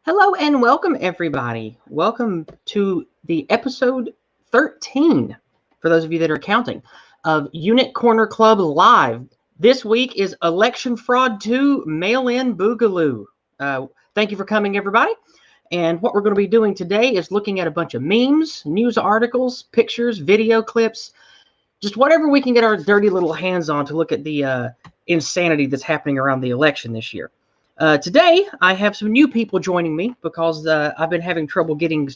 Hello and welcome, everybody. Welcome to the episode 13, for those of you that are counting, of Eunuch Corner Club Live. This week is Election Fraud 2 Mail-In Boogaloo. Thank you for coming, everybody. And what we're going to be doing today is looking at a bunch of memes, news articles, pictures, video clips, just whatever we can get our dirty little hands on to look at the insanity that's happening around the election this year. Today, I have some new people joining me because I've been having trouble getting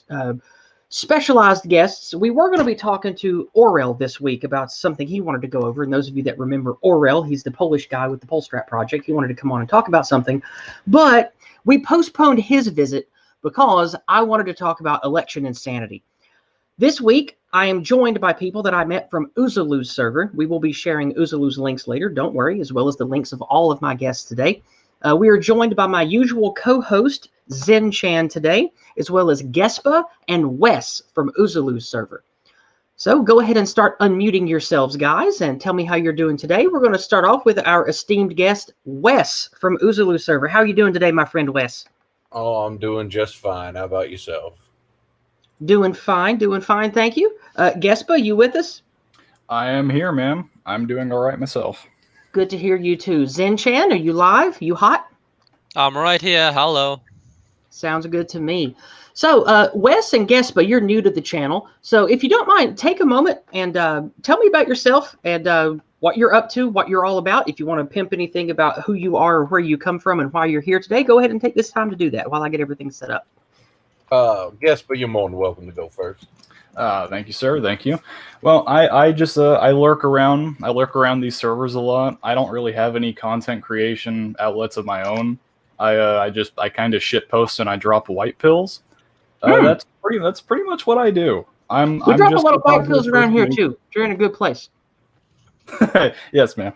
specialized guests. We were going to be talking to Orel this week about something he wanted to go over. And those of you that remember Orel, he's the Polish guy with the Pole Strap Project. He wanted to come on and talk about something. But we postponed his visit because I wanted to talk about election insanity. This week, I am joined by people that I met from Boogaloo's server. We will be sharing Boogaloo's links later, don't worry, as well as the links of all of my guests today. We are joined by my usual co-host, Zen Chan, today, as well as Gespa and Wes from Boogaloo's server. So go ahead and start unmuting yourselves, guys, and tell me how you're doing today. We're going to start off with our esteemed guest, Wes from Boogaloo's server. How are you doing today, my friend Wes? Oh, I'm doing just fine. How about yourself? Doing fine, thank you. Gespa, you with us? I am here, ma'am. I'm doing all right myself. Good to hear you too. Zen Chan, are you live? You hot? I'm right here. Hello. Sounds good to me. So, Wes and Gespa, you're new to the channel. So if you don't mind, take a moment and tell me about yourself and what you're up to, what you're all about. If you want to pimp anything about who you are, or where you come from, and why you're here today, go ahead and take this time to do that while I get everything set up. Gespa, you're more than welcome to go first. Thank you, sir. Thank you. Well, I just I lurk around. I lurk around these servers a lot. I don't really have any content creation outlets of my own. I kind of shit post and I drop white pills. That's pretty much what I do. We drop a lot of white pills around here too. You're in a good place. Yes, ma'am.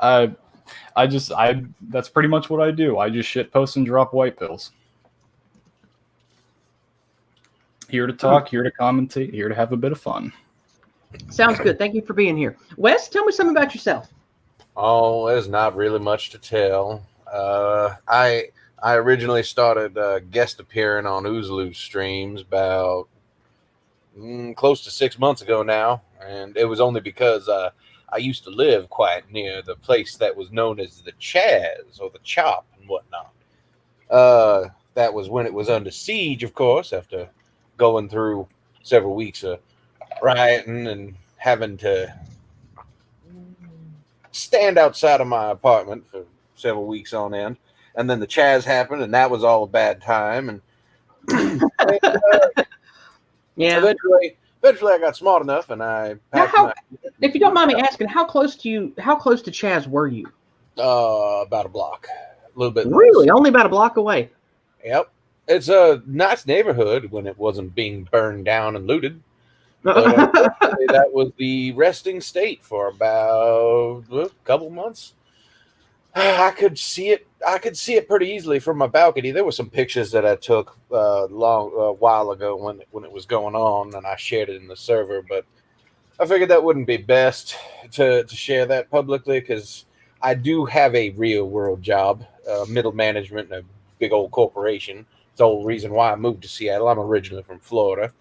That's pretty much what I do. I just shit post and drop white pills. Here to talk, here to commentate, here to have a bit of fun. Sounds good. Thank you for being here. Wes, tell me something about yourself. Oh, there's not really much to tell. I originally started guest appearing on Boogaloo's streams about close to 6 months ago now, and it was only because I used to live quite near the place that was known as the Chaz or the Chop and whatnot. That was when it was under siege, of course, after going through several weeks of rioting and having to stand outside of my apartment for several weeks on end. And then the Chaz happened, and that was all a bad time. And, yeah. Eventually I got smart enough, and I packed if you don't mind me asking, how close to Chaz were you? About a block, a little bit. Really, only about a block away. Yep. It's a nice neighborhood when it wasn't being burned down and looted. But that was the resting state for about a couple months. I could see it pretty easily from my balcony. There were some pictures that I took a while ago when it was going on, and I shared it in the server. But I figured that wouldn't be best to share that publicly because I do have a real world job, middle management in a big old corporation. It's the whole reason why I moved to Seattle. I'm originally from Florida,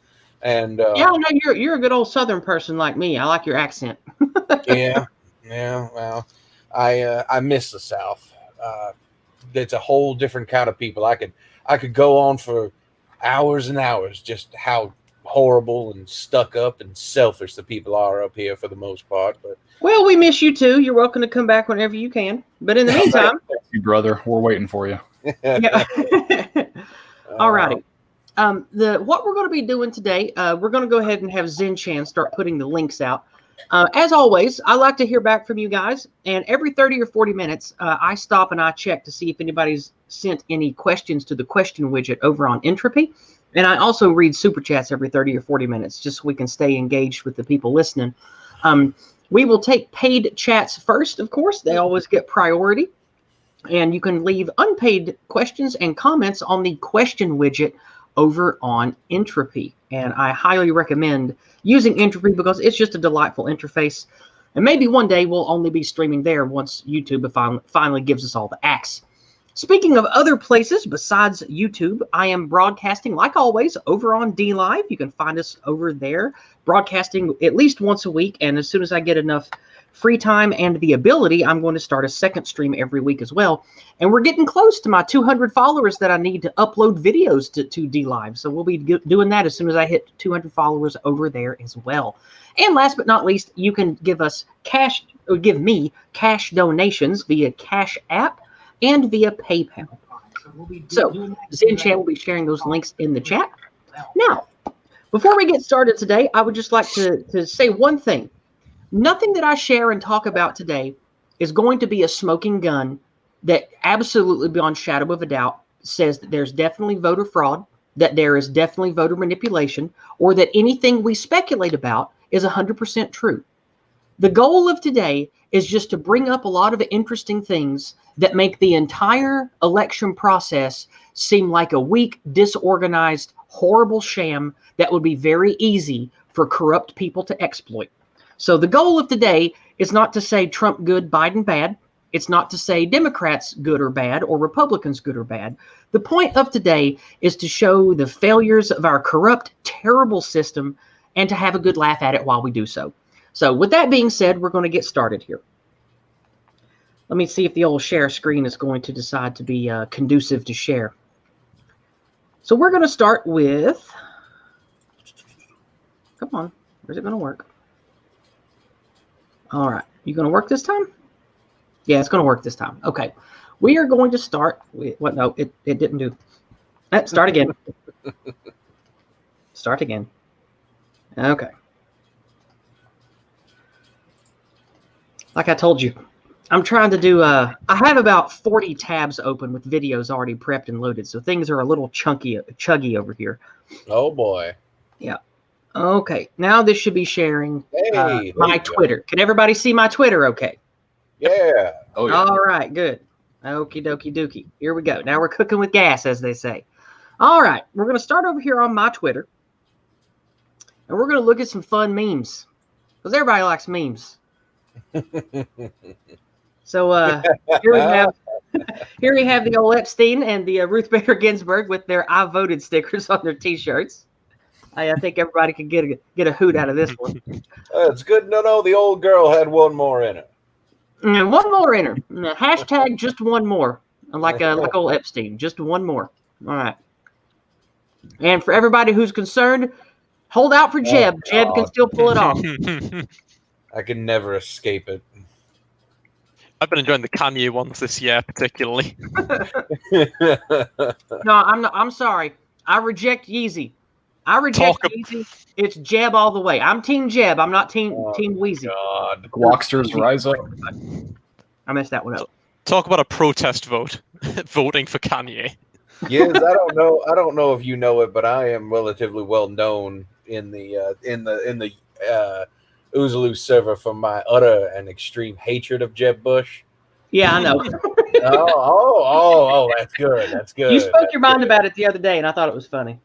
and yeah, I know you're a good old Southern person like me. I like your accent. yeah. Well, I miss the South. It's a whole different kind of people. I could go on for hours and hours just how horrible and stuck up and selfish the people are up here for the most part. But well, we miss you too. You're welcome to come back whenever you can. But in the meantime, thank you, brother. We're waiting for you. Yeah. All righty. What we're going to be doing today, we're going to go ahead and have Zen Chan start putting the links out. As always, I like to hear back from you guys. And every 30 or 40 minutes, I stop and I check to see if anybody's sent any questions to the question widget over on Entropy. And I also read super chats every 30 or 40 minutes, just so we can stay engaged with the people listening. We will take paid chats first, of course. They always get priority. And you can leave unpaid questions and comments on the question widget over on Entropy. And I highly recommend using Entropy because it's just a delightful interface. And maybe one day we'll only be streaming there once YouTube finally gives us all the axe. Speaking of other places besides YouTube, I am broadcasting, like always, over on D Live. You can find us over there, broadcasting at least once a week. And as soon as I get enough free time and the ability, I'm going to start a second stream every week as well. And we're getting close to my 200 followers that I need to upload videos to D Live. So we'll be doing that as soon as I hit 200 followers over there as well. And last but not least, you can give us cash, or give me cash donations via Cash App and via PayPal. So Zen Chat will be sharing those links in the chat. Now, before we get started today, I would just like to say one thing. Nothing that I share and talk about today is going to be a smoking gun that absolutely beyond shadow of a doubt says that there's definitely voter fraud, that there is definitely voter manipulation, or that anything we speculate about is 100% true. The goal of today is just to bring up a lot of interesting things that make the entire election process seem like a weak, disorganized, horrible sham that would be very easy for corrupt people to exploit. So the goal of today is not to say Trump good, Biden bad. It's not to say Democrats good or bad or Republicans good or bad. The point of today is to show the failures of our corrupt, terrible system and to have a good laugh at it while we do so. So with that being said, we're going to get started here. Let me see if the old share screen is going to decide to be conducive to share. So we're going to start with, come on, where's it going to work? All right, you going to work this time? Yeah, it's going to work this time. Okay, we are going to start with, what, no, it didn't do. Start again. Start again. Okay. Like I told you, I'm trying to do, I have about 40 tabs open with videos already prepped and loaded, so things are a little chuggy over here. Oh, boy. Yeah. Okay, now this should be sharing my Twitter. Can everybody see my Twitter okay? Yeah. Oh, yeah. All right, good. Okie dokie dookie. Here we go. Now we're cooking with gas, as they say. All right, we're going to start over here on my Twitter, and we're going to look at some fun memes, because everybody likes memes. So here we have the old Epstein and the Ruth Bader Ginsburg with their "I voted" stickers on their T-shirts. I think everybody can get a hoot out of this one. It's good to know the old girl had one more in her. And one more in her. Hashtag just one more, like old Epstein, just one more. All right. And for everybody who's concerned, hold out for Jeb. Jeb can still pull it off. I can never escape it. I've been enjoying the Kanye ones this year, particularly. No, I'm sorry. I reject Yeezy. I reject Yeezy. It's Jeb all the way. I'm Team Jeb. I'm not Team Weezy. God. Walksters rise up. I messed that one up. Talk about a protest vote. Voting for Kanye. Yes, I don't know if you know it, but I am relatively well known in the Boogaloo server for my utter and extreme hatred of Jeb Bush. Yeah, I know. Oh, that's good. That's good. You spoke your mind about it the other day, and I thought it was funny.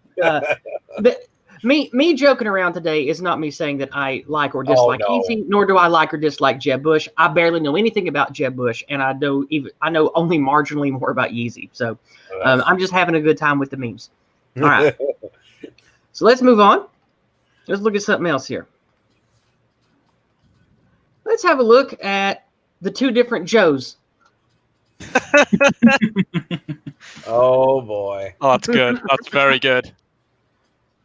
Me joking around today is not me saying that I like or dislike Yeezy, nor do I like or dislike Jeb Bush. I barely know anything about Jeb Bush, and I know only marginally more about Yeezy. So I'm just having a good time with the memes. All right. So let's move on. Let's look at something else here. Let's have a look at the two different Joes. Oh boy. Oh, that's good. That's very good.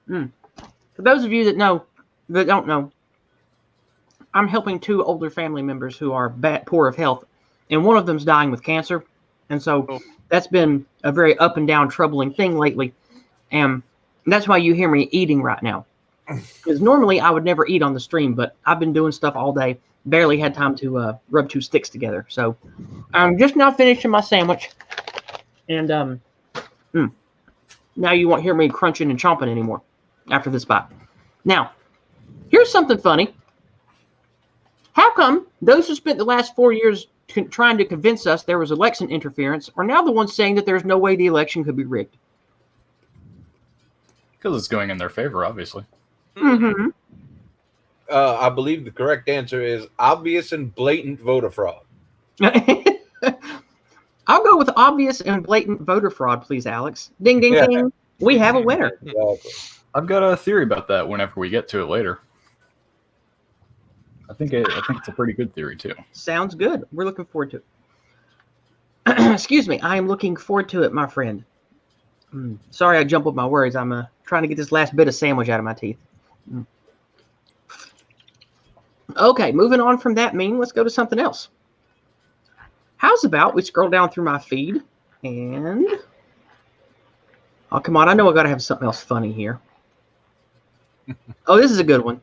For those of you that don't know, I'm helping two older family members who are poor of health, and one of them's dying with cancer, and so that's been a very up and down, troubling thing lately, and that's why you hear me eating right now. Because normally I would never eat on the stream, but I've been doing stuff all day, barely had time to rub two sticks together. So I'm just now finishing my sandwich, and now you won't hear me crunching and chomping anymore after this bite. Now, here's something funny. How come those who spent the last 4 years trying to convince us there was election interference are now the ones saying that there's no way the election could be rigged? Because it's going in their favor, obviously. Mm-hmm. I believe the correct answer is obvious and blatant voter fraud. I'll go with obvious and blatant voter fraud, please, Alex. Ding, ding, ding. We have a winner. Exactly. I've got a theory about that whenever we get to it later. I think it's a pretty good theory, too. Sounds good. We're looking forward to it. Excuse me. I am looking forward to it, my friend. Sorry I jumbled my words. I'm trying to get this last bit of sandwich out of my teeth. Okay, moving on from that meme, let's go to something else. How's about we scroll down through my feed and... Oh, come on. I know I got to have something else funny here. Oh, this is a good one.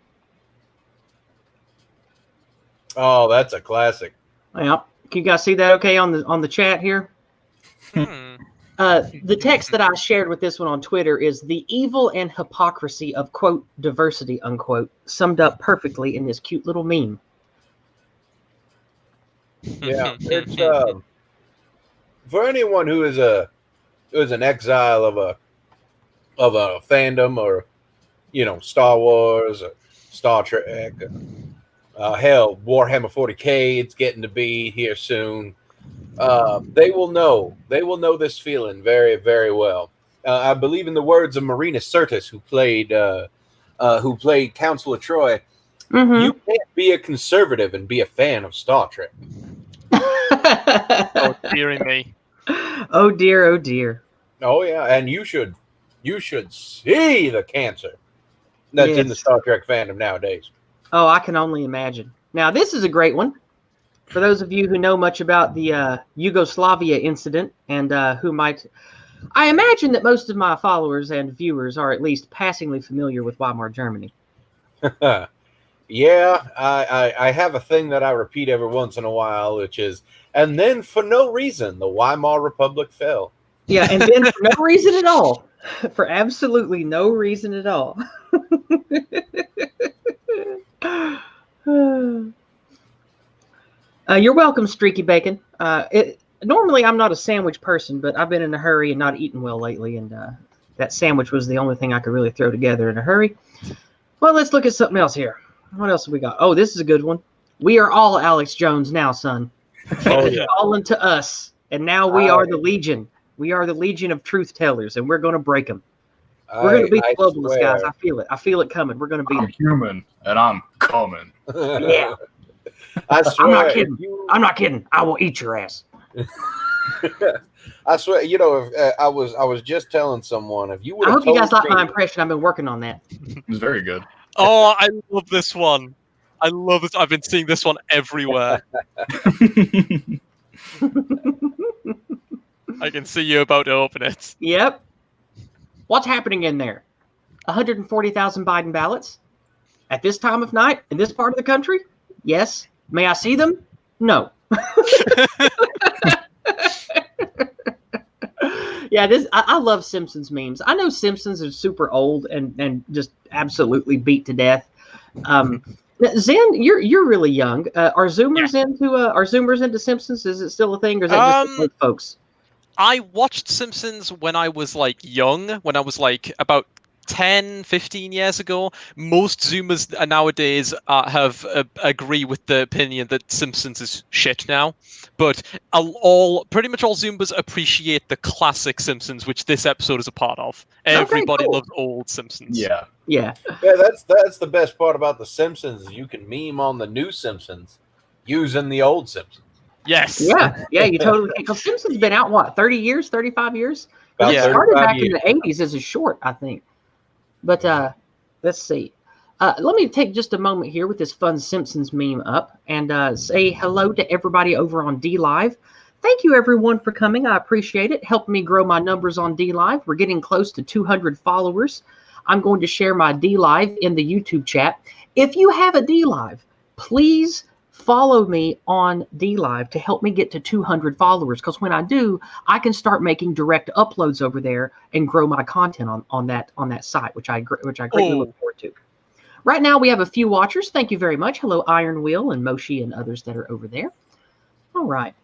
Oh, that's a classic. Yeah. Can you guys see that okay on the chat here? The text that I shared with this one on Twitter is the evil and hypocrisy of, quote, diversity, unquote, summed up perfectly in this cute little meme. Yeah, it's for anyone who is an exile of a fandom, or Star Wars or Star Trek, hell, Warhammer 40K, it's getting to be here soon. They will know this feeling very, very well. I believe in the words of Marina Sirtis, who played Council of Troy. You can't be a conservative and be a fan of Star Trek. Oh, dearie me. Oh dear, oh dear. Oh yeah, and you should see the cancer that's in the Star Trek fandom nowadays. Oh, I can only imagine. Now, this is a great one. For those of you who know much about the Yugoslavia incident and who might... I imagine that most of my followers and viewers are at least passingly familiar with Weimar Germany. Yeah, I have a thing that I repeat every once in a while, which is, and then for no reason, the Weimar Republic fell. Yeah, and then for no reason at all. For absolutely no reason at all. You're welcome, Streaky Bacon. Normally, I'm not a sandwich person, but I've been in a hurry and not eaten well lately, and that sandwich was the only thing I could really throw together in a hurry. Well, let's look at something else here. What else have we got? Oh, this is a good one. We are all Alex Jones now, son. Oh, yeah. Fallen to us, and now we are the Legion. We are the Legion of truth tellers, and we're going to break them. We're going to beat the globalists, guys. I feel it. I feel it coming. We're going to beat them. I'm human, and I'm coming. Yeah. I swear, I'm not kidding. I'm not kidding. I will eat your ass. I swear, if, I was just telling someone, if you would, I hope you guys like my impression. I've been working on that. It was very good. Oh, I love this one. I love this. I've been seeing this one everywhere. I can see you about to open it. Yep. What's happening in there? 140,000 Biden ballots? At this time of night? In this part of the country? Yes. May I see them? No. Yeah, I love Simpsons memes. I know Simpsons are super old and just absolutely beat to death. Zen, you're really young. Are Zoomers into Simpsons? Is it still a thing, or is that just old folks? I watched Simpsons when I was young, when I was about 10, 15 years ago. Most Zoomers nowadays agree with the opinion that Simpsons is shit now. But pretty much all Zoomers appreciate the classic Simpsons, which this episode is a part of. Everybody loves old Simpsons. Yeah. That's the best part about the Simpsons. You can meme on the new Simpsons using the old Simpsons. Yes. Yeah, you totally can. Because Simpsons been out, what, 30 years, 35 years? About It started back in the 80s as a short, I think. But let's see. Let me take just a moment here with this fun Simpsons meme up and say hello to everybody over on DLive. Thank you, everyone, for coming. I appreciate it. Helping me grow my numbers on DLive. We're getting close to 200 followers. I'm going to share my DLive in the YouTube chat. If you have a DLive, please follow me on DLive to help me get to 200 followers, because when I do, I can start making direct uploads over there and grow my content on that site, which I greatly look forward to. Right now, we have a few watchers. Thank you very much. Hello, Iron Will and Moshi and others that are over there. All right.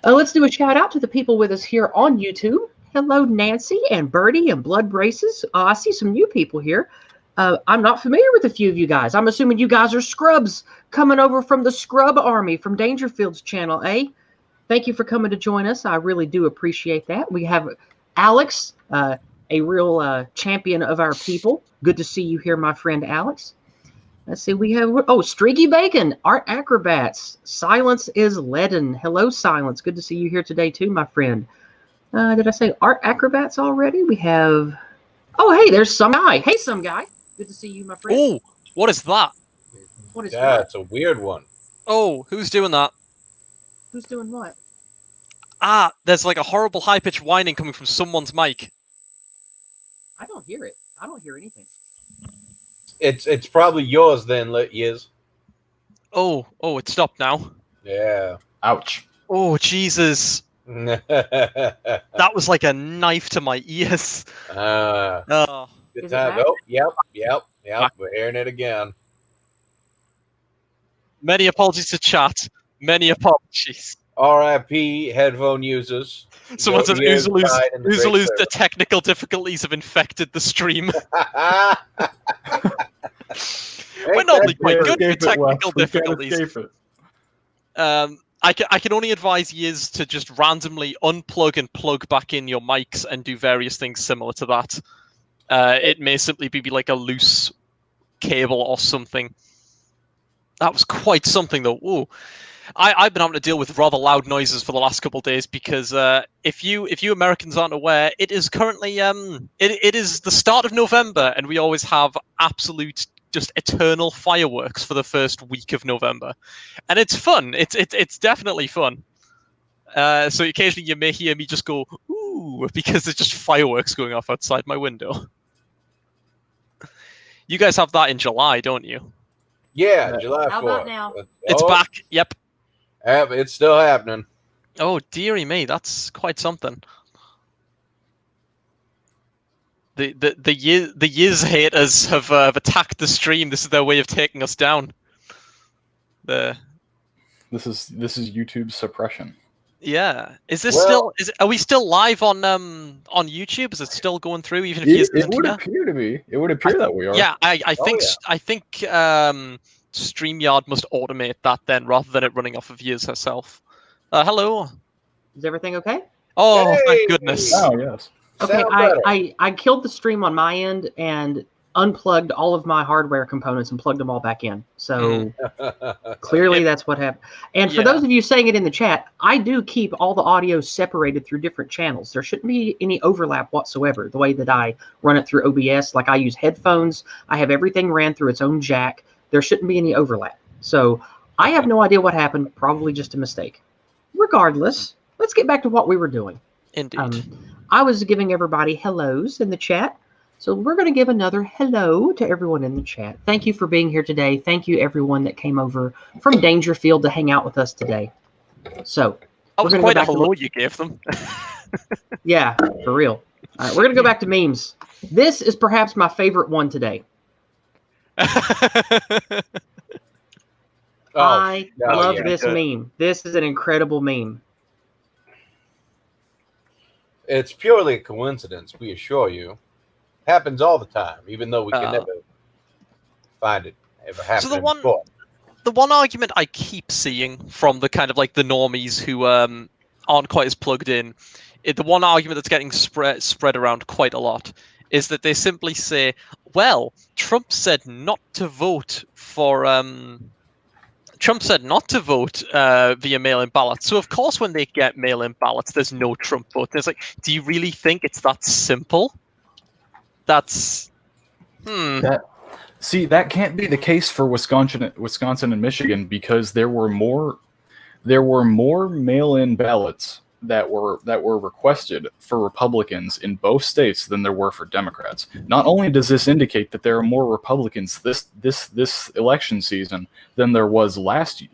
Let's do a shout out to the people with us here on YouTube. Hello, Nancy and Birdie and Blood Braces. I see some new people here. I'm not familiar with a few of you guys. I'm assuming you guys are scrubs coming over from the Scrub Army from Dangerfield's channel, eh? Thank you for coming to join us. I really do appreciate that. We have Alex, a real champion of our people. Good to see you here, my friend Alex. Let's see, we have, Streaky Bacon, Art Acrobats, Silence is Leaden. Hello, Silence. Good to see you here today, too, my friend. Did I say Art Acrobats already? We have, hey, there's Some Guy. Hey, Some Guy. Good to see you, my friend. Oh, what is that? What is Yeah, that? it's a weird one. Oh, who's doing that? Who's doing what? Ah, there's like a horrible high-pitched whining coming from someone's mic. I don't hear it. I don't hear anything. It's probably yours then, Yizz. Oh, it stopped now. Yeah. Ouch. Oh, Jesus. That was like a knife to my ears. Oh. Good Is it time. back? Oh, yep. We're hearing it again. Many apologies to chat. Many apologies. R.I.P. headphone users. Someone says Years Oozaloo's died in the great the service. technical difficulties have infected the stream. We're normally quite good with technical difficulties. I can only advise Yizz to just randomly unplug and plug back in your mics and do various things similar to that. It may simply be like a loose cable or something. That was quite something, though. Ooh. I've been having to deal with rather loud noises for the last couple of days because if you Americans aren't aware, it is currently it is the start of November, and we always have absolute just eternal fireworks for the first week of November, and it's fun. It's definitely fun. So occasionally you may hear me just go ooh because there's just fireworks going off outside my window. You guys have that in July, don't you? Yeah, July 4th. How about now? It's back. Yep. It's still happening. Oh, dearie me, that's quite something. The Yizz haters have attacked the stream. This is their way of taking us down. This is YouTube suppression. Yeah. Is this are we still live on YouTube? Is it still going through even if Yizz it would appear to be. It would appear that we are. Yeah, I think StreamYard must automate that then rather than it running off of Yizz herself. Hello. Is everything okay? Oh, Hey! thank goodness. Oh, yes. Okay, Sound better. I killed the stream on my end and unplugged all of my hardware components and plugged them all back in. So clearly that's what happened. And for those of you saying it in the chat, I do keep all the audio separated through different channels. There shouldn't be any overlap whatsoever. The way that I run it through OBS, like I use headphones, I have everything ran through its own jack. There shouldn't be any overlap. So I have no idea what happened. Probably just a mistake. Regardless, let's get back to what we were doing. Indeed. I was giving everybody hellos in the chat. So we're going to give another hello to everyone in the chat. Thank you for being here today. Thank you, everyone that came over from Dangerfield to hang out with us today. So that was quite a hello you gave them. Yeah, for real. All right, we're going to go back to memes. This is perhaps my favorite one today. I love this meme. This is an incredible meme. It's purely a coincidence, we assure you. Happens all the time, even though we can never find it ever happening before. The one argument I keep seeing from the kind of like the normies who aren't quite as plugged in, the one argument that's getting spread around quite a lot is that they simply say, well, Trump said not to vote for via mail-in ballots. So of course when they get mail-in ballots, there's no Trump vote. And it's like, do you really think it's that simple? That's that can't be the case for Wisconsin and Michigan because there were more mail-in ballots that were requested for Republicans in both states than there were for Democrats. Not only does this indicate that there are more Republicans this election season than there was last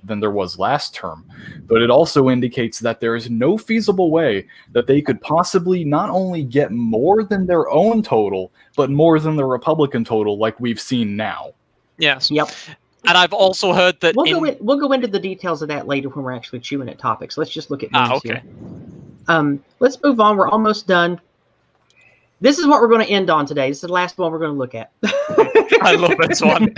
term, but it also indicates that there is no feasible way that they could possibly not only get more than their own total, but more than the Republican total like we've seen now. Yes. Yep. And I've also heard that we'll go into the details of that later when we're actually chewing at topics. Let's just look at memes here. Let's move on. We're almost done. This is what we're going to end on today. This is the last one we're going to look at. I love this one.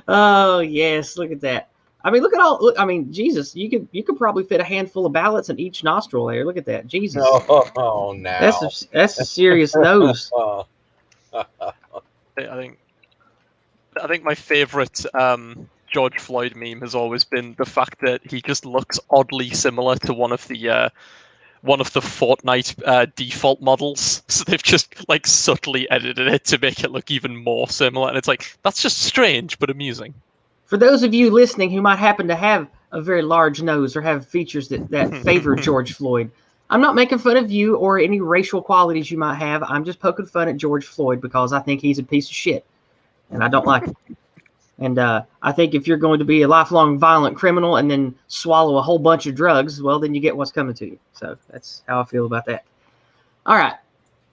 Oh, yes. Look at that. I mean, look at all. Look, I mean, Jesus, you could probably fit a handful of ballots in each nostril there. Look at that, Jesus. Oh, now. That's a serious nose. I think my favorite George Floyd meme has always been the fact that he just looks oddly similar to one of the Fortnite default models. So they've just like subtly edited it to make it look even more similar, and it's like that's just strange but amusing. For those of you listening who might happen to have a very large nose or have features that favor George Floyd, I'm not making fun of you or any racial qualities you might have. I'm just poking fun at George Floyd because I think he's a piece of shit, and I don't like it. And I think if you're going to be a lifelong violent criminal and then swallow a whole bunch of drugs, well, then you get what's coming to you. So that's how I feel about that. All right.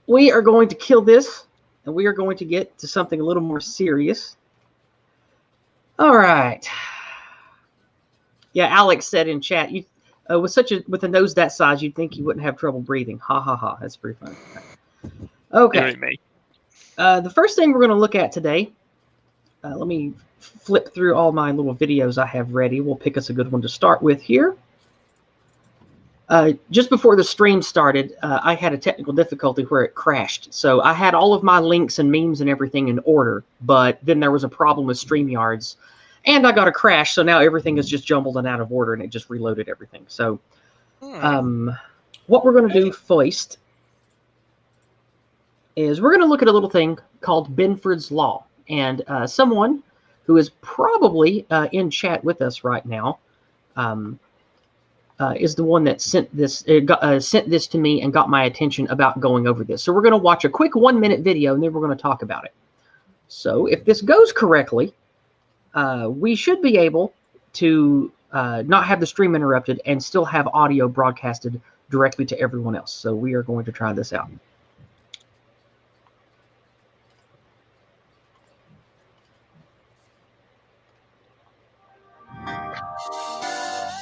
We are going to kill this, and we are going to get to something a little more serious. All right. Yeah, Alex said in chat, you with a nose that size, you'd think you wouldn't have trouble breathing. Ha ha ha. That's pretty funny. Okay. The first thing we're going to look at today, let me flip through all my little videos I have ready. We'll pick us a good one to start with here. Just before the stream started, I had a technical difficulty where it crashed. So I had all of my links and memes and everything in order, but then there was a problem with StreamYards, and I got a crash. So now everything is just jumbled and out of order, and it just reloaded everything. So what we're going to do first is we're going to look at a little thing called Benfords Law. And someone who is probably in chat with us right now is the one that sent this to me and got my attention about going over this. So we're going to watch a quick 1-minute video, and then we're going to talk about it. So if this goes correctly, we should be able to not have the stream interrupted and still have audio broadcasted directly to everyone else. So we are going to try this out.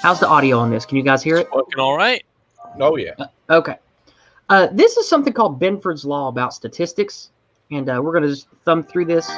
How's the audio on this? Can you guys hear it? Working all right. Oh, yeah. Okay. This is something called Benfords Law about statistics, and we're going to just thumb through this.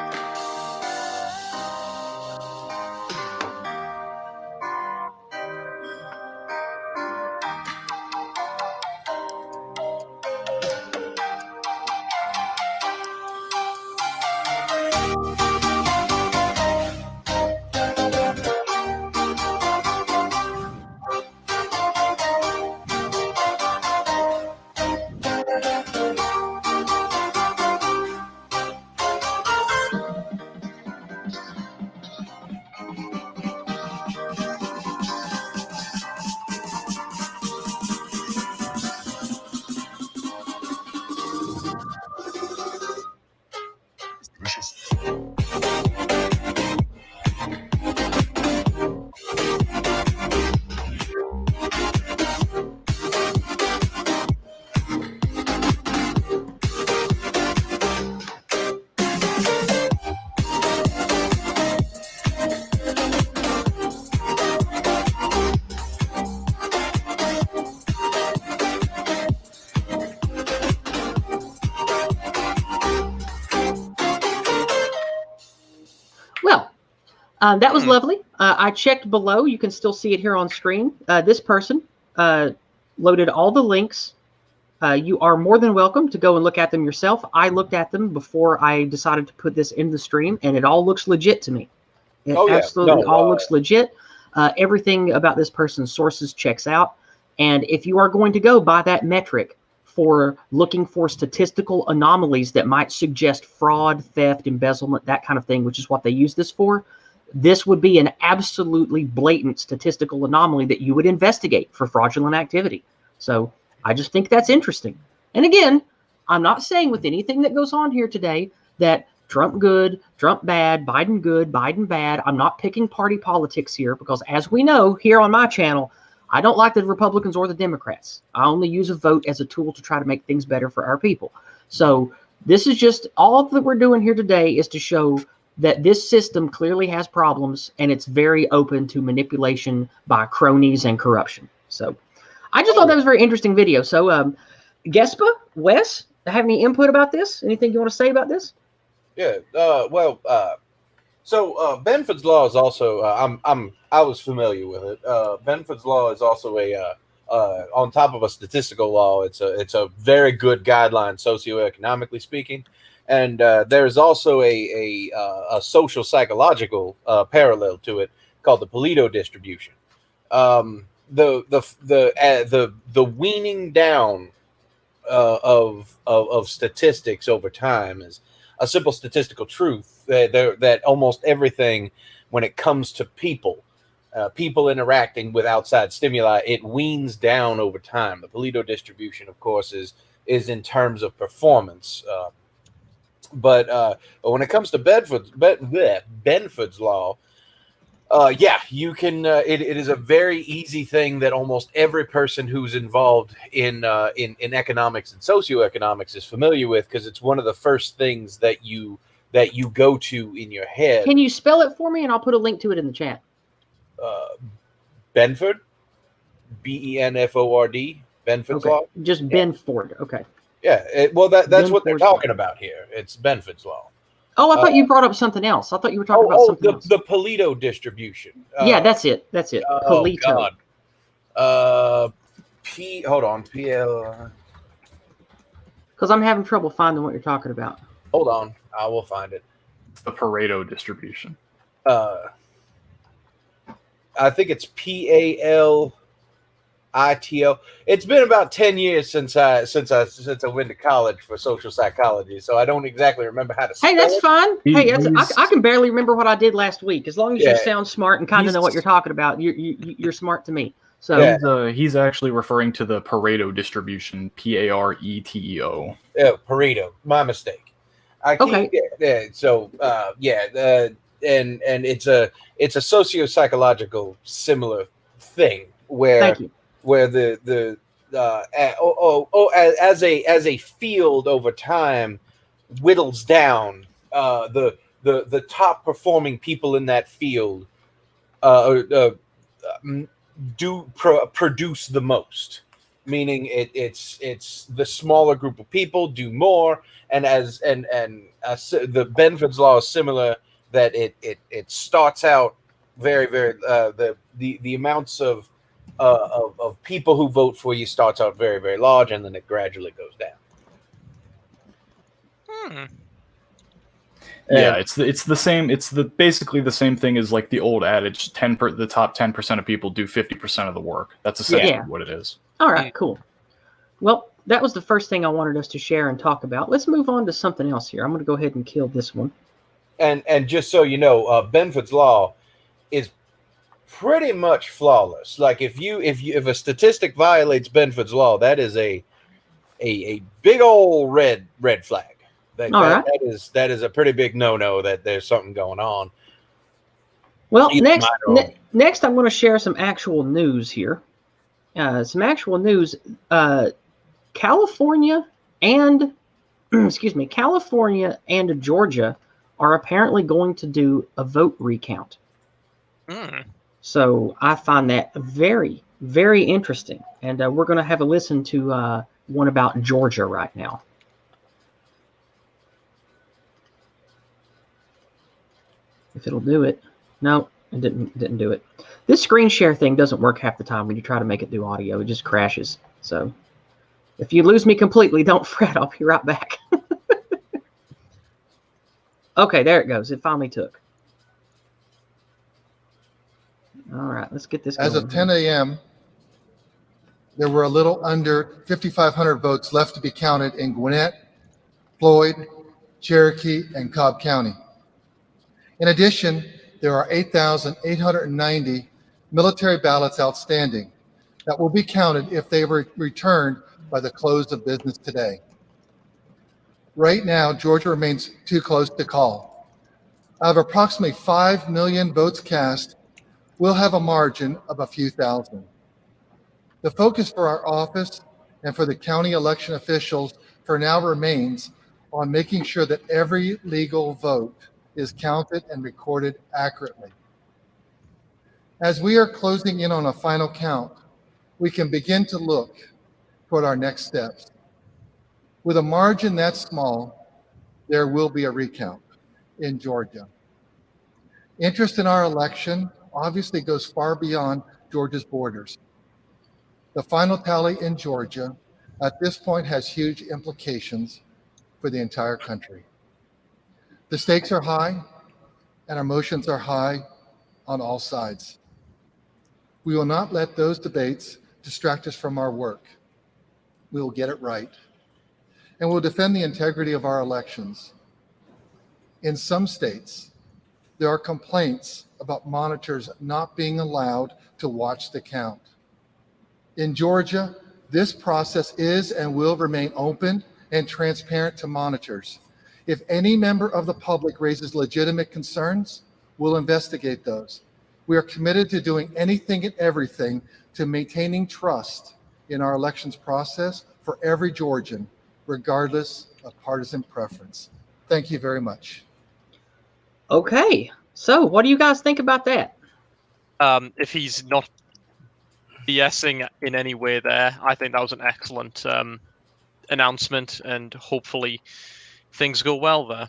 That was lovely. I checked below. You can still see it here on screen. This person loaded all the links. You are more than welcome to go and look at them yourself. I looked at them before I decided to put this in the stream, and it all looks legit to me. It absolutely all looks legit. Everything about this person's sources checks out. And if you are going to go by that metric for looking for statistical anomalies that might suggest fraud, theft, embezzlement, that kind of thing, which is what they use this for, this would be an absolutely blatant statistical anomaly that you would investigate for fraudulent activity. So I just think that's interesting. And again, I'm not saying with anything that goes on here today that Trump good, Trump bad, Biden good, Biden bad. I'm not picking party politics here because, as we know here on my channel, I don't like the Republicans or the Democrats. I only use a vote as a tool to try to make things better for our people. So this is just all that we're doing here today is to show that this system clearly has problems, and it's very open to manipulation by cronies and corruption. So I just thought that was a very interesting video. So Gespa, Wes, have any input about this? Anything you want to say about this? Yeah. So Benfords Law is also I was familiar with it. Benfords Law is also a on top of a statistical law. It's a very good guideline socioeconomically speaking, and there's also a social psychological parallel to it called the Pareto distribution. The weaning down of statistics over time is a simple statistical truth that almost everything, when it comes to people interacting with outside stimuli, it weans down over time. The Pareto distribution, of course, is in terms of performance. But when it comes to Benford's law, yeah, you can. It is a very easy thing that almost every person who's involved in economics and socioeconomics is familiar with, because it's one of the first things that you go to in your head. Can you spell it for me, and I'll put a link to it in the chat. Benford, Benford, Benford's law. Just Benford. Okay. Yeah. Well, that's what they're talking about here. It's Benford's law. Oh, I thought you brought up something else. I thought you were talking about something else. The Pareto distribution. Yeah, that's it. That's it. Pareto. God. Hold on. PL. Because I'm having trouble finding what you're talking about. Hold on. I will find it. The Pareto distribution. I think it's PALITO. It's been about 10 years since I went to college for social psychology, so I don't exactly remember how to spell it. Hey, that's fine. Hey, I can barely remember what I did last week. As long as you sound smart and kind of know what you're talking about, you're smart to me. So he's actually referring to the Pareto distribution, PARETO. Yeah, Pareto. My mistake. And it's a socio-psychological similar thing where as a field over time whittles down, the top performing people in that field produce the most, meaning it's the smaller group of people do more, and the Benford's law is similar, that it starts out very the amounts of people who vote for you starts out very, very large, and then it gradually goes down. Yeah, it's the same. It's basically the same thing as like the old adage: the top 10% of people do 50% of the work. That's essentially what it is. All right, cool. Well, that was the first thing I wanted us to share and talk about. Let's move on to something else here. I'm going to go ahead and kill this one. And just so you know, Benford's law is pretty much flawless. Like if a statistic violates Benford's law, that is a big old red flag. That is a pretty big no-no, that there's something going on. Well, next I'm going to share some actual news here. Some actual news. California and California and Georgia are apparently going to do a vote recount. So I find that very, very interesting. And we're going to have a listen to one about Georgia right now. If it'll do it. No, it didn't do it. This screen share thing doesn't work half the time when you try to make it do audio. It just crashes. So if you lose me completely, don't fret. I'll be right back. Okay, there it goes. It finally took. All right, let's get this going. As of 10 a.m., there were a little under 5,500 votes left to be counted in Gwinnett, Floyd, Cherokee, and Cobb County. In addition, there are 8,890 military ballots outstanding that will be counted if they were returned by the close of business today. Right now, Georgia remains too close to call. Out of approximately 5 million votes cast, we'll have a margin of a few thousand. The focus for our office and for the county election officials for now remains on making sure that every legal vote is counted and recorded accurately. As we are closing in on a final count, we can begin to look toward our next steps. With a margin that small, there will be a recount in Georgia. Interest in our election obviously goes far beyond Georgia's borders. The final tally in Georgia at this point has huge implications for the entire country. The stakes are high and our emotions are high on all sides. We will not let those debates distract us from our work. We will get it right. And we'll defend the integrity of our elections. In some states, there are complaints about monitors not being allowed to watch the count. In Georgia, this process is and will remain open and transparent to monitors. If any member of the public raises legitimate concerns, we'll investigate those. We are committed to doing anything and everything to maintaining trust in our elections process for every Georgian, regardless of partisan preference. Thank you very much. Okay, so what do you guys think about that? If he's not BSing in any way there, I think that was an excellent announcement, and hopefully things go well there.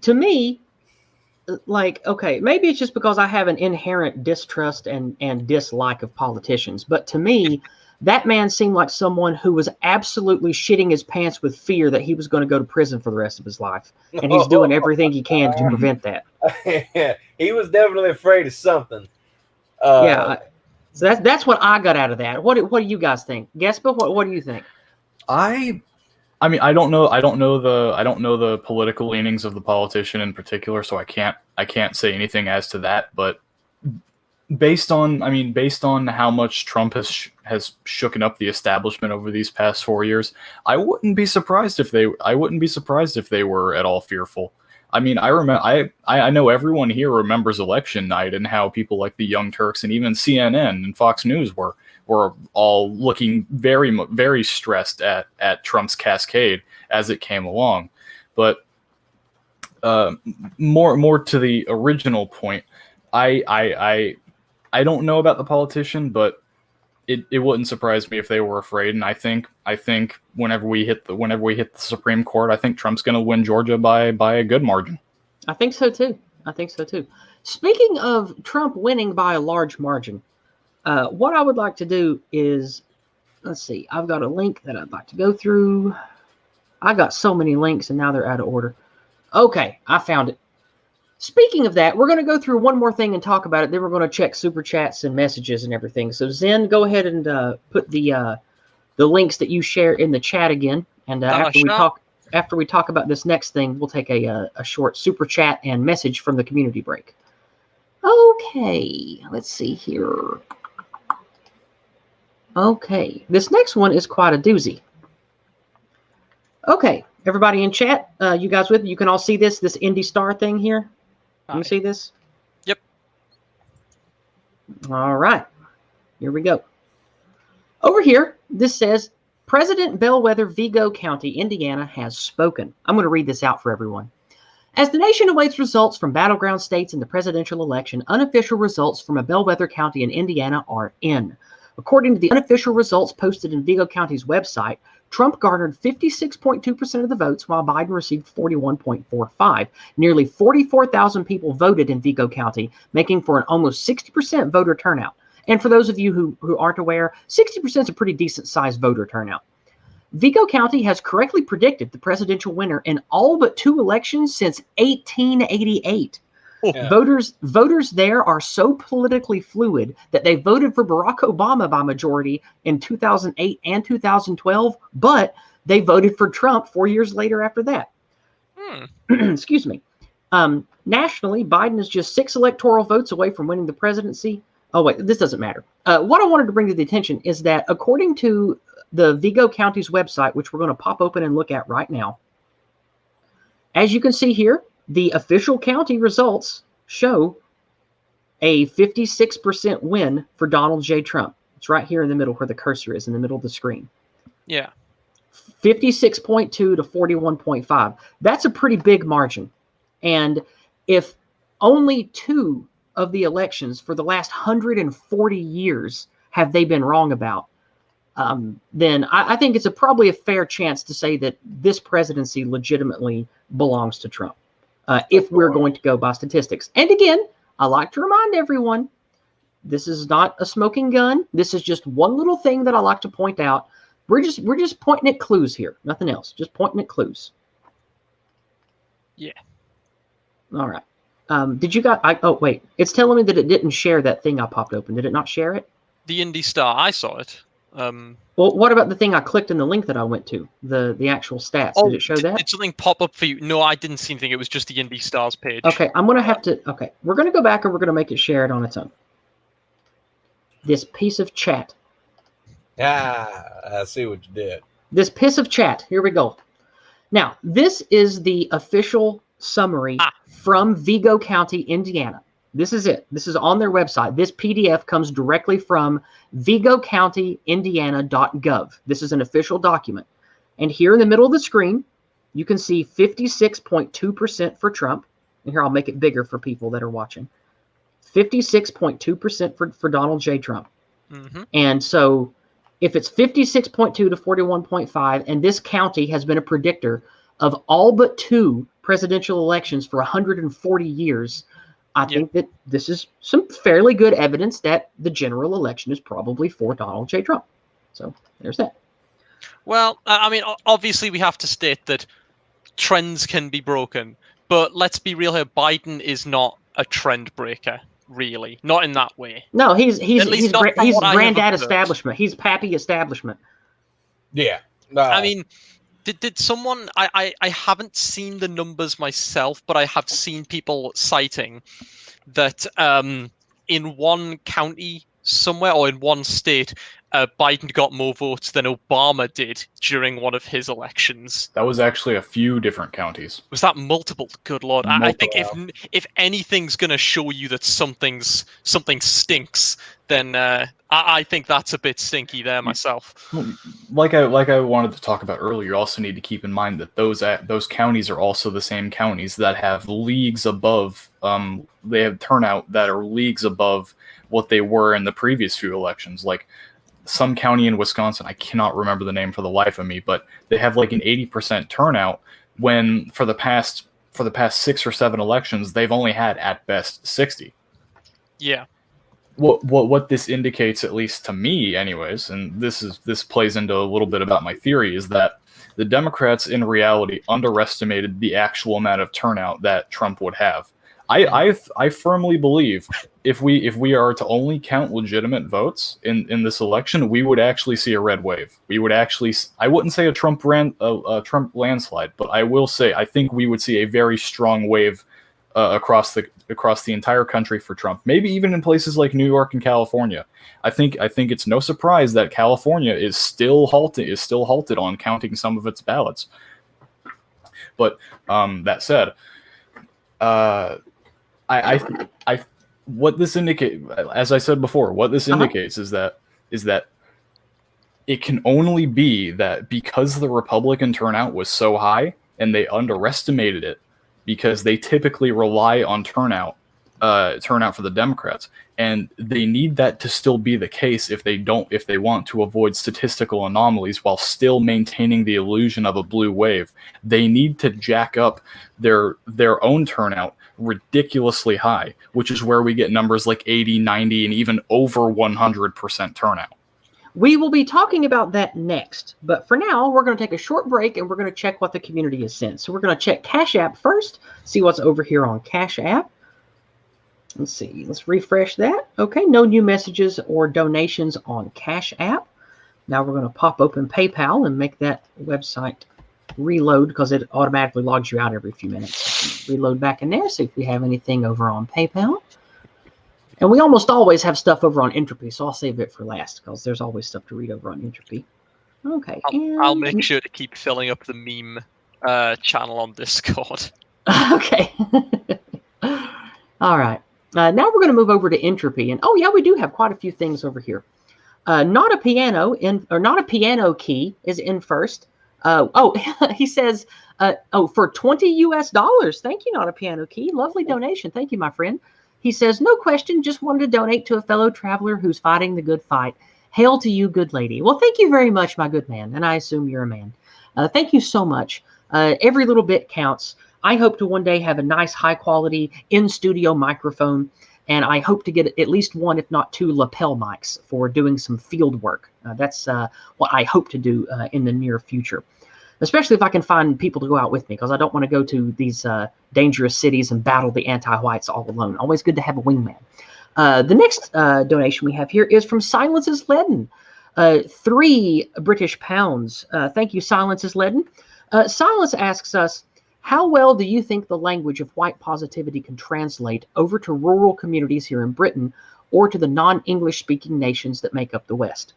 To me, like, okay, maybe it's just because I have an inherent distrust and dislike of politicians, but to me, that man seemed like someone who was absolutely shitting his pants with fear that he was going to go to prison for the rest of his life, and he's doing everything he can to prevent that. He was definitely afraid of something. Yeah, so that's what I got out of that. What do you guys think, Gespa? What do you think? I mean, I don't know the political leanings of the politician in particular, so I can't say anything as to that. But based on how much Trump has shooken up the establishment over these past 4 years, I wouldn't be surprised if they were at all fearful. I mean, I know everyone here remembers election night and how people like the Young Turks and even CNN and Fox News were all looking very, very stressed at Trump's cascade as it came along. But more to the original point, I don't know about the politician, but it wouldn't surprise me if they were afraid. And I think whenever we hit the Supreme Court, I think Trump's going to win Georgia by a good margin. I think so too. Speaking of Trump winning by a large margin, what I would like to do is, let's see, I've got a link that I'd like to go through. I got so many links and now they're out of order. Okay, I found it. Speaking of that, we're going to go through one more thing and talk about it. Then we're going to check super chats and messages and everything. So Zen, go ahead and put the links that you share in the chat again. And after we talk about this next thing, we'll take a short super chat and message from the community break. Okay, let's see here. Okay, this next one is quite a doozy. Okay, everybody in chat, you guys with me? You can all see this Indie Star thing here? Can you see this? Yep. All right, here we go. Over here, this says, President Bellwether Vigo County, Indiana, has spoken. I'm going to read this out for everyone. As the nation awaits results from battleground states in the presidential election, unofficial results from a Bellwether County in Indiana are in. According to the unofficial results posted in Vigo County's website, Trump garnered 56.2% of the votes, while Biden received 41.45%. Nearly 44,000 people voted in Vigo County, making for an almost 60% voter turnout. And for those of you who aren't aware, 60% is a pretty decent-sized voter turnout. Vigo County has correctly predicted the presidential winner in all but 2 elections since 1888. Yeah. Voters there are so politically fluid that they voted for Barack Obama by majority in 2008 and 2012, but they voted for Trump 4 years later after that. Excuse me. Nationally, Biden is just 6 electoral votes away from winning the presidency. Oh, wait, this doesn't matter. What I wanted to bring to the attention is that according to the Vigo County's website, which we're going to pop open and look at right now, as you can see here, the official county results show a 56% win for Donald J. Trump. It's right here in the middle where the cursor is, in the middle of the screen. Yeah. 56.2 to 41.5. That's a pretty big margin. And if only 2 of the elections for the last 140 years have they been wrong about, then I think it's probably a fair chance to say that this presidency legitimately belongs to Trump. if we're going to go by statistics. And again, I like to remind everyone, this is not a smoking gun. This is just one little thing that I like to point out. We're just pointing at clues here, nothing else. Just pointing at clues. Yeah. All right. Did you guys? Oh wait, it's telling me that it didn't share that thing I popped open. Did it not share it? The Indie Star, I saw it. Well, what about the thing I clicked in the link that I went to? The actual stats. Oh, did it show that? Did something pop up for you? No, I didn't see anything. It was just the Indie Stars page. Okay, I'm gonna have to. Okay, we're gonna go back and we're gonna make it share it on its own. This piece of chat. I see what you did. This piece of chat. Here we go. Now, this is the official summary from Vigo County, Indiana. This is it. This is on their website. This PDF comes directly from vigocountyindiana.gov. This is an official document. And here in the middle of the screen, you can see 56.2% for Trump. And here, I'll make it bigger for people that are watching. 56.2% for Donald J. Trump. Mm-hmm. And so if it's 56.2 to 41.5, and this county has been a predictor of all but 2 presidential elections for 140 years, I think that this is some fairly good evidence that the general election is probably for Donald J. Trump. So there's that. Well, I mean, obviously we have to state that trends can be broken, but let's be real here. Biden is not a trend breaker. Really, not in that way. No, he's what I granddad establishment. He's pappy establishment. Yeah. I mean, did someone? I haven't seen the numbers myself, but I have seen people citing that in one county somewhere or in one state, Biden got more votes than Obama did during one of his elections. That was actually a few different counties. Was that multiple? Good Lord. Multiple. I think if anything's going to show you that something stinks, then I think that's a bit stinky there myself. Like I wanted to talk about earlier, you also need to keep in mind that those counties are also the same counties that have leagues above. They have turnout that are leagues above what they were in the previous few elections. Like some county in Wisconsin, I cannot remember the name for the life of me, but they have like an 80% turnout when for the past 6 or 7 elections they've only had at best 60. Yeah. What this indicates, at least to me anyways, and this plays into a little bit about my theory, is that the Democrats in reality underestimated the actual amount of turnout that Trump would have. I firmly believe if we are to only count legitimate votes in this election, we would actually see a red wave. We would actually, I wouldn't say a Trump landslide, but I will say I think we would see a very strong wave across the entire country for Trump. Maybe even in places like New York and California. I think it's no surprise that California is still halted on counting some of its ballots. But that said, what this indicates, as I said before, what this indicates is that it can only be that because the Republican turnout was so high and they underestimated it, because they typically rely on turnout for the Democrats, and they need that to still be the case if they want to avoid statistical anomalies while still maintaining the illusion of a blue wave. They need to jack up their own turnout ridiculously high, which is where we get numbers like 80, 90, and even over 100% turnout. We will be talking about that next, but for now, we're going to take a short break and we're going to check what the community has sent. So we're going to check Cash App first, see what's over here on Cash App. Let's see, let's refresh that. Okay, no new messages or donations on Cash App. Now we're going to pop open PayPal and make that website reload because it automatically logs you out every few minutes. Reload back in there, see if we have anything over on PayPal. And we almost always have stuff over on Entropy, so I'll save it for last because there's always stuff to read over on Entropy. Okay. I'll make sure to keep filling up the meme channel on Discord. Okay. All right. Now we're going to move over to Entropy, and oh yeah, we do have quite a few things over here. Not a piano key is in first. He says, for $20 US. Thank you, Not a Piano Key. Lovely donation. Thank you, my friend. He says, no question, just wanted to donate to a fellow traveler who's fighting the good fight. Hail to you, good lady. Well, thank you very much, my good man, and I assume you're a man. Thank you so much. Every little bit counts. I hope to one day have a nice, high-quality in-studio microphone, and I hope to get at least one, if not two, lapel mics for doing some field work. That's what I hope to do in the near future, especially if I can find people to go out with me, because I don't want to go to these dangerous cities and battle the anti-whites all alone. Always good to have a wingman. The next donation we have here is from Silence is Leaden. 3 British pounds. Thank you, Silence is Leaden. Silence asks us, how well do you think the language of white positivity can translate over to rural communities here in Britain or to the non-English speaking nations that make up the West?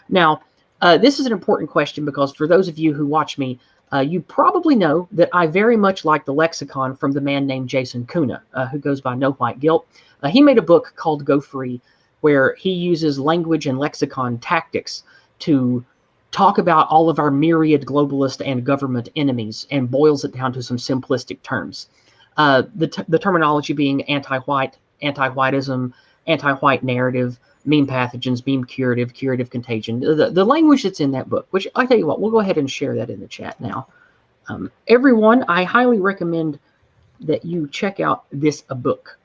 Now, this is an important question because for those of you who watch me, you probably know that I very much like the lexicon from the man named Jason Kuna, who goes by No White Guilt. He made a book called Go Free, where he uses language and lexicon tactics to talk about all of our myriad globalist and government enemies and boils it down to some simplistic terms. The terminology being anti-white, anti-whiteism, anti-white narrative, meme pathogens, meme curative, curative contagion, the language that's in that book, which I tell you what, we'll go ahead and share that in the chat now. Everyone, I highly recommend that you check out this book.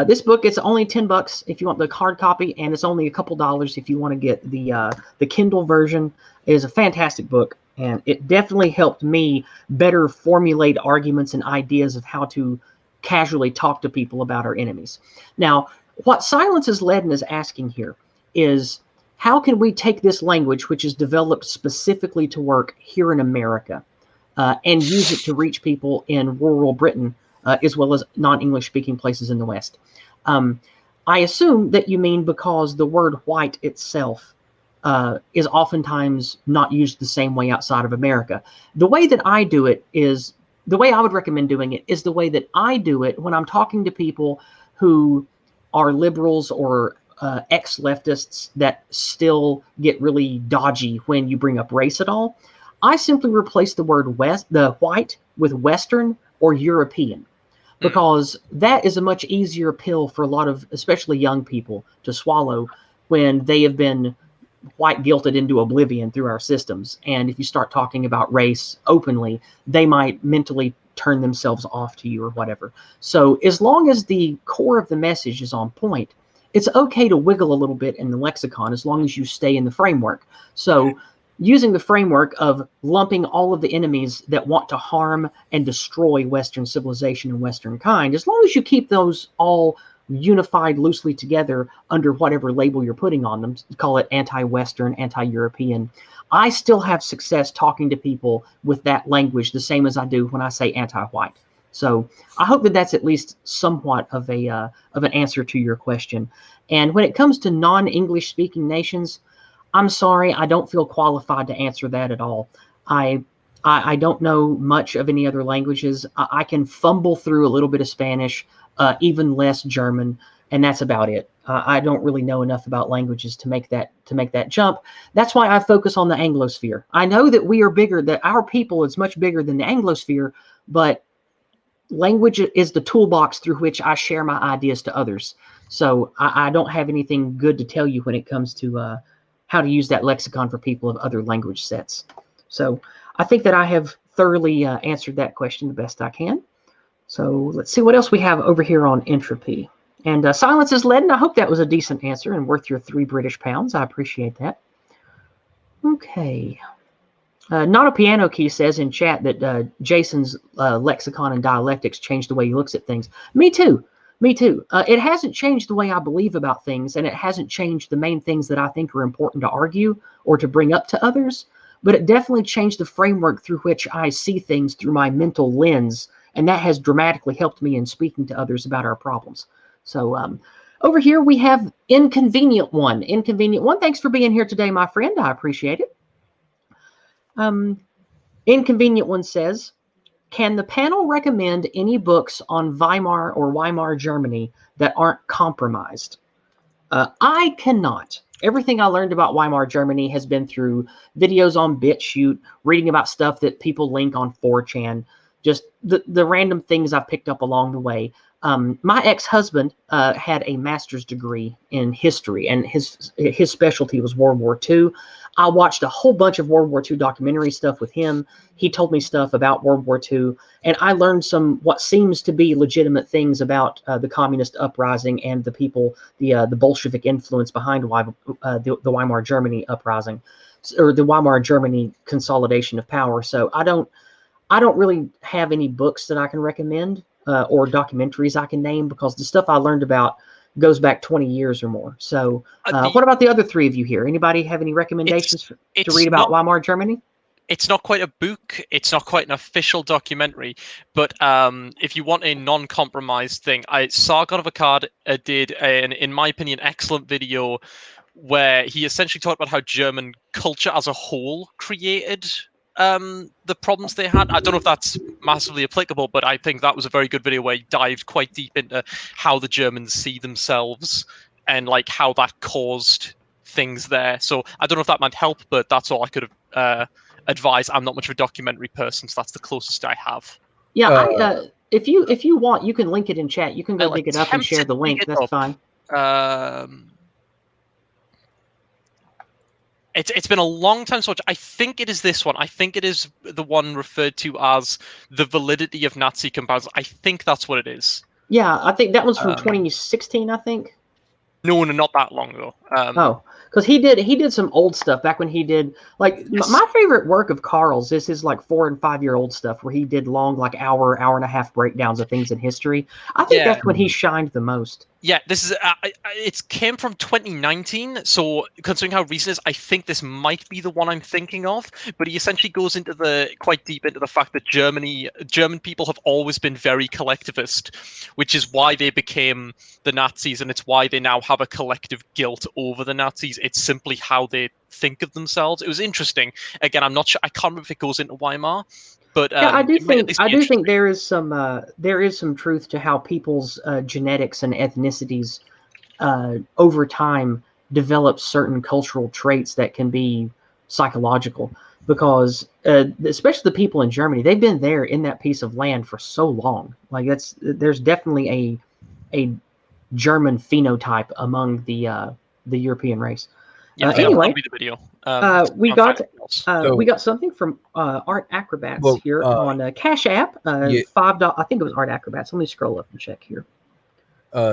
This book, it's only $10 if you want the hard copy, and it's only a couple dollars if you want to get the Kindle version. It is a fantastic book, and it definitely helped me better formulate arguments and ideas of how to casually talk to people about our enemies. Now, what Silence is Leaden is asking here is, how can we take this language, which is developed specifically to work here in America, and use it to reach people in rural Britain, as well as non-English speaking places in the West? I assume that you mean because the word white itself is oftentimes not used the same way outside of America. The way that I do it is, the way I would recommend doing it is the way that I do it when I'm talking to people who are liberals or ex-leftists that still get really dodgy when you bring up race at all. I simply replace the word white with Western or European, because that is a much easier pill for a lot of, especially young people, to swallow when they have been white guilted into oblivion through our systems. And if you start talking about race openly, they might mentally turn themselves off to you or whatever. So as long as the core of the message is on point, it's okay to wiggle a little bit in the lexicon as long as you stay in the framework. So using the framework of lumping all of the enemies that want to harm and destroy Western civilization and Western kind, as long as you keep those all unified loosely together under whatever label you're putting on them, call it anti-Western, anti-European, I still have success talking to people with that language the same as I do when I say anti-white. So I hope that that's at least somewhat of an answer to your question. And when it comes to non-English speaking nations, I'm sorry, I don't feel qualified to answer that at all. I don't know much of any other languages. I can fumble through a little bit of Spanish, even less German, and that's about it. I don't really know enough about languages to make that jump. That's why I focus on the Anglosphere. I know that we are bigger, that our people is much bigger than the Anglosphere, but language is the toolbox through which I share my ideas to others. So I don't have anything good to tell you when it comes to how to use that lexicon for people of other language sets. So I think that I have thoroughly answered that question the best I can. So let's see what else we have over here on entropy. And Silence is Leaden. I hope that was a decent answer and worth your 3 British pounds. I appreciate that. Okay. Not a Piano Key says in chat that Jason's lexicon and dialectics changed the way he looks at things. Me too. Me too. It hasn't changed the way I believe about things, and it hasn't changed the main things that I think are important to argue or to bring up to others, but it definitely changed the framework through which I see things through my mental lens, and that has dramatically helped me in speaking to others about our problems. So over here we have Inconvenient One. Inconvenient One, thanks for being here today, my friend. I appreciate it. Inconvenient One says, can the panel recommend any books on Weimar Germany that aren't compromised? I cannot. Everything I learned about Weimar Germany has been through videos on BitChute, reading about stuff that people link on 4chan. just the random things I've picked up along the way. My ex-husband had a master's degree in history, and his specialty was World War II. I watched a whole bunch of World War II documentary stuff with him. He told me stuff about World War II, and I learned some what seems to be legitimate things about the communist uprising and the people, the Bolshevik influence behind the Weimar Germany uprising, or the Weimar Germany consolidation of power. So I don't really have any books that I can recommend or documentaries I can name, because the stuff I learned about goes back 20 years or more. So what about the other three of you here? Anybody have any recommendations to read about Weimar Germany? It's not quite a book. It's not quite an official documentary. But if you want a non-compromised thing, Sargon of Akkad did an, in my opinion, excellent video where he essentially talked about how German culture as a whole created the problems they had. I don't know if that's massively applicable, but I think that was a very good video where he dived quite deep into how the Germans see themselves and like how that caused things there. So I don't know if that might help, but that's all I could advise. I'm not much of a documentary person, so that's the closest I have. Yeah, if you want, you can link it in chat. You can go dig it up and share the link. That's fine. It's been a long time to watch. I think it is this one. I think it is the one referred to as The Validity of Nazi Compounds. I think that's what it is. Yeah, I think that one's from 2016, I think. No, not that long ago. Because he did some old stuff back when he did, like, my favorite work of Carl's is his like 4 and 5 year old stuff where he did long, like hour and a half breakdowns of things in history. I think that's when he shined the most. Yeah, this is it came from 2019, so considering how recent it is, I think this might be the one I'm thinking of. But he essentially goes into quite deep into the fact that German people have always been very collectivist, which is why they became the Nazis, and it's why they now have a collective guilt over the Nazis. It's simply how they think of themselves. It was interesting. Again, I'm not sure. I can't remember if it goes into Weimar. But yeah, I do think there is some truth to how people's genetics and ethnicities over time develop certain cultural traits that can be psychological, because especially the people in Germany, they've been there in that piece of land for so long. Like there's definitely a German phenotype among the European race. Anyway, the video. we got something from Art Acrobats here on Cash App. $5. I think it was Art Acrobats. Let me scroll up and check here.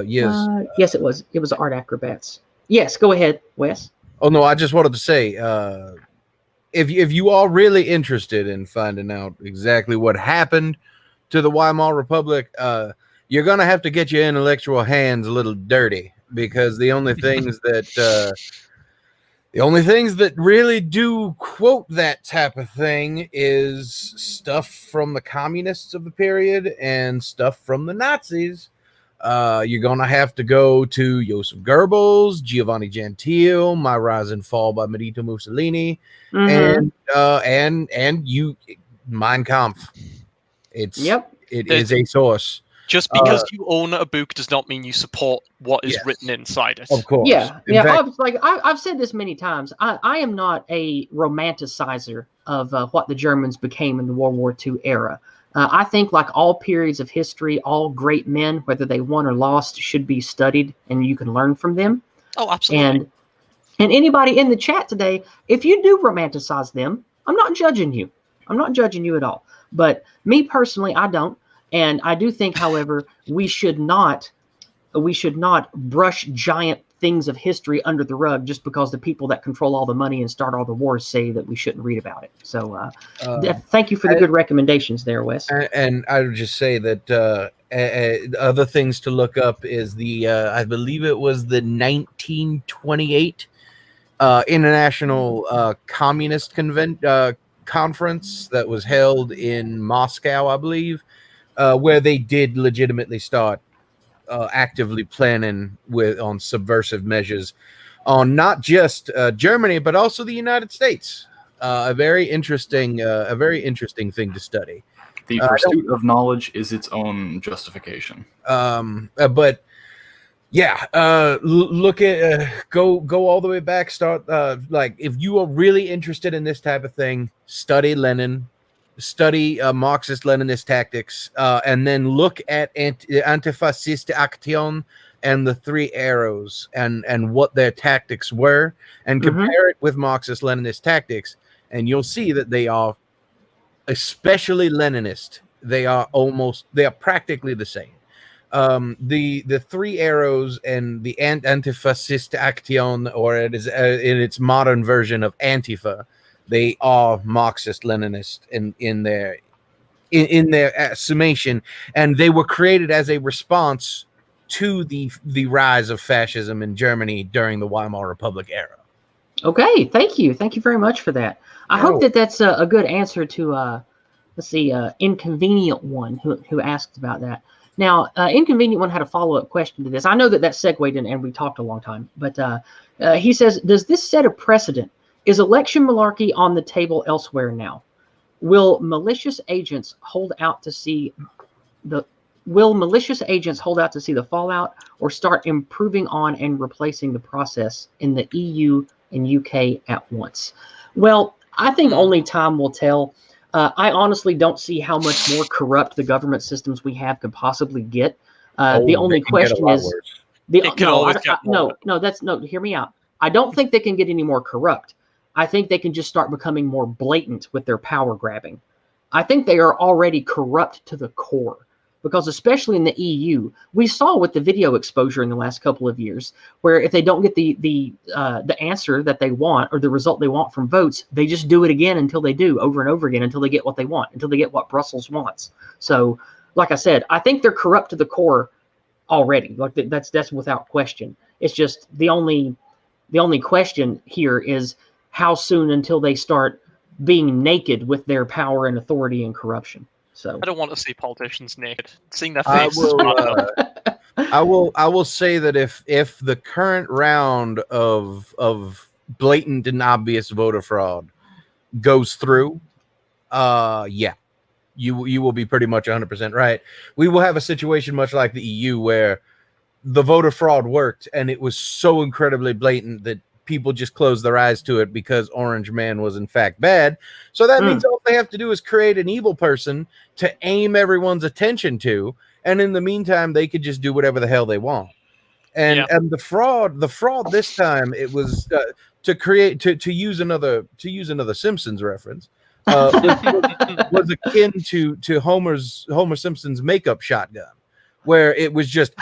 Yes. Yes, it was. It was Art Acrobats. Yes, go ahead, Wes. Oh no, I just wanted to say, if you are really interested in finding out exactly what happened to the Weimar Republic, you're gonna have to get your intellectual hands a little dirty, because the only things that really do quote that type of thing is stuff from the communists of the period and stuff from the Nazis. You're going to have to go to Joseph Goebbels, Giovanni Gentile, My Rise and Fall by Benito Mussolini, and you, Mein Kampf. It is a source. Just because you own a book does not mean you support what is written inside it. Of course. Yeah. I've said this many times. I am not a romanticizer of what the Germans became in the World War II era. I think, like all periods of history, all great men, whether they won or lost, should be studied, and you can learn from them. Oh, absolutely. And anybody in the chat today, if you do romanticize them, I'm not judging you. I'm not judging you at all. But me personally, I don't. And I do think, however, we should not brush giant things of history under the rug just because the people that control all the money and start all the wars say that we shouldn't read about it. So thank you for the good recommendations there, Wes. And I would just say that other things to look up is I believe it was the 1928 International Communist Conference that was held in Moscow, I believe. Where they did legitimately start actively planning on subversive measures on not just Germany but also the United States. A very interesting thing to study. The pursuit of knowledge is its own justification. But yeah, look at go all the way back. Start like if you are really interested in this type of thing, study Lenin. study Marxist-Leninist tactics, and then look at Antifasciste Action and the Three Arrows and what their tactics were, and compare it with Marxist-Leninist tactics, and you'll see that they are, especially Leninist, they are practically the same. The Three Arrows and the Antifasciste Action, or it is in its modern version of Antifa, they are Marxist-Leninist in their summation, and they were created as a response to the rise of fascism in Germany during the Weimar Republic era. Okay, thank you very much for that. I hope that that's a good answer to let's see, Inconvenient One who asked about that. Now, Inconvenient One had a follow-up question to this. I know that segued in, and we talked a long time, but he says, does this set a precedent? Is election malarkey on the table elsewhere now? Will malicious agents hold out to see the fallout, or start improving on and replacing the process in the EU and UK at once? Well, I think only time will tell. I honestly don't see how much more corrupt the government systems we have could possibly get. The only question is, hear me out. I don't think they can get any more corrupt. I think they can just start becoming more blatant with their power grabbing. I think they are already corrupt to the core, because especially in the EU, we saw with the video exposure in the last couple of years, where if they don't get the answer that they want or the result they want from votes, they just do it again until they do, over and over again, until they get what they want, until they get what Brussels wants. So, like I said, I think they're corrupt to the core already. Like that's without question. It's just the only question here is how soon until they start being naked with their power and authority and corruption. So I don't want to see politicians naked. Seeing their faces. I will say that if the current round of blatant and obvious voter fraud goes through, you will be pretty much 100% right. We will have a situation much like the EU where the voter fraud worked, and it was so incredibly blatant that people just closed their eyes to it because Orange Man was in fact bad. So that means all they have to do is create an evil person to aim everyone's attention to, and in the meantime they could just do whatever the hell they want. And the fraud this time, it was to use another Simpsons reference, was akin to Homer Simpson's makeup shotgun, where it was just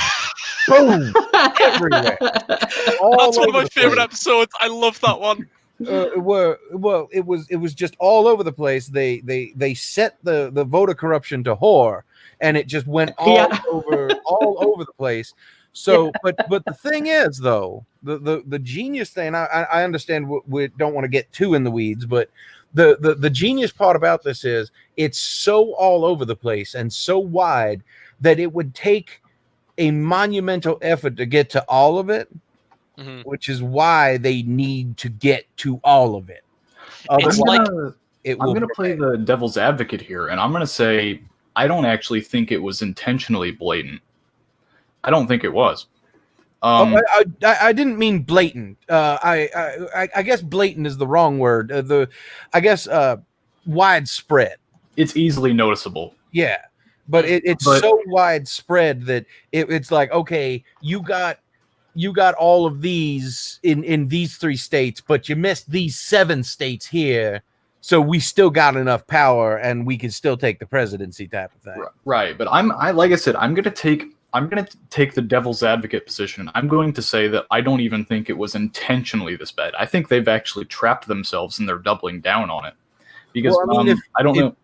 boom everywhere. That's one of my favorite episodes. I love that one. It was just all over the place. They set the voter corruption to whore, and it just went all over the place. So, but the thing is, though, the genius thing, I understand we don't want to get too in the weeds, but the genius part about this is it's so all over the place and so wide that it would take a monumental effort to get to all of it, which is why they need to get to all of it. I'm going to play the devil's advocate here, and I'm going to say I don't actually think it was intentionally blatant. I don't think it was. I didn't mean blatant. I guess blatant is the wrong word. Widespread. It's easily noticeable. Yeah. But it's so widespread that it's like, okay, you got all of these in these 3 states, but you missed these 7 states here, so we still got enough power and we can still take the presidency type of thing. Right, but like I said, I'm gonna take the devil's advocate position. I'm going to say that I don't even think it was intentionally this bad. I think they've actually trapped themselves and they're doubling down on it. Because I don't know.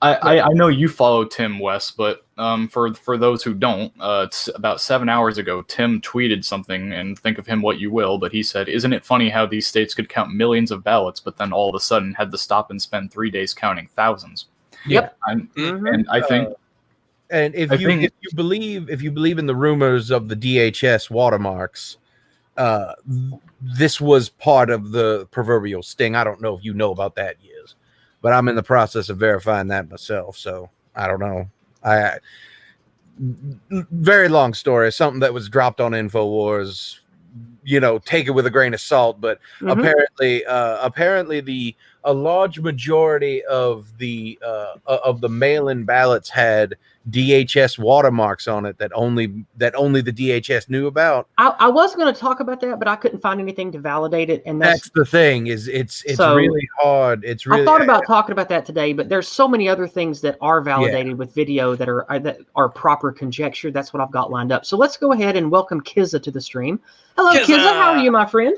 I know you follow Tim, Wes, but for those who don't, about 7 hours ago, Tim tweeted something, and think of him what you will, but he said, "Isn't it funny how these states could count millions of ballots, but then all of a sudden had to stop and spend 3 days counting thousands?" Yep. And I think, and if you believe in the rumors of the DHS watermarks, this was part of the proverbial sting. I don't know if you know about that, Yizz, but I'm in the process of verifying that myself, so I don't know. Very long story. Something that was dropped on InfoWars take it with a grain of salt. But Mhm. apparently a large majority of the mail-in ballots had DHS watermarks on it that only the DHS knew about. I was going to talk about that, but I couldn't find anything to validate it, and That's the thing. It's so really hard. It's really. I thought about talking about that today, but there's so many other things that are validated with video that are proper conjecture. That's what I've got lined up. So let's go ahead and welcome Kizza to the stream. Hello, Kizza. How are you, my friend?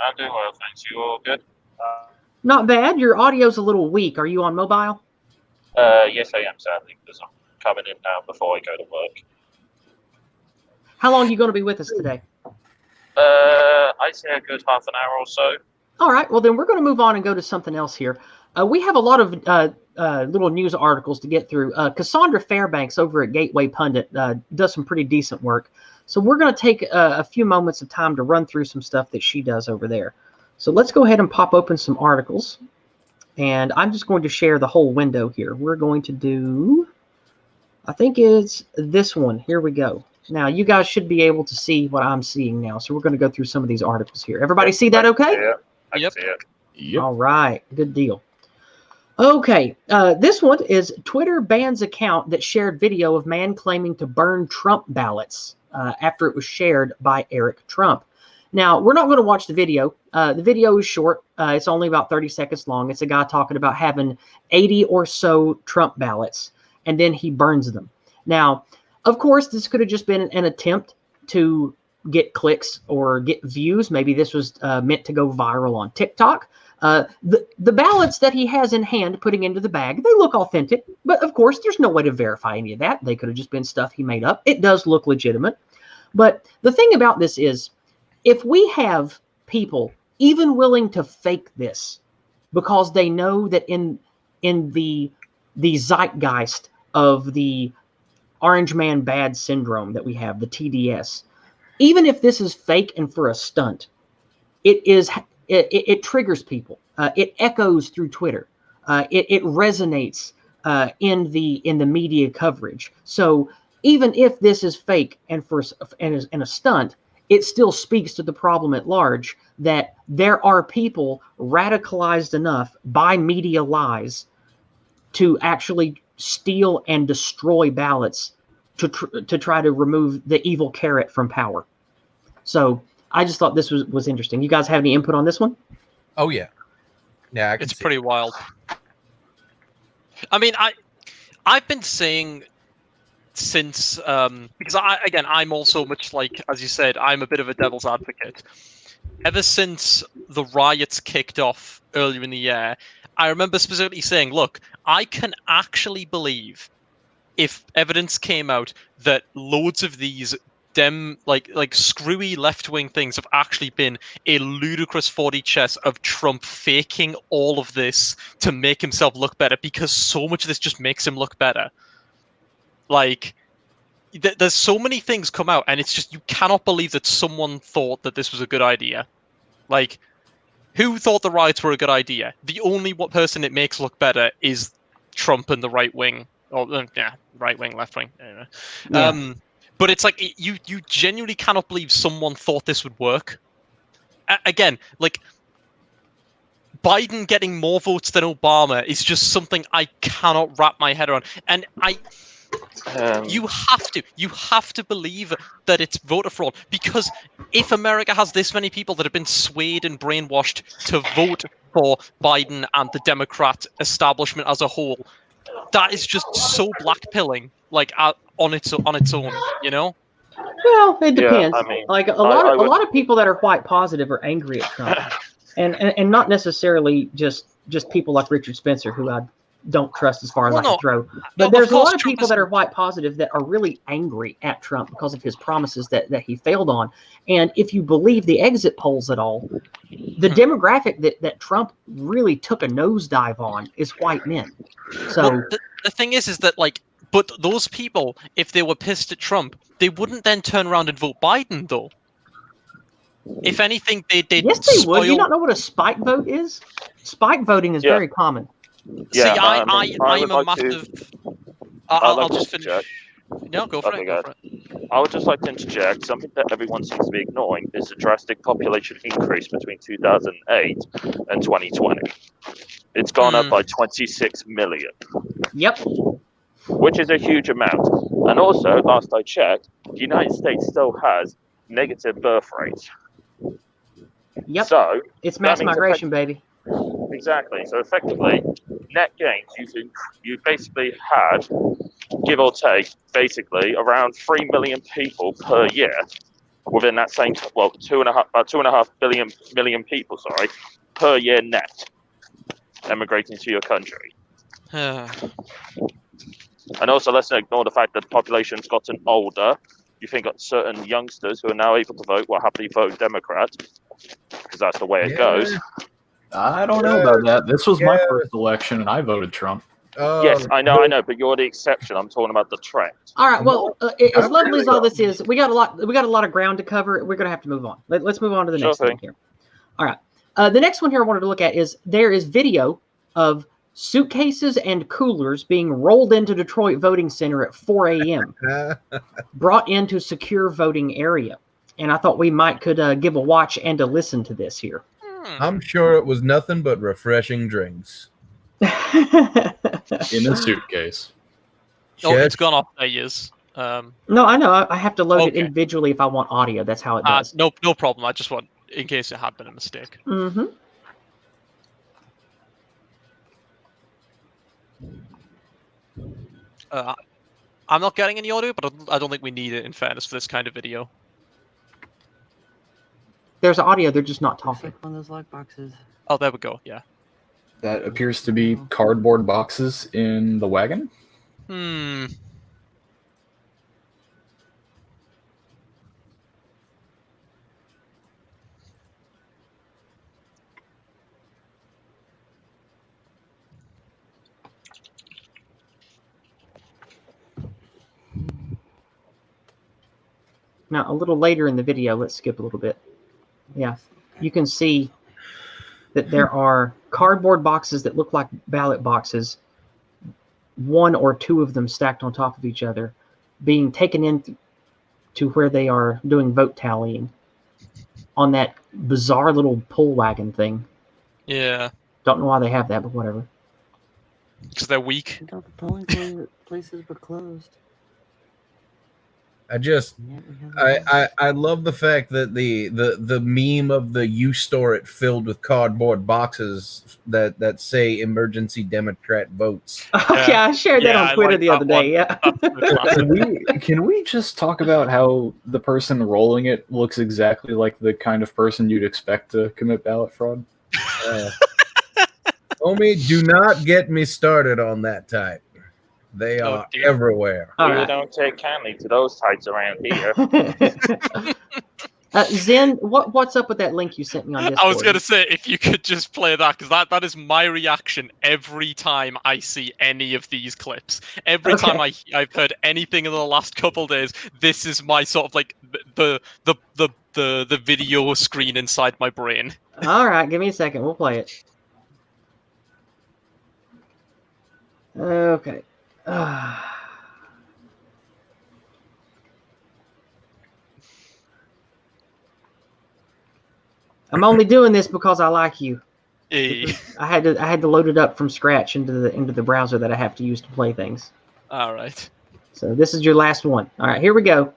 I'm doing well, thanks. You all good? Not bad. Your audio's a little weak. Are you on mobile? Yes, I am, sadly, because I'm coming in now before I go to work. How long are you going to be with us today? I'd say a good half an hour or so. All right. Well, then we're going to move on and go to something else here. We have a lot of little news articles to get through. Cassandra Fairbanks over at Gateway Pundit does some pretty decent work. So we're going to take a few moments of time to run through some stuff that she does over there. So let's go ahead and pop open some articles. And I'm just going to share the whole window here. We're going to do, I think it's this one. Here we go. Now, you guys should be able to see what I'm seeing now. So we're going to go through some of these articles here. Everybody see that okay? Yeah, I can see it. Yep. All right. Good deal. Okay. This one is Twitter bans account that shared video of man claiming to burn Trump ballots after it was shared by Eric Trump. Now, we're not going to watch the video. The video is short. It's only about 30 seconds long. It's a guy talking about having 80 or so Trump ballots, and then he burns them. Now, of course, this could have just been an attempt to get clicks or get views. Maybe this was meant to go viral on TikTok. The ballots that he has in hand putting into the bag, they look authentic. But, of course, there's no way to verify any of that. They could have just been stuff he made up. It does look legitimate. But the thing about this is, if we have people even willing to fake this because they know that in the zeitgeist of the Orange Man Bad syndrome that we have, the TDS, even if this is fake and for a stunt, it triggers people. It echoes through Twitter. It resonates in the media coverage. So even if this is fake and a stunt, it still speaks to the problem at large that there are people radicalized enough by media lies to actually steal and destroy ballots to try to remove the evil carrot from power. So I just thought this was interesting. You guys have any input on this one? Oh yeah, yeah. It's pretty wild. I mean, I've been saying since because I'm also much like, as you said, I'm a bit of a devil's advocate. Ever since the riots kicked off earlier in the year, I remember specifically saying, look, I can actually believe if evidence came out that loads of these like screwy left-wing things have actually been a ludicrous 40 chess of Trump faking all of this to make himself look better, because so much of this just makes him look better. Like, there's so many things come out, and it's just, you cannot believe that someone thought that this was a good idea. Like, who thought the riots were a good idea? The only person it makes look better is Trump and the right wing. Or, right wing, left wing. Anyway. Yeah. But it's like, you genuinely cannot believe someone thought this would work. Again, like, Biden getting more votes than Obama is just something I cannot wrap my head around. And you have to believe that it's voter fraud, because if America has this many people that have been swayed and brainwashed to vote for Biden and the Democrat establishment as a whole, that is just so blackpilling, like on its own, you know. Well, it depends. Yeah, I mean, like a lot of people that are white positive are angry at Trump, and not necessarily just people like Richard Spencer, who I don't trust as far as I can throw. But there's a lot of people that are white positive that are really angry at Trump because of his promises that he failed on. And if you believe the exit polls at all, the demographic that Trump really took a nosedive on is white men. So well, the thing is that, like, but those people, if they were pissed at Trump, they wouldn't then turn around and vote Biden, though. If anything, they'd yes, they would. You don't know what a spike vote is? Spike voting is very common. Yeah, see, I am a massive. I'll just finish. No, go for it. I would just like to interject something that everyone seems to be ignoring is the drastic population increase between 2008 and 2020. It's gone up by 26 million. Yep. Which is a huge amount. And also, last I checked, the United States still has negative birth rates. Yep. So it's mass migration, baby. Exactly. So effectively, net gains, you've basically had, give or take, basically around 3 million people per year within that same, well, about 2.5 million people, sorry, per year net emigrating to your country. And also, let's not ignore the fact that the population's gotten older. You think got certain youngsters who are now able to vote will happily vote Democrat, because that's the way it goes. I don't know about that. This was my first election, and I voted Trump. Yes, I know, but you're the exception. I'm talking about the trend. All right. Well, as lovely as all this is, we got a lot of ground to cover. We're going to have to move on. Let's move on to the next thing here. All right. The next one here I wanted to look at is there is video of suitcases and coolers being rolled into Detroit voting center at 4 a.m. brought into secure voting area. And I thought we could give a watch and a listen to this here. I'm sure it was nothing but refreshing drinks. In a suitcase. Oh, it's gone off there, Yizz. No, I know. I have to load it individually if I want audio. That's how it does. No problem. I just want, in case it had been a mistake. Mm-hmm. I'm not getting any audio, but I don't think we need it, in fairness, for this kind of video. There's audio, they're just not talking. Like one of those lock boxes. Oh, there we go, yeah. That appears to be cardboard boxes in the wagon. Now, a little later in the video, let's skip a little bit. Yeah, you can see that there are cardboard boxes that look like ballot boxes, one or two of them stacked on top of each other, being taken in to where they are doing vote tallying on that bizarre little pull wagon thing. Yeah. Don't know why they have that, but whatever. Because they're weak. I thought the polling places were closed. I love the fact that the meme of the U store it filled with cardboard boxes that say emergency Democrat votes. Yeah, I shared that on Twitter the other day. Yeah. Can we just talk about how the person rolling it looks exactly like the kind of person you'd expect to commit ballot fraud? Homie, do not get me started on that type. They are everywhere. We don't take kindly to those types around here. Zen, what's up with that link you sent me on Discord? I was going to say, if you could just play that, because that is my reaction every time I see any of these clips. Every time I've heard anything in the last couple of days, this is my sort of like the video screen inside my brain. All right, give me a second. We'll play it. Okay. I'm only doing this because I like you. I had to load it up from scratch into the browser that I have to use to play things. All right. So this is your last one. All right, here we go.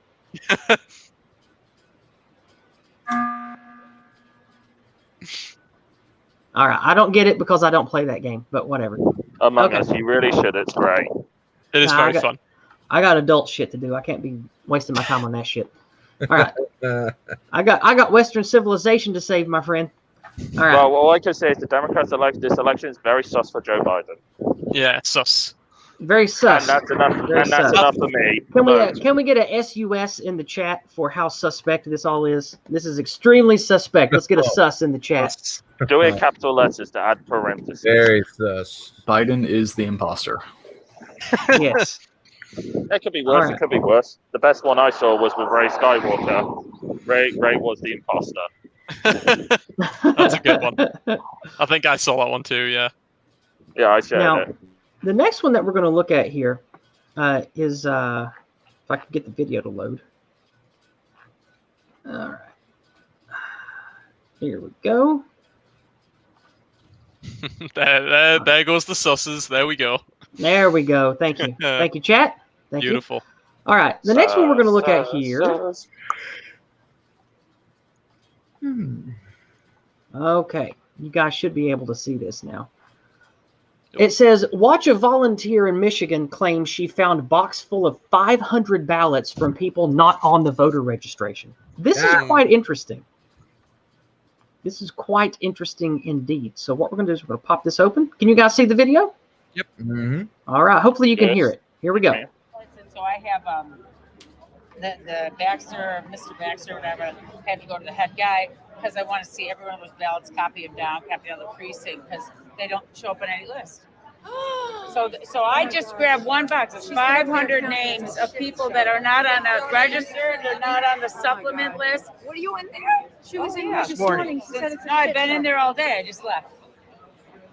All right, I don't get it because I don't play that game, but whatever. Among Us, you really should. It's great. It is very fun. I got adult shit to do. I can't be wasting my time on that shit. All right. I got Western civilization to save, my friend. All right. Well, all I can say is the Democrats this election is very sus for Joe Biden. Yeah, sus. Very sus. And that's enough. Enough for me. Can we get a SUS in the chat for how suspect this all is? This is extremely suspect. Let's get a sus in the chat. Do it capital letters to add parentheses. Very sus. Biden is the imposter. Yes. It could be worse. Right. It could be worse. The best one I saw was with Ray Skywalker. Ray was the imposter. That's a good one. I think I saw that one too. Yeah. Yeah, I shared it. The next one that we're going to look at here is if I can get the video to load. All right. Here we go. there goes the susses. There we go. There we go. Thank you. Thank you, chat. Thank you. Beautiful. All right. The next one we're going to look at here. Okay. You guys should be able to see this now. It says, watch a volunteer in Michigan claim she found box full of 500 ballots from people not on the voter registration. This is quite interesting. This is quite interesting indeed. So what we're going to do is we're going to pop this open. Can you guys see the video? Yep. Mm-hmm. All right. Hopefully you can hear it. Here we go. So I have the Baxter, Mr. Baxter, whatever, had to go to the head guy because I want to see every one of those ballots, copy them down, copy on the precinct because they don't show up on any list. So I just grabbed one box. It's 500 names of people that are not on a register. They're not on the supplement list. Were you in there? She was in there this morning. She said it's a No, I've shit been show. in there all day. I just left.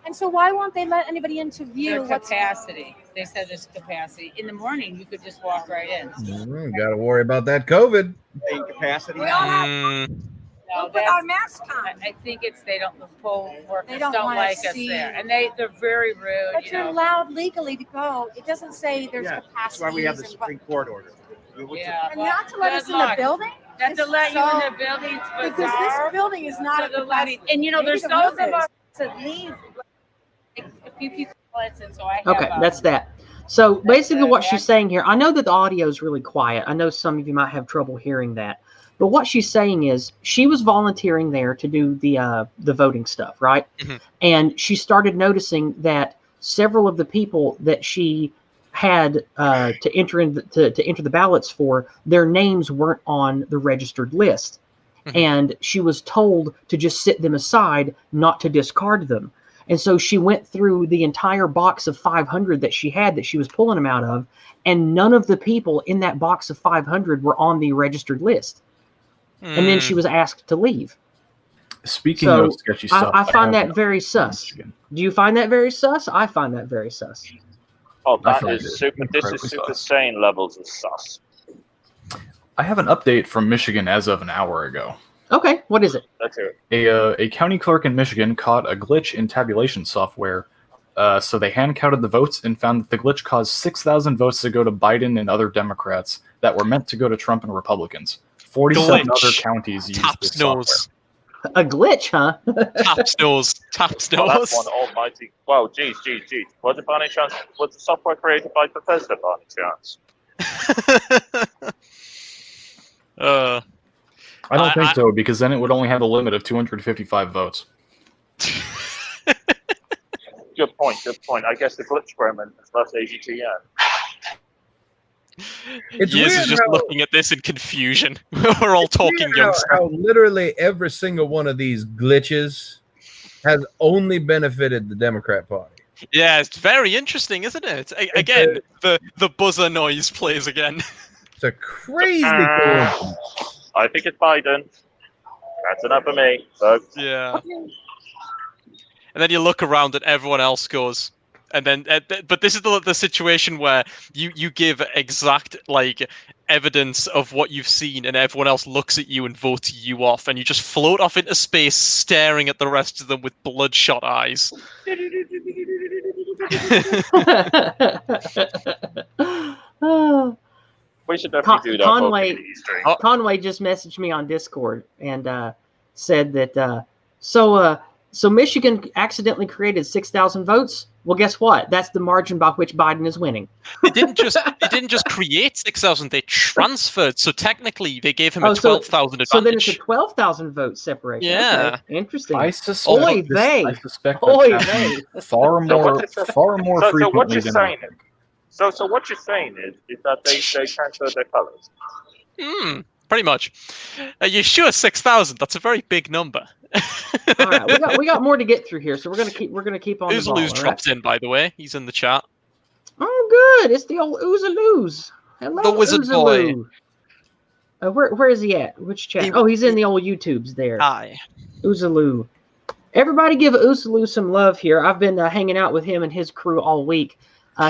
And so why won't they let anybody into view? Their capacity. They said there's capacity. In the morning, you could just walk right in. Got to worry about that COVID. Capacity. We all have No, put our masks on. I think it's they don't. The poll workers They don't, don't wanna like us see- there, and they're very rude. But you you're know. allowed legally to go. It doesn't say there's Yeah, capacity. that's why we have the Supreme Court order. Yeah, And well, not to let us good in the luck. building? Not to It's let you so- in the building. It's Because bizarre. this building is not So a they're letting, capacity. and you know, Maybe there's the those room of us is. that leave. Like, a few people, and so I have. Okay, that's that. So basically the what she's next- saying here, I know that the audio is really quiet. I know some of you might have trouble hearing that. But what she's saying is she was volunteering there to do the voting stuff, right? Mhm. And she started noticing that several of the people that she had to enter in to enter the ballots for, their names weren't on the registered list. Mhm. And she was told to just sit them aside, not to discard them. And so she went through the entire box of 500 that she had that she was pulling them out of, and none of the people in that box of 500 were on the registered list. And then she was asked to leave. Speaking So, of sketchy stuff, I find have that very sus. Michigan. Do you find that very sus? I find that very sus. Oh, I that find is it super. This is incredibly super sus. sane levels of sus. I have an update from Michigan as of an hour ago. Okay, what is it? Let's hear it. A county clerk in Michigan caught a glitch in tabulation software. So they hand counted the votes and found that the glitch caused 6,000 votes to go to Biden and other Democrats that were meant to go to Trump and Republicans. 47 Glitch. other counties used this Taps software. nose. A glitch, huh? Taps nose. Taps Oh, nose. that's one almighty. Wow, geez. Was it by any chance? Was the software created by Bethesda by any chance? I don't think I- so, because then it would only have a limit of 255 votes. Good point. I guess the glitch experiment is less easy to learn. It's Yizz weird is just how- looking at this in confusion. We're all talking Weird young how, stuff. how literally every single one of these glitches has only benefited the Democrat Party. Yeah, it's very interesting, isn't it? Again, the buzzer noise plays again. It's a crazy coincidence. I think it's Biden. That's enough for me. Folks. Yeah. And then you look around and everyone else goes. And then, but this is the situation where you give exact evidence of what you've seen, and everyone else looks at you and votes you off, and you just float off into space, staring at the rest of them with bloodshot eyes. We should definitely do that. Conway- for the stream. Oh. Conway just messaged me on Discord and said that so Michigan accidentally created 6,000 votes. Well, guess what? That's the margin by which Biden is winning. They didn't just create 6,000; they transferred. So technically, they gave him Oh, a so- 12,000 So then it's advantage. a 12,000 vote separation. Yeah. Okay, interesting. I suspect Oy this, vey. I suspect Oy that's vey. happening far So more, what is- far more so what frequently you're than saying I think. So what you're saying is that they transferred their colors. Pretty much. You sure 6,000? That's a very big number. All right, we got more to get through here, so we're gonna keep on the ball. Oozaloo's all right? dropped in, by the way. He's in the chat. Oh, good. It's the old Oozaloos. Hello, The wizard boy. Boy. Where is he at? Which chat? He- Oh, he's in the old YouTubes there. Hi. Oozaloo. Everybody give Oozaloo some love here. I've been hanging out with him and his crew all week.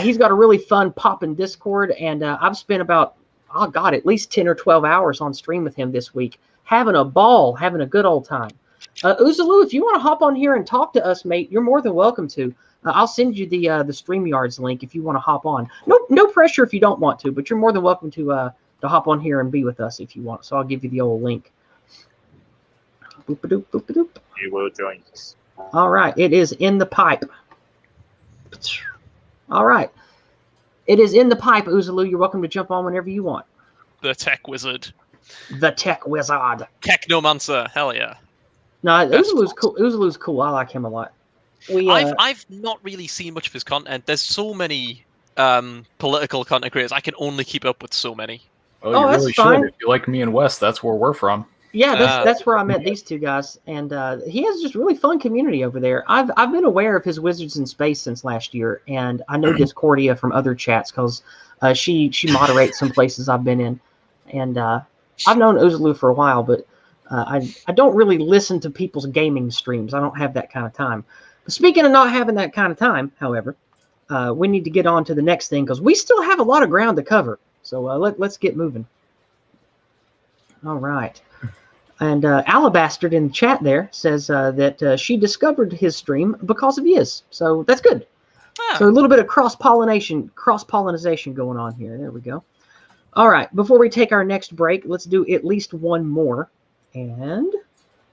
He's got a really fun poppin' Discord, and I've spent about, at least 10 or 12 hours on stream with him this week, having a ball, having a good old time. Uzalu, if you want to hop on here and talk to us, mate, you're more than welcome to. I'll send you the StreamYards link if you want to hop on. No pressure if you don't want to, but you're more than welcome to hop on here and be with us if you want. So I'll give you the old link. Boop-a-doop, boop-a-doop. You will join us. All right, it is in the pipe. All right, it is in the pipe, Uzalu. You're welcome to jump on whenever you want. The tech wizard. The tech wizard. Technomancer. Hell yeah. No, Uzalu's cool. Uzalu's cool. I like him a lot. I've not really seen much of his content. There's so many political content creators. I can only keep up with so many. Oh, you really should. If you like me and Wes, that's where we're from. Yeah, that's where I met these two guys, and he has just really fun community over there. I've been aware of his Wizards in Space since last year, and I know Discordia from other chats because she moderates some places I've been in, and I've known Uzalu for a while, but I don't really listen to people's gaming streams. I don't have that kind of time. But speaking of not having that kind of time, however, we need to get on to the next thing because we still have a lot of ground to cover. So let's get moving. All right. And Alabastard in the chat there says that she discovered his stream because of Yizz. So that's good. Oh. So a little bit of cross-pollination going on here. There we go. All right. Before we take our next break, let's do at least one more. And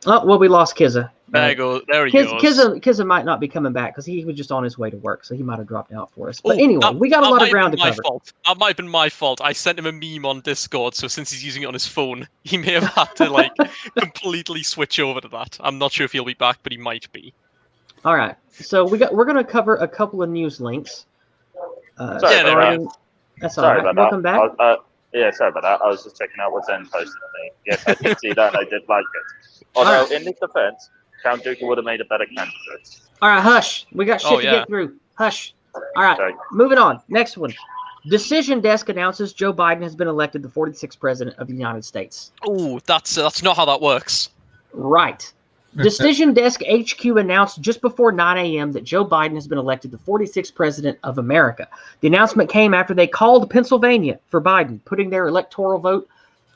we lost Kizza. There he goes. Kizza might not be coming back because he was just on his way to work, so he might have dropped out for us. But anyway, we got a lot of ground to cover. That might have been my fault. I sent him a meme on Discord, so since he's using it on his phone, he may have had to completely switch over to that. I'm not sure if he'll be back, but he might be. All right. So we're going to cover a couple of news links. Sorry about that. That's all right. Welcome back. Yeah, sorry about that. I was just checking out what Zen posted to me. Yes, I did see that, and I did like it. Although, in his defense, Count Dooku would have made a better candidate. All right, hush. We got shit to get through. Hush. All right, moving on. Next one. Decision Desk announces Joe Biden has been elected the 46th president of the United States. Oh, that's not how that works. Right. Decision Desk HQ announced just before 9 a.m. that Joe Biden has been elected the 46th president of America. The announcement came after they called Pennsylvania for Biden, putting their electoral vote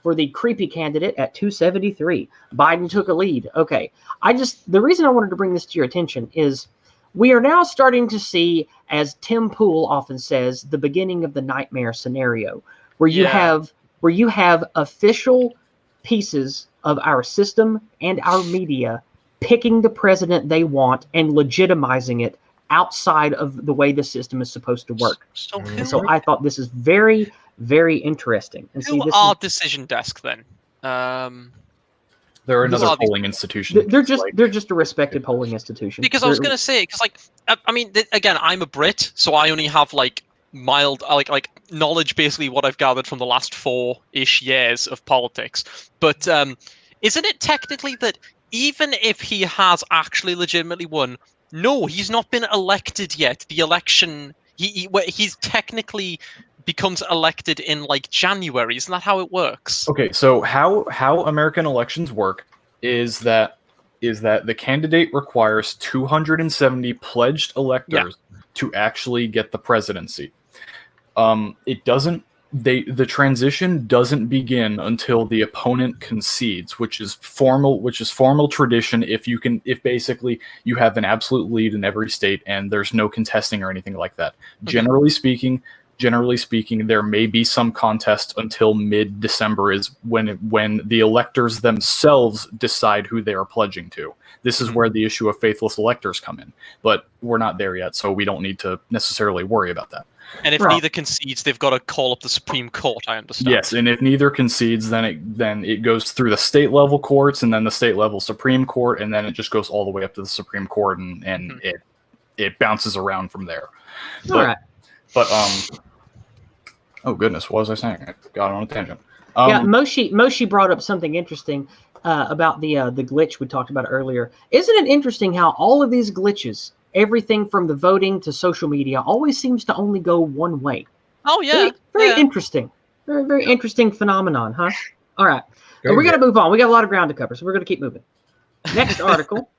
for the creepy candidate at 273. Biden took a lead. Okay. The reason I wanted to bring this to your attention is we are now starting to see, as Tim Pool often says, the beginning of the nightmare scenario, where you have official pieces of our system and our media picking the president they want and legitimizing it outside of the way the system is supposed to work. So I thought this is very, very interesting. And who are Decision Desk then? They're another polling institution. They're just a respected polling institution. Because I was going to say, again, I'm a Brit, so I only have mild knowledge, basically what I've gathered from the last 4-ish years of politics. But isn't it technically that even if he has actually legitimately won, no, he's not been elected yet. The election, he's technically becomes elected in January. Isn't that how it works? Okay, so how American elections work is that the candidate requires 270 pledged electors to actually get the presidency. The transition doesn't begin until the opponent concedes, which is formal tradition. If basically you have an absolute lead in every state and there's no contesting or anything like that. Okay. Generally speaking, there may be some contest until mid-December is when the electors themselves decide who they are pledging to. This is where the issue of faithless electors come in, but we're not there yet, so we don't need to necessarily worry about that. And if neither concedes, they've got to call up the Supreme Court, I understand. Yes, and if neither concedes, then it goes through the state level courts, and then the state level Supreme Court, and then it just goes all the way up to the Supreme Court, and it bounces around from there. All right. But oh goodness, what was I saying? I got on a tangent. Moshi brought up something interesting about the glitch we talked about earlier. Isn't it interesting how all of these glitches, everything from the voting to social media, always seems to only go one way? Oh yeah, very interesting, very very interesting phenomenon, huh? All right, we got to move on. We got a lot of ground to cover, so we're going to keep moving. Next article.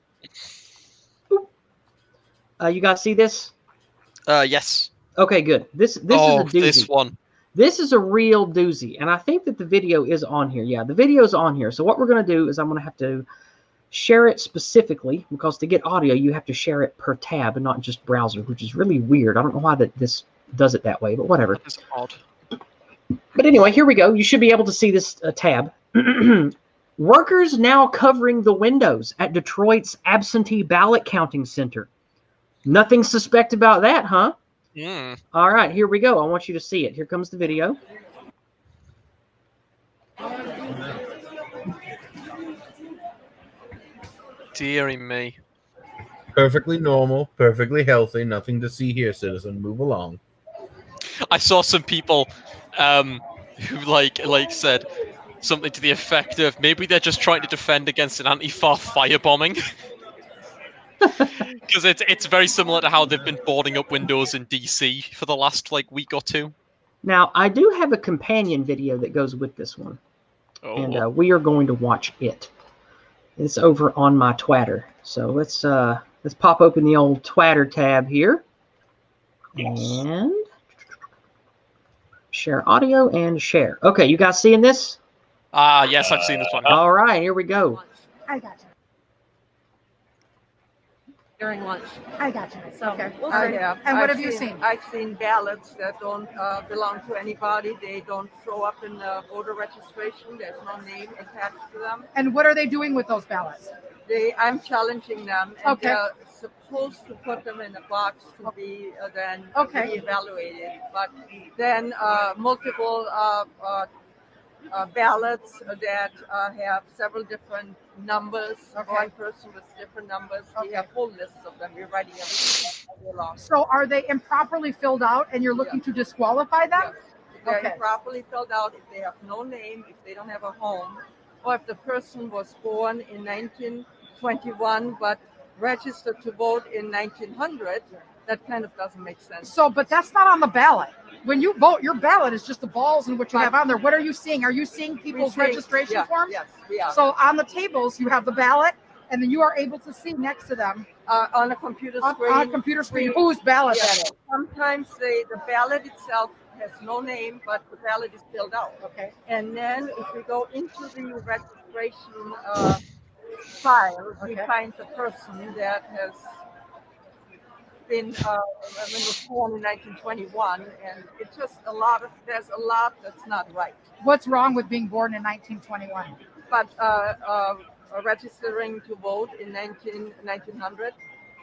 You guys see this? Yes. Okay, good. This is a doozy. This one. This is a real doozy, and I think that the video is on here. Yeah, the video is on here. So what we're going to do is I'm going to have to share it specifically, because to get audio, you have to share it per tab and not just browser, which is really weird. I don't know why this does it that way, but whatever. It's odd. But anyway, here we go. You should be able to see this tab. Workers now covering the windows at Detroit's absentee ballot counting center. Nothing suspect about that, huh? Mm. All right, here we go. I want you to see it. Here comes the video. Deary me. Perfectly normal, perfectly healthy. Nothing to see here, citizen. Move along. I saw some people who like said something to the effect of maybe they're just trying to defend against an Antifa firebombing. Because it's very similar to how they've been boarding up windows in DC for the last week or two. Now, I do have a companion video that goes with this one, and we are going to watch it. It's over on my Twitter. So let's pop open the old Twitter tab here, and share audio and share. Okay, you guys seeing this? Yes, I've seen this one. All right, here we go. I got you. During lunch. I got you. So Okay. I have. And what have you seen? I've seen ballots that don't belong to anybody. They don't show up in the voter registration. There's no name attached to them. And what are they doing with those ballots? I'm challenging them, and Okay. they're supposed to put them in a box to be then reevaluated. But then multiple ballots that have several different numbers. One person with different numbers. We have whole lists of them. We're writing everything all day long. So are they improperly filled out and you're looking to disqualify them? If they're improperly filled out, if they have no name, if they don't have a home, or if the person was born in 1921 but registered to vote in 1900, that kind of doesn't make sense. So, but that's not on the ballot. When you vote, your ballot is just the balls and what you have on there. What are you seeing? Are you seeing people's registration forms? Yes, we are. So on the tables, you have the ballot, and then you are able to see next to them on a computer screen. On a computer screen, whose ballot that is. Sometimes the ballot itself has no name, but the ballot is filled out. Okay. And then if we go into the registration file, we find the person that has been was born in 1921, and it's just there's a lot that's not right. What's wrong with being born in 1921? But registering to vote in 1900,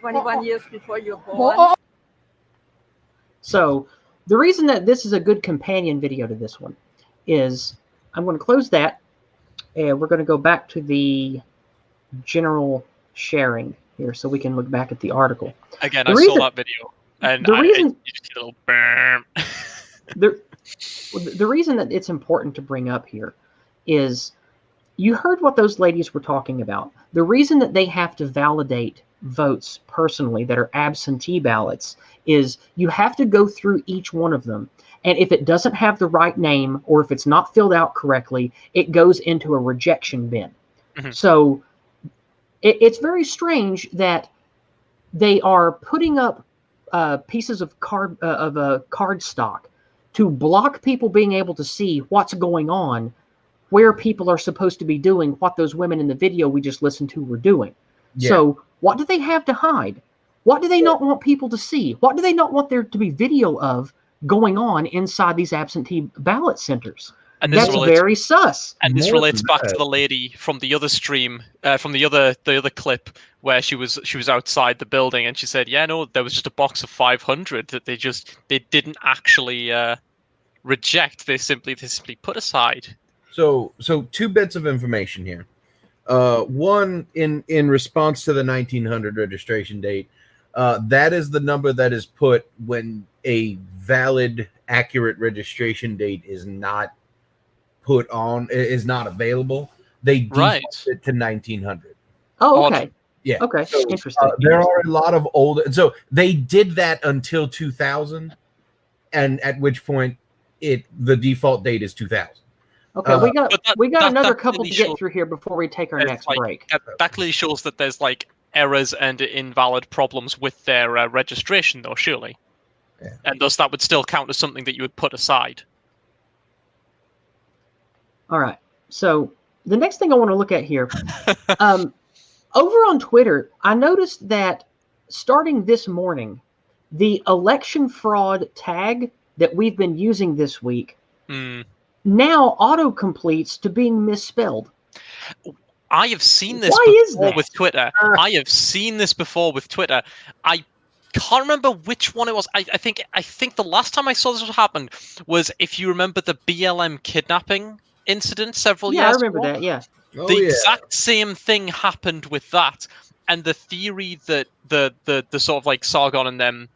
21 years before you're born. So the reason that this is a good companion video to this one is I'm going to close that, and we're going to go back to the general sharing here so we can look back at the article. Again, I saw that video, and the reason a little burn. the reason that it's important to bring up here is you heard what those ladies were talking about. The reason that they have to validate votes personally that are absentee ballots is you have to go through each one of them. And if it doesn't have the right name or if it's not filled out correctly, it goes into a rejection bin. Mm-hmm. So it's very strange that they are putting up pieces of card stock to block people being able to see what's going on, where people are supposed to be doing what those women in the video we just listened to were doing. Yeah. So what do they have to hide? What do they not want people to see? What do they not want there to be video of going on inside these absentee ballot centers? And this That's very sus. And this relates back to the lady from the other stream, from the other clip where she was outside the building, and she said, "Yeah, no, there was just a box of 500 that they didn't actually reject. They simply put aside." So two bits of information here. One, in response to the 1900 registration date, that is the number that is put when a valid, accurate registration date is not put on, is not available. They default it to 1900. Oh, okay. Yeah. Okay. So, interesting. There are a lot of old. So they did that until 2000, and at which point the default date is 2000. Okay, we got another couple to get through here before we take our next break. That clearly shows that there's errors and invalid problems with their registration, though, surely. Yeah. And thus that would still count as something that you would put aside. All right. So the next thing I want to look at here, over on Twitter, I noticed that starting this morning, the election fraud tag that we've been using this week now auto-completes to being misspelled. I have seen this Why is before that? with Twitter. I have seen this before with Twitter. I can't remember which one it was. I think the last time I saw this happen was, if you remember, the BLM kidnapping incident several years ago. Yeah, I remember that. Yeah. The exact same thing happened with that, and the theory that the sort of like Sargon and them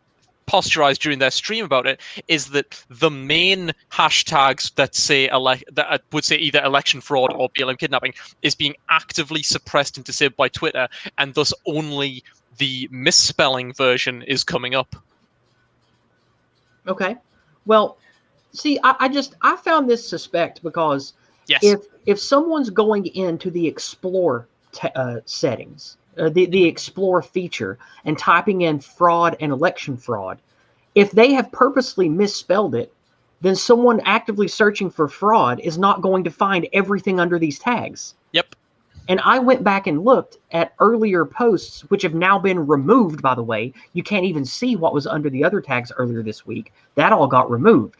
posturized during their stream about it is that the main hashtags that say that would say either election fraud or BLM kidnapping is being actively suppressed and disabled by Twitter, and thus only the misspelling version is coming up. Okay. Well, see, I found this suspect because if someone's going into the Explore settings, the Explore feature, and typing in fraud and election fraud, if they have purposely misspelled it, then someone actively searching for fraud is not going to find everything under these tags. Yep. And I went back and looked at earlier posts, which have now been removed, by the way. You can't even see what was under the other tags earlier this week. That all got removed.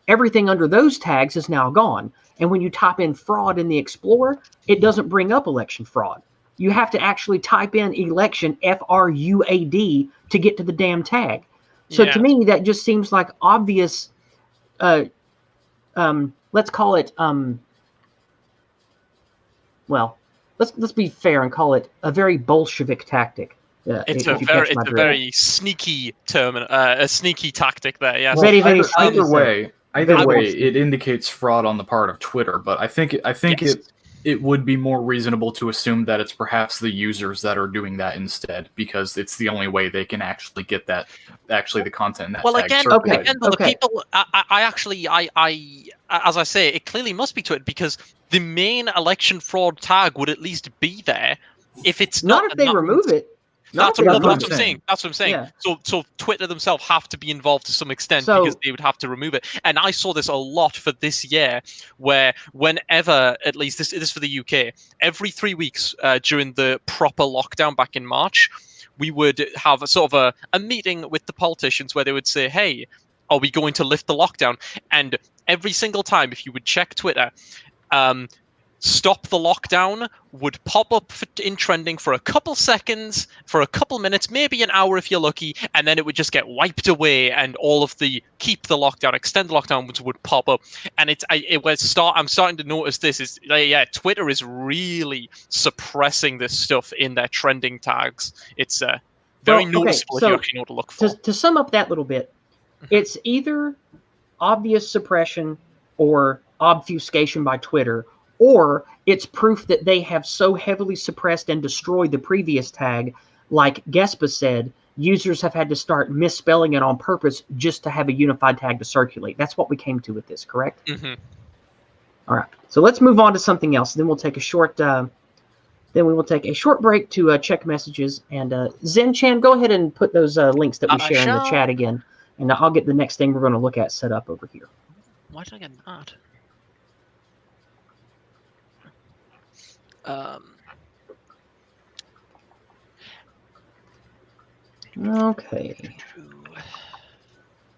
Everything under those tags is now gone. And when you type in fraud in the Explorer, it doesn't bring up election fraud. You have to actually type in election, FRUAD, to get to the damn tag. So to me, that just seems like obvious, let's call it, well, let's be fair and call it a very Bolshevik tactic. It's a very sneaky term, a sneaky tactic there. Yes. Well, very either way, it indicates fraud on the part of Twitter. But I think it would be more reasonable to assume that it's perhaps the users that are doing that instead, because it's the only way they can actually get the content in that tag circulated. Again, the people, as I say, it clearly must be Twitter, because the main election fraud tag would at least be there. If it's not if they remove it. That's what I'm saying. That's what I'm saying. Yeah. So Twitter themselves have to be involved to some extent, because they would have to remove it. And I saw this a lot for this year, where whenever, at least this is for the UK, every 3 weeks during the proper lockdown back in March, we would have a sort of a meeting with the politicians where they would say, hey, are we going to lift the lockdown? And every single time, if you would check Twitter, stop the lockdown would pop up in trending for a couple seconds, for a couple minutes, maybe an hour if you're lucky, and then it would just get wiped away, and all of the keep the lockdown, extend the lockdown would pop up. And I'm starting to notice this is Twitter is really suppressing this stuff in their trending tags. It's very noticeable if you actually know what to look for. To sum up that little bit, it's either obvious suppression or obfuscation by Twitter, or it's proof that they have so heavily suppressed and destroyed the previous tag, like Gespa said, users have had to start misspelling it on purpose just to have a unified tag to circulate. That's what we came to with this, correct? Mm-hmm. All right. So let's move on to something else. Then we'll take a short. Then we will take a short break to check messages. And Zen-chan, go ahead and put those links that we share in the chat again, and I'll get the next thing we're going to look at set up over here. Why did I get that? Okay.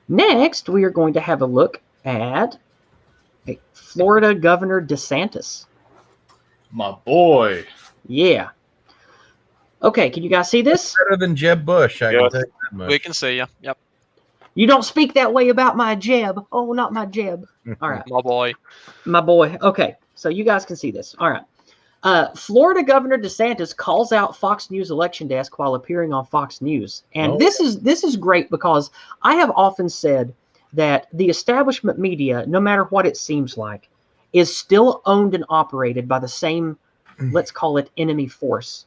Next, we are going to have a look at Florida Governor DeSantis. My boy. Yeah. Okay, can you guys see this? Better than Jeb Bush, I can tell you that much. We can see you. Yep. You don't speak that way about my Jeb. Oh, not my Jeb. All right. My boy. My boy. Okay, so you guys can see this. All right. Florida Governor DeSantis calls out Fox News election desk while appearing on Fox News. And this is great, because I have often said that the establishment media, no matter what it seems like, is still owned and operated by the same, let's call it enemy force,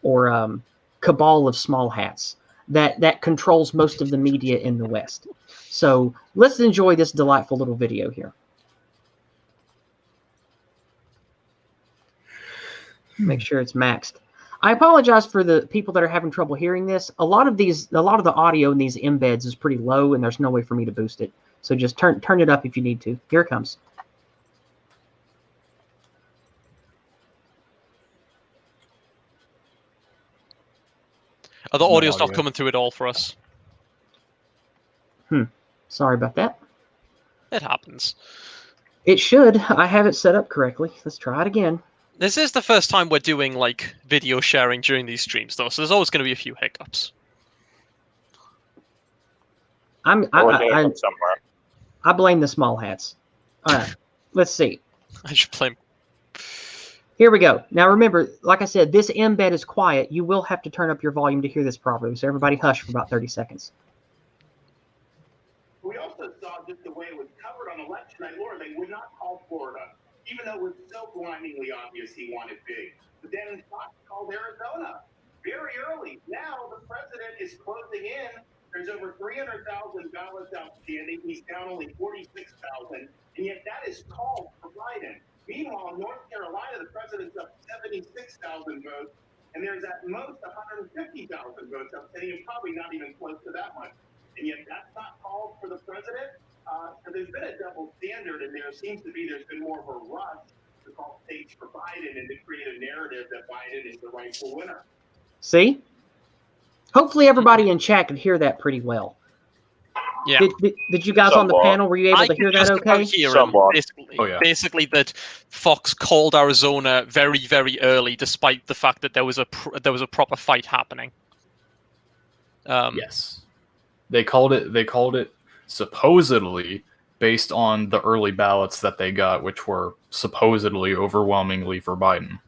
or cabal of small hats that controls most of the media in the West. So let's enjoy this delightful little video here. Make sure it's maxed. I apologize for the people that are having trouble hearing this. A lot of the audio in these embeds is pretty low, and there's no way for me to boost it. So just turn it up if you need to. Here it comes. The audio's not coming through at all for us. Sorry about that. It happens. It should. I have it set up correctly. Let's try it again. This is the first time we're doing like video sharing during these streams, though, so there's always going to be a few hiccups. I blame the small hats. All right, let's see. I should blame. Here we go. Now remember, like I said, this embed is quiet. You will have to turn up your volume to hear this properly. So everybody hush for about 30 seconds. We also saw just the way it was covered on election night. Laura, they would not call Florida, even though it was so blindingly obvious he wanted big. But then Fox called Arizona very early. Now the president is closing in. There's over 300,000 ballots outstanding. He's down only 46,000, and yet that is called for Biden. Meanwhile, in North Carolina, the president's up 76,000 votes, and there's at most 150,000 votes outstanding, and probably not even close to that much. And yet that's not called for the president. So there's been a double standard, and there's been more of a rush to call states for Biden and to create a narrative that Biden is the rightful winner. See? Hopefully everybody in chat could hear that pretty well. Yeah. Did you guys on the panel, were you able to hear that okay? Basically that Fox called Arizona very, very early, despite the fact that there was a proper fight happening. Yes. They called it supposedly based on the early ballots that they got, which were supposedly overwhelmingly for Biden.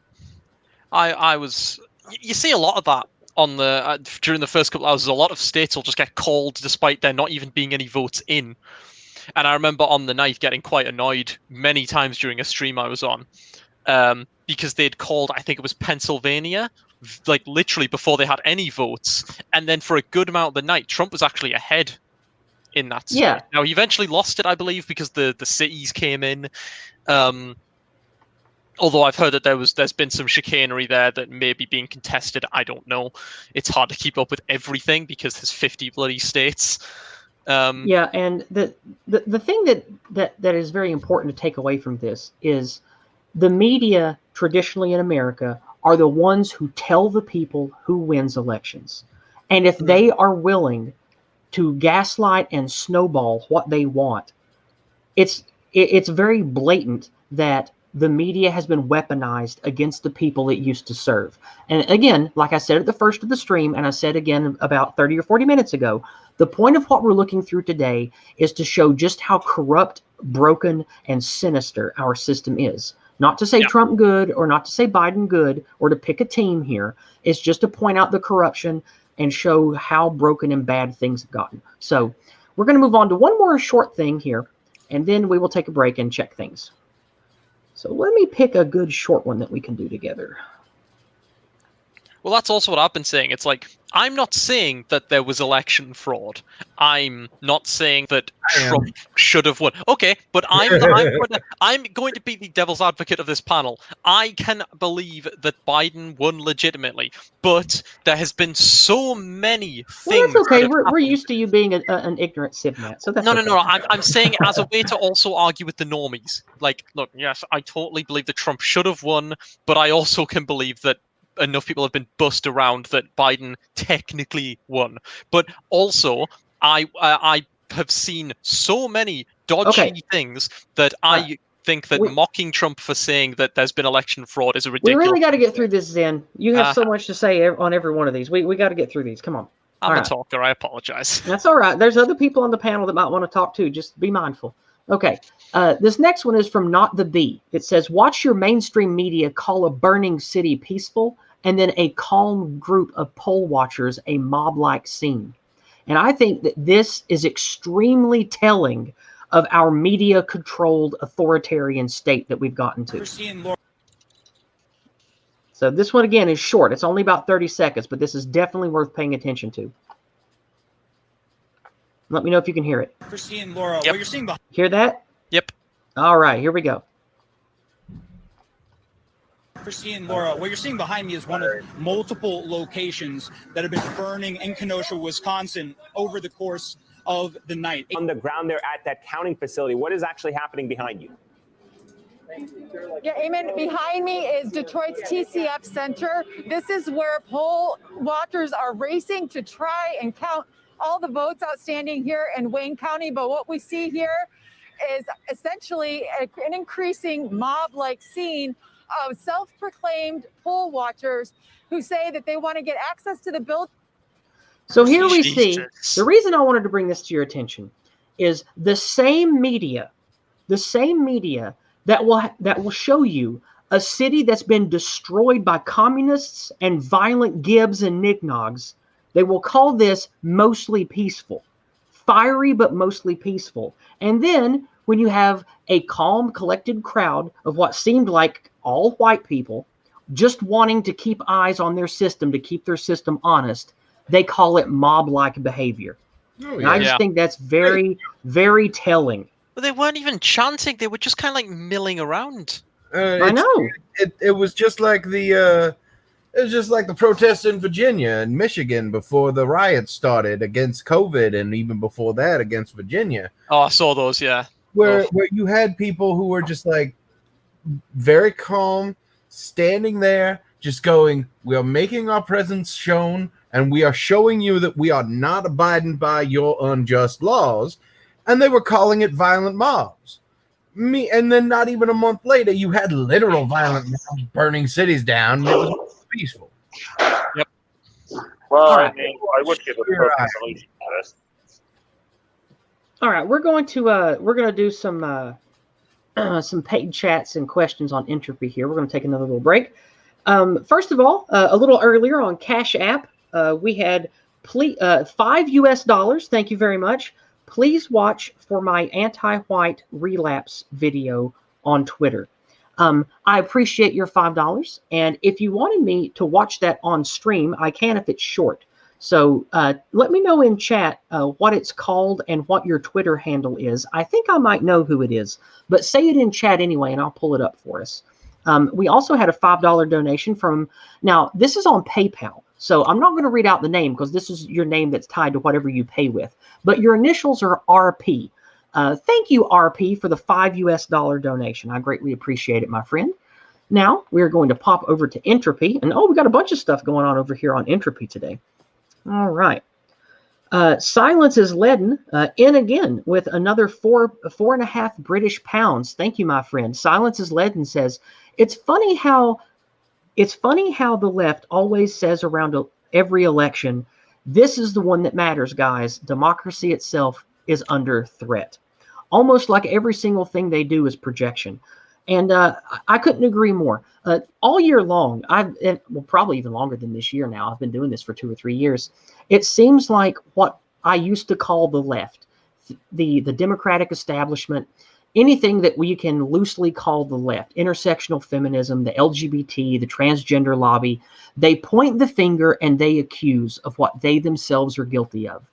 You see a lot of that on the during the first couple hours. A lot of states will just get called despite there not even being any votes in. And I remember on the night getting quite annoyed many times during a stream I was on, because they'd called, I think it was Pennsylvania, like literally before they had any votes, and then for a good amount of the night, Trump was actually ahead in that state. Yeah. Now he eventually lost it, I believe, because the cities came in. Although I've heard that there's been some chicanery there that may be being contested. I don't know. It's hard to keep up with everything because there's 50 bloody states. Yeah, and the thing that is very important to take away from this is the media traditionally in America are the ones who tell the people who wins elections. And if they are willing to gaslight and snowball what they want, it's very blatant that the media has been weaponized against the people it used to serve. And again, like I said at the first of the stream, and I said again about 30 or 40 minutes ago, the point of what we're looking through today is to show just how corrupt, broken, and sinister our system is. Not to say Trump good or not to say Biden good or to pick a team here. It's just to point out the corruption and show how broken and bad things have gotten. So we're going to move on to one more short thing here, and then we will take a break and check things. So let me pick a good short one that we can do together. Well, that's also what I've been saying. It's like, I'm not saying that there was election fraud. I'm not saying that Trump should have won. Okay, but I'm going to be the devil's advocate of this panel. I can believe that Biden won legitimately, but there has been so many things. Well, that's okay. We're used to you being an ignorant civmat, so that's No. I'm saying it as a way to also argue with the normies. Like, look, yes, I totally believe that Trump should have won, but I also can believe that enough people have been bussed around that Biden technically won. But also, I have seen so many dodgy things that I think that mocking Trump for saying that there's been election fraud is a ridiculous. We really got to get through this, Zen. You have so much to say on every one of these. We got to get through these. Come on. I'm a talker. I apologize. That's all right. There's other people on the panel that might want to talk too. Just be mindful. Okay. This next one is from Not the Bee. It says, watch your mainstream media call a burning city peaceful and then a calm group of poll watchers a mob-like scene. And I think that this is extremely telling of our media-controlled authoritarian state that we've gotten to. So this one, again, is short. It's only about 30 seconds, but this is definitely worth paying attention to. Let me know if you can hear it. Christy and Laura, what you're seeing behind. Hear that? Yep. All right, here we go. Christy and Laura, what you're seeing behind me is one of multiple locations that have been burning in Kenosha, Wisconsin over the course of the night. On the ground there at that counting facility, what is actually happening behind you? Yeah, amen. Behind me is Detroit's TCF Center. This is where poll watchers are racing to try and count all the votes outstanding here in Wayne County. But what we see here is essentially an increasing mob-like scene of self-proclaimed poll watchers who say that they want to get access to the bill. So here we see, the reason I wanted to bring this to your attention is the same media that will show you a city that's been destroyed by communists and violent gibs and nignogs. They will call this mostly peaceful, fiery but mostly peaceful. And then when you have a calm, collected crowd of what seemed like all white people just wanting to keep eyes on their system, to keep their system honest, they call it mob-like behavior. Oh, and I just think that's very, very telling. But they weren't even chanting; they were just kind of like milling around. I know. It was just like the protests in Virginia and Michigan before the riots started against COVID, and even before that against Virginia. Oh, I saw those. Yeah, where you had people who were just like very calm, standing there, just going, "We are making our presence shown, and we are showing you that we are not abiding by your unjust laws." And they were calling it violent mobs. And then not even a month later, you had literal violent mobs burning cities down. It was peaceful. Yep. Well, I mean, I would give a perfect solution to this. All right, we're going to do some paid chats and questions on entropy here. We're going to take another little break. First of all, a little earlier on Cash App, we had $5 US. Thank you very much. Please watch for my anti-white relapse video on Twitter. I appreciate your $5. And if you wanted me to watch that on stream, I can if it's short. So let me know in chat what it's called and what your Twitter handle is. I think I might know who it is, but say it in chat anyway, and I'll pull it up for us. We also had a $5 donation from, now this is on PayPal. So I'm not going to read out the name because this is your name that's tied to whatever you pay with. But your initials are RP. Thank you, RP, for the $5 US donation. I greatly appreciate it, my friend. Now we're going to pop over to entropy. And we got a bunch of stuff going on over here on entropy today. All right. Silence is leaden in again with another 4.5 British pounds. Thank you, my friend. Silence is leaden says, it's funny how the left always says around every election, this is the one that matters, guys. Democracy itself is under threat. Almost like every single thing they do is projection. And I couldn't agree more. All year long, probably even longer than this year now, I've been doing this for 2 or 3 years. It seems like what I used to call the left, the Democratic establishment, anything that we can loosely call the left, intersectional feminism, the LGBT, the transgender lobby, they point the finger and they accuse of what they themselves are guilty of.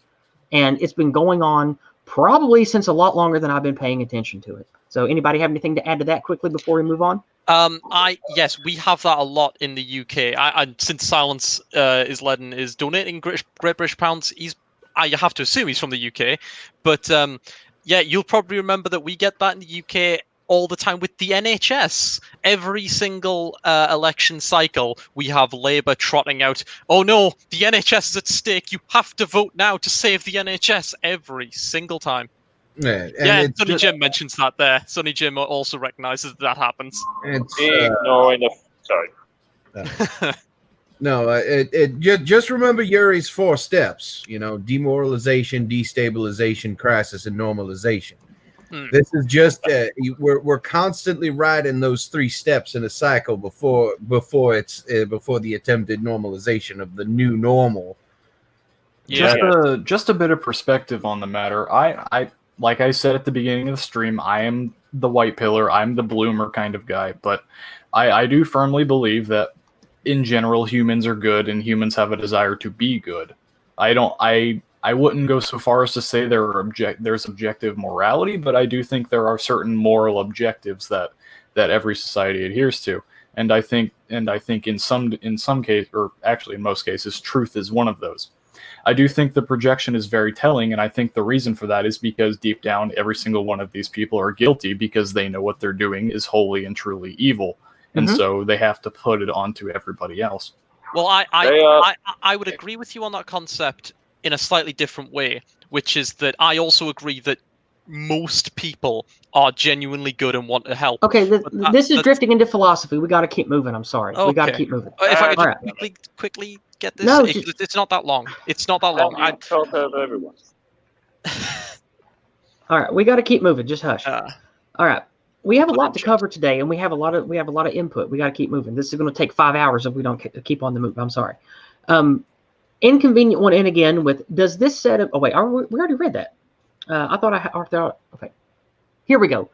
And it's been going on probably since a lot longer than I've been paying attention to it. So anybody have anything to add to that quickly before we move on? Yes, we have that a lot in the UK. Since Silence is leaden is donating Great British pounds, I have to assume he's from the UK. But yeah, you'll probably remember that we get that in the UK all the time with the NHS. Every single election cycle, we have Labour trotting out, oh no, the NHS is at stake. You have to vote now to save the NHS every single time. Yeah, Sonny Jim mentions that there. Sonny Jim also recognises that happens. Sorry. No, just remember Yuri's 4 steps. Demoralization, destabilization, crisis, and normalization. This is just we're constantly riding those 3 steps in a cycle before the attempted normalization of the new normal. Just a bit of perspective on the matter. I like I said at the beginning of the stream, I am the white pillar. I'm the bloomer kind of guy, but I do firmly believe that in general humans are good and humans have a desire to be good. I wouldn't go so far as to say there's objective morality, but I do think there are certain moral objectives that every society adheres to. And I think in some case, or actually in most cases, truth is one of those. I do think the projection is very telling, and I think the reason for that is because deep down, every single one of these people are guilty because they know what they're doing is wholly and truly evil, and so they have to put it onto everybody else. Well, I would agree with you on that concept in a slightly different way, which is that I also agree that most people are genuinely good and want to help. Okay, this is drifting into philosophy. We got to keep moving. I'm sorry. We got to keep moving. If I could All just right. quickly get this. No, It's not that long. It's not that long. I talk over everyone. All right, we got to keep moving. Just hush. All right, we have a lot to cover today, and we have a lot of input. We got to keep moving. This is going to take 5 hours if we don't keep on the move. I'm sorry. Inconvenient one in again with does this set of? Oh wait, we already read that. I thought okay. Here we go.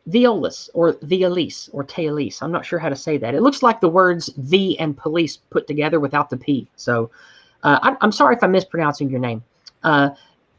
Violus or Violise or Teolise. I'm not sure how to say that. It looks like the words the and police put together without the P. So I'm sorry if I'm mispronouncing your name.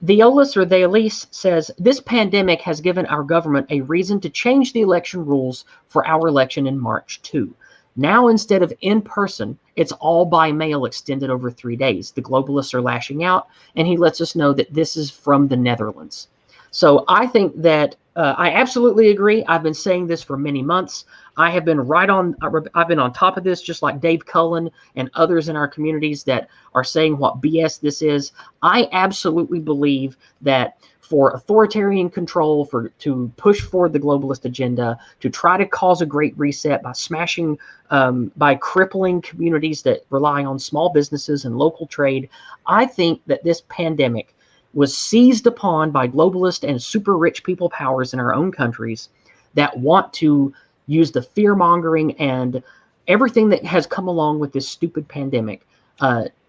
Violus or Violise says, this pandemic has given our government a reason to change the election rules for our election in March too. Now, instead of in person, it's all by mail extended over 3 days. The globalists are lashing out, and he lets us know that this is from the Netherlands. So I think that I absolutely agree. I've been saying this for many months. I've been on top of this, just like Dave Cullen and others in our communities that are saying what BS this is. I absolutely believe that for authoritarian control, to push forward the globalist agenda, to try to cause a great reset by smashing, by crippling communities that rely on small businesses and local trade, I think that this pandemic was seized upon by globalist and super rich people powers in our own countries that want to use the fear-mongering and everything that has come along with this stupid pandemic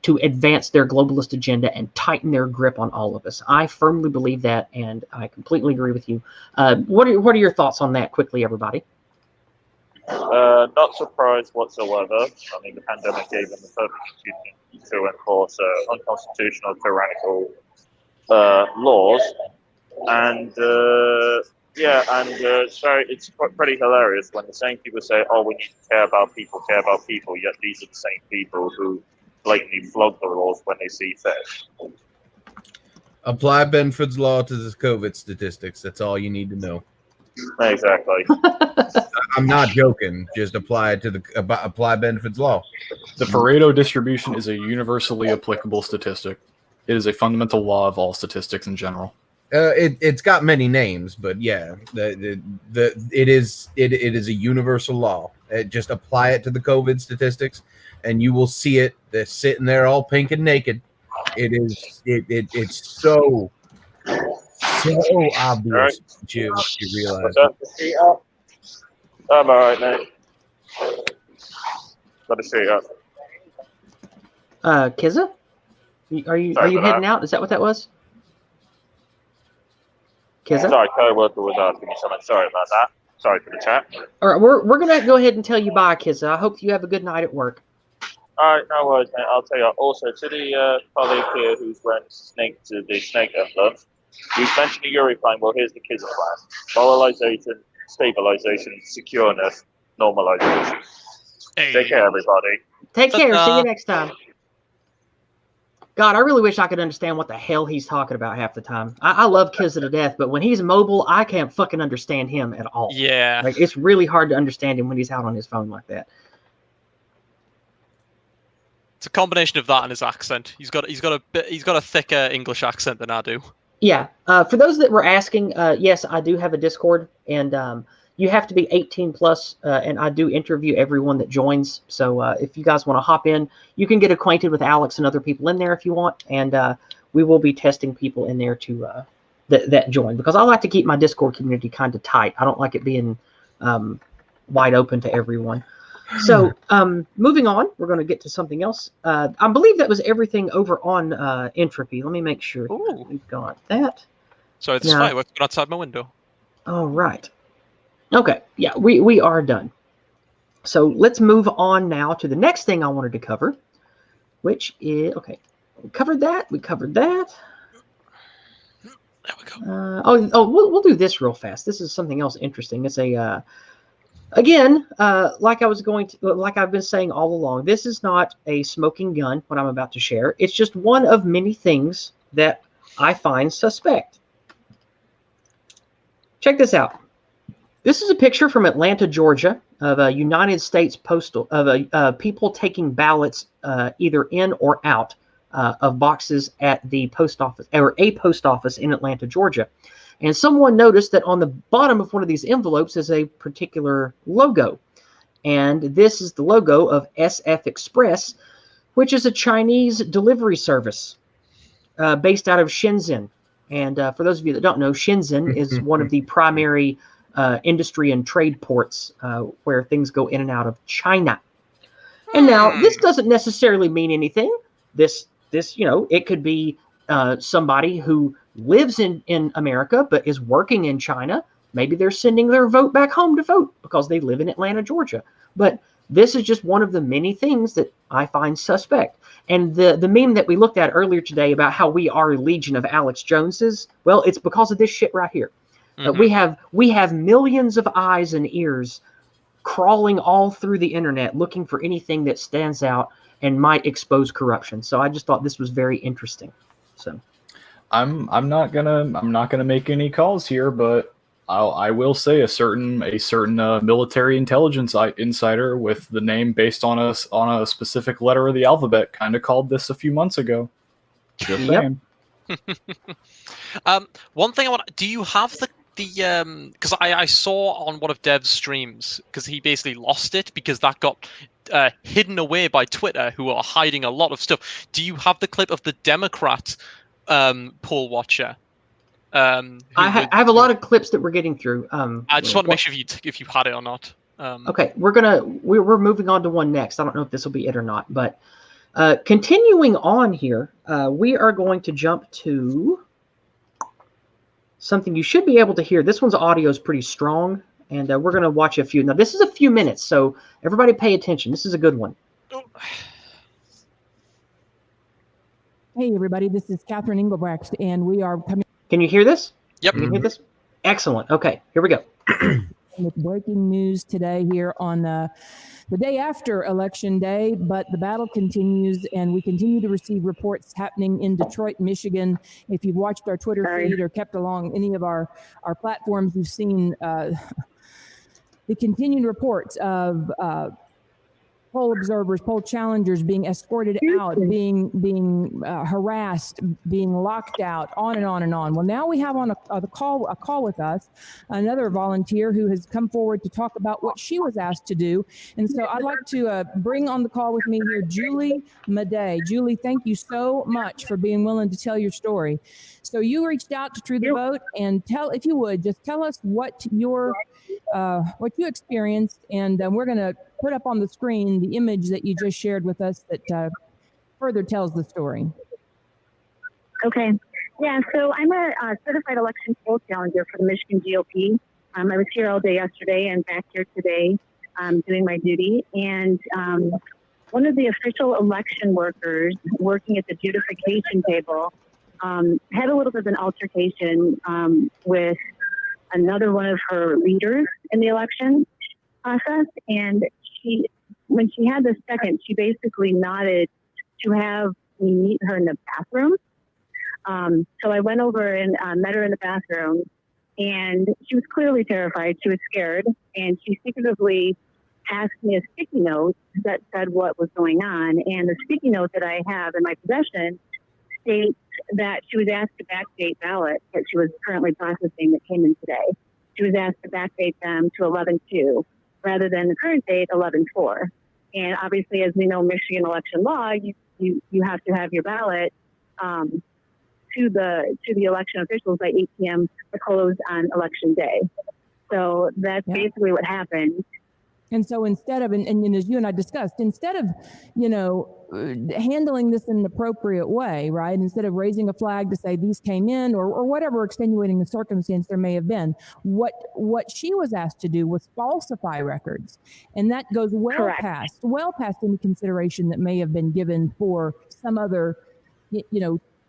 to advance their globalist agenda and tighten their grip on all of us. I firmly believe that, and I completely agree with you. What are your thoughts on that, quickly, everybody? Not surprised whatsoever. I mean, the pandemic gave them the perfect opportunity to enforce unconstitutional, tyrannical laws, and so it's pretty hilarious when the same people say, "Oh, we need to care about people," yet these are the same people who blatantly flog the laws when they see fit. Apply Benfords Law to the COVID statistics. That's all you need to know. Exactly. I'm not joking. Just apply Benfords Law. The Pareto distribution is a universally applicable statistic. It is a fundamental law of all statistics in general. It's got many names, but yeah, it is a universal law. Just apply it to the COVID statistics, and you will see it. They're sitting there all pink and naked. It's so obvious. Right. You realize. I'm all right, mate. Got to see up. Kizza? Are you heading out? Is that what that was? Kizza? Sorry, co-worker was asking me something. Sorry about that. Sorry for the chat. All right, we're gonna go ahead and tell you bye, Kizza. I hope you have a good night at work. All right, no worries, mate. I'll tell you. Also, to the colleague here who's wearing the snake emblem, you mentioned the Eurocline. Well, here's the Kizza plan: moralization, stabilization, secureness, normalization. Hey. Take care, everybody. Take care. See you next time. God, I really wish I could understand what the hell he's talking about half the time. I love Kizza to death, but when he's mobile, I can't fucking understand him at all. Yeah. Like, it's really hard to understand him when he's out on his phone like that. It's a combination of that and his accent. He's got a thicker English accent than I do. Yeah. For those that were asking, yes, I do have a Discord, and you have to be 18 plus, and I do interview everyone that joins. So if you guys want to hop in, you can get acquainted with Alex and other people in there if you want, and we will be testing people in there to that join, because I like to keep my Discord community kind of tight. I don't like it being wide open to everyone. So moving on, we're going to get to something else. I believe that was everything over on Entropy. Let me make sure we've got that. Sorry, the fireworks went outside my window. All right. Okay, yeah, we are done. So let's move on now to the next thing I wanted to cover, which is, okay, we covered that. There we go. We'll do this real fast. This is something else interesting. It's a Again, like I've been saying all along, this is not a smoking gun, what I'm about to share. It's just one of many things that I find suspect. Check this out. This is a picture from Atlanta, Georgia, of a United States postal of people taking ballots either in or out of boxes at the post office or a post office in Atlanta, Georgia. And someone noticed that on the bottom of one of these envelopes is a particular logo. And this is the logo of SF Express, which is a Chinese delivery service based out of Shenzhen. And for those of you that don't know, Shenzhen is one of the primary industry and trade ports where things go in and out of China. And now this doesn't necessarily mean anything. This it could be somebody who lives in America but is working in China. Maybe they're sending their vote back home to vote because they live in Atlanta, Georgia. But this is just one of the many things that I find suspect. And the meme that we looked at earlier today about how we are a legion of Alex Joneses, well, it's because of this shit right here. We have millions of eyes and ears crawling all through the internet looking for anything that stands out and might expose corruption. So I just thought this was very interesting. So I'm not gonna make any calls here, but I will say a certain military intelligence insider with the name based on a specific letter of the alphabet kind of called this a few months ago. Just saying. One thing do you have the because I saw on one of Dev's streams, because he basically lost it because that got hidden away by Twitter, who are hiding a lot of stuff. Do you have the clip of the Democrat poll watcher? I have a lot of clips that we're getting through. I just want to make sure if you had it or not. Okay, we're moving on to one next. I don't know if this will be it or not, but continuing on here, we are going to jump to something you should be able to hear. This one's audio is pretty strong, and we're going to watch a few. Now, this is a few minutes, so everybody pay attention. This is a good one. Hey, everybody. This is Catherine Engelbrecht, and we are coming. Can you hear this? Yep. Can you hear this? Excellent. Okay, here we go. With breaking news today here on the day after Election Day, but the battle continues, and we continue to receive reports happening in Detroit, Michigan. If you've watched our Twitter feed or kept along any of our platforms, you've seen the continued reports of poll observers, poll challengers being escorted out, being harassed, being locked out, on and on and on. Well, now we have on a call with us another volunteer who has come forward to talk about what she was asked to do. And so I'd like to bring on the call with me here Julie Madej. Julie, thank you so much for being willing to tell your story. So you reached out to True the Vote, and if you would, just tell us what you experienced, and we're going to put up on the screen the image that you just shared with us that further tells the story. Okay. Yeah, so I'm a certified election poll challenger for the Michigan GOP. I was here all day yesterday and back here today doing my duty. And one of the official election workers working at the adjudication table had a little bit of an altercation with another one of her leaders in the election process. And when she had the second, she basically nodded to have me meet her in the bathroom. So I went over and met her in the bathroom, and she was clearly terrified. She was scared, and she secretively passed me a sticky note that said what was going on. And the sticky note that I have in my possession states that she was asked to backdate ballots that she was currently processing that came in today. She was asked to backdate them to 11/2 rather than the current date 11/4. And obviously, as we know, Michigan election law, you have to have your ballot to the election officials by 8 p.m. to close on election day. So that's basically what happened. And so instead of, and as you and I discussed, instead of, handling this in an appropriate way, right? Instead of raising a flag to say these came in or whatever extenuating the circumstance there may have been, what she was asked to do was falsify records. And that goes well past any consideration that may have been given for some other,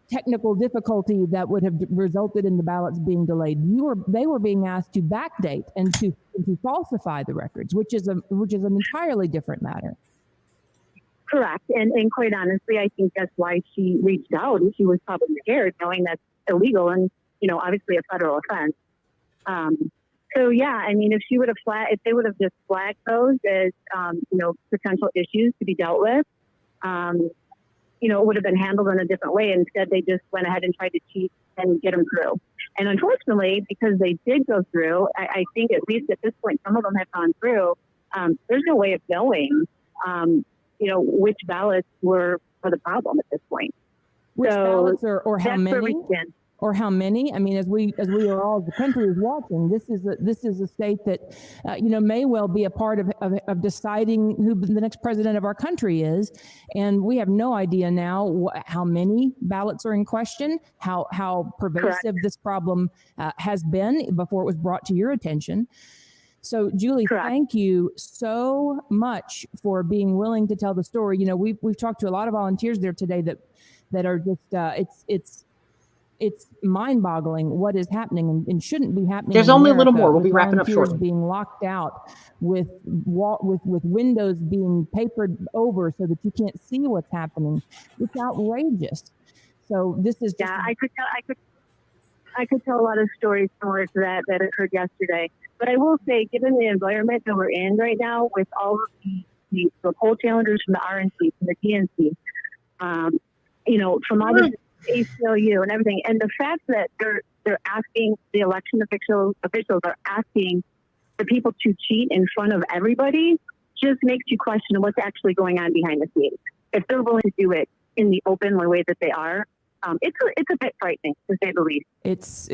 technical difficulty that would have resulted in the ballots being delayed. They were being asked to backdate and to falsify the records, which is an entirely different matter. Correct. And quite honestly, I think that's why she reached out. She was probably scared, knowing that's illegal and, obviously a federal offense. So yeah, I mean, if they would have just flagged those as, potential issues to be dealt with, it would have been handled in a different way. Instead, they just went ahead and tried to cheat and get them through. And unfortunately, because they did go through, I think at least at this point, some of them have gone through. There's no way of knowing, which ballots were for the problem at this point. Which so ballots or how that's where many? we stand. Or how many? I mean, as we are all, the country is watching. This is a state that, may well be a part of deciding who the next president of our country is, and we have no idea now how many ballots are in question, how pervasive Correct. this problem has been before it was brought to your attention. So, Julie, Correct. Thank you so much for being willing to tell the story. We've talked to a lot of volunteers there today that are just it's mind-boggling what is happening and shouldn't be happening. There's in only a little America, more. We'll with be wrapping up volunteers shortly. Being locked out with windows being papered over so that you can't see what's happening. It's outrageous. So this is just I could tell a lot of stories similar to that occurred yesterday. But I will say, given the environment that we're in right now, with all of the poll challengers from the RNC, from the DNC, from all the ACLU and everything, and the fact that they're asking the election officials are asking the people to cheat in front of everybody just makes you question what's actually going on behind the scenes. If they're willing to do it in the open way that they are, it's a bit frightening, to say the least. It's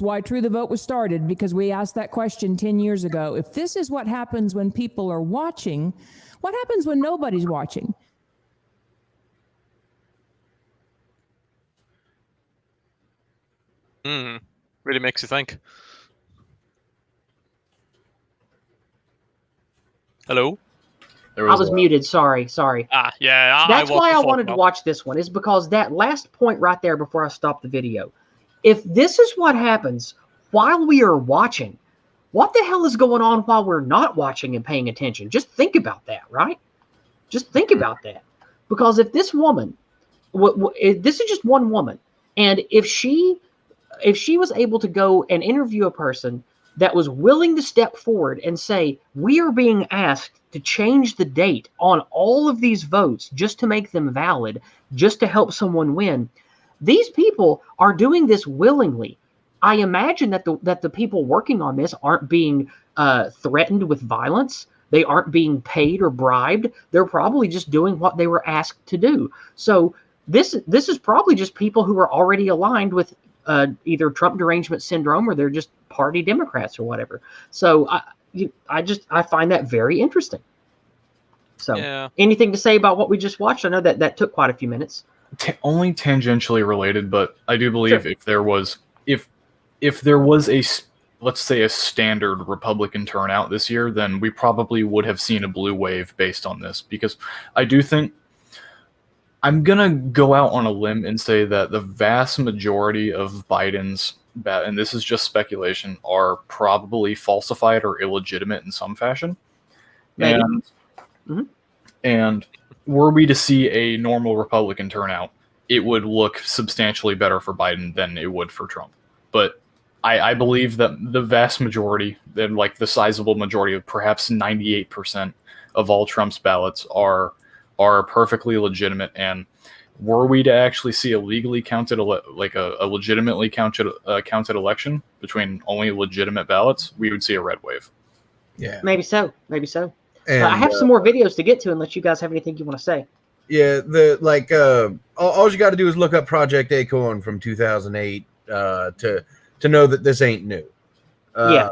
why True the Vote was started, because we asked that question 10 years ago. If this is what happens when people are watching, what happens when nobody's watching? Really makes you think. Hello? I was muted. Sorry. Yeah. That's why I wanted to watch this one, is because that last point right there before I stopped the video. If this is what happens while we are watching, what the hell is going on while we're not watching and paying attention? Just think about that, right? Just think about that. Because if this woman, this is just one woman, and if she was able to go and interview a person that was willing to step forward and say, we are being asked to change the date on all of these votes just to make them valid, just to help someone win. These people are doing this willingly. I imagine that the people working on this aren't being threatened with violence. They aren't being paid or bribed. They're probably just doing what they were asked to do. So this is probably just people who are already aligned with either Trump derangement syndrome, or they're just party Democrats or whatever. So I find that very interesting. So yeah. Anything to say about what we just watched? I know that took quite a few minutes. Only tangentially related, but I do believe if there was a, let's say, a standard Republican turnout this year, then we probably would have seen a blue wave based on this, because I do think, I'm going to go out on a limb and say that the vast majority of Biden's, and this is just speculation, are probably falsified or illegitimate in some fashion. Maybe. And were we to see a normal Republican turnout, it would look substantially better for Biden than it would for Trump. But I believe that the vast majority, like the sizable majority of perhaps 98% of all Trump's ballots are perfectly legitimate, and were we to actually see a legally counted, a legitimately counted election between only legitimate ballots, we would see a red wave. Yeah, maybe so. And, I have some more videos to get to, unless you guys have anything you want to say. Yeah, all you got to do is look up Project Acorn from 2008 to know that this ain't new. Yeah.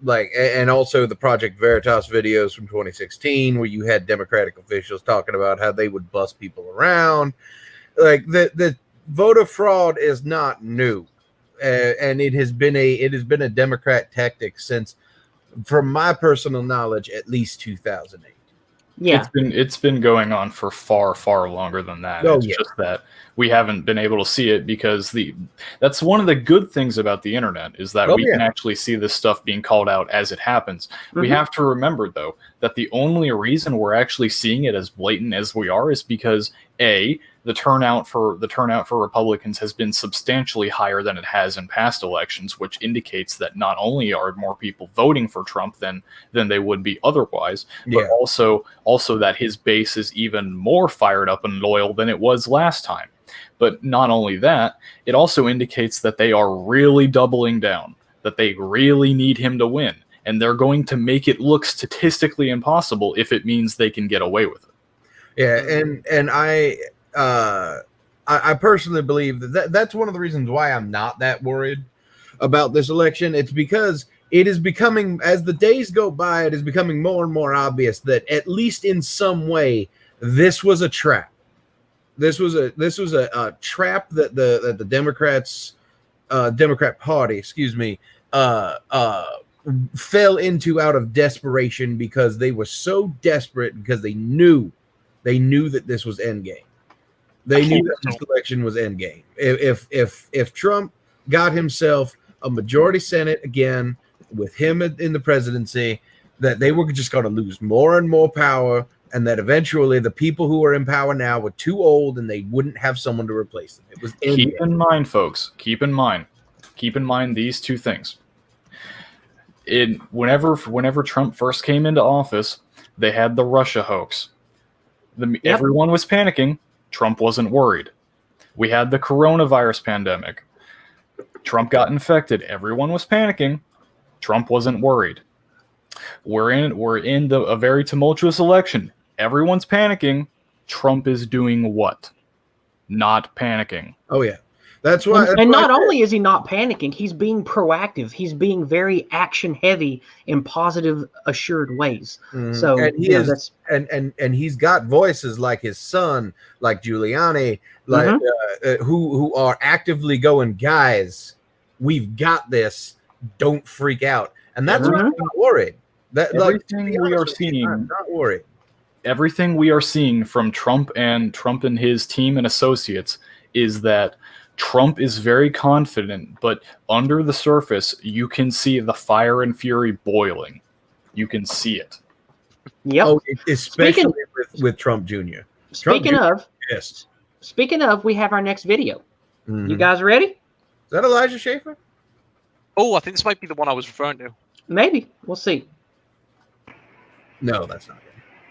And also the Project Veritas videos from 2016, where you had Democratic officials talking about how they would bust people around. Like the voter fraud is not new, and it has been a Democrat tactic since, from my personal knowledge, at least 2008. Yeah. It's been going on for far longer than that. Oh, It's yeah. just that we haven't been able to see it because that's one of the good things about the internet is that we can actually see this stuff being called out as it happens. We have to remember though that the only reason we're actually seeing it as blatant as we are is because the turnout for Republicans has been substantially higher than it has in past elections, which indicates that not only are more people voting for Trump than they would be otherwise, but also that his base is even more fired up and loyal than it was last time. But not only that, it also indicates that they are really doubling down, that they really need him to win, and they're going to make it look statistically impossible if it means they can get away with it. Yeah, and I personally believe that's one of the reasons why I'm not that worried about this election. It's because it is becoming, as the days go by, it is becoming more and more obvious that at least in some way this was a trap. This was a trap that the Democrat Party, fell into out of desperation because they were so desperate because they knew that this was endgame. They knew that this election was endgame. If Trump got himself a majority Senate again with him in the presidency, that they were just going to lose more and more power, and that eventually the people who are in power now were too old and they wouldn't have someone to replace them. It was endgame. Keep in mind, folks. Keep in mind these two things. Whenever Trump first came into office, they had the Russia hoax. Everyone was panicking. Trump wasn't worried. We had the coronavirus pandemic. Trump got infected. Everyone was panicking. Trump wasn't worried. We're in a very tumultuous election. Everyone's panicking. Trump is doing what? Not panicking. Oh yeah. That's why. And not only is he not panicking, he's being proactive. He's being very action heavy in positive, assured ways. So and he is, and he's got voices like his son, like Giuliani, like who are actively going, guys, we've got this. Don't freak out. And that's why I'm not worried. Everything we are seeing, I'm not worried. Everything we are seeing from Trump and his team and associates is that Trump is very confident, but under the surface, you can see the fire and fury boiling. You can see it. Yep. Oh, especially with Trump Jr. Speaking of, we have our next video. You guys ready? Is that Elijah Schaefer? Oh, I think this might be the one I was referring to. Maybe. We'll see. No, that's not it.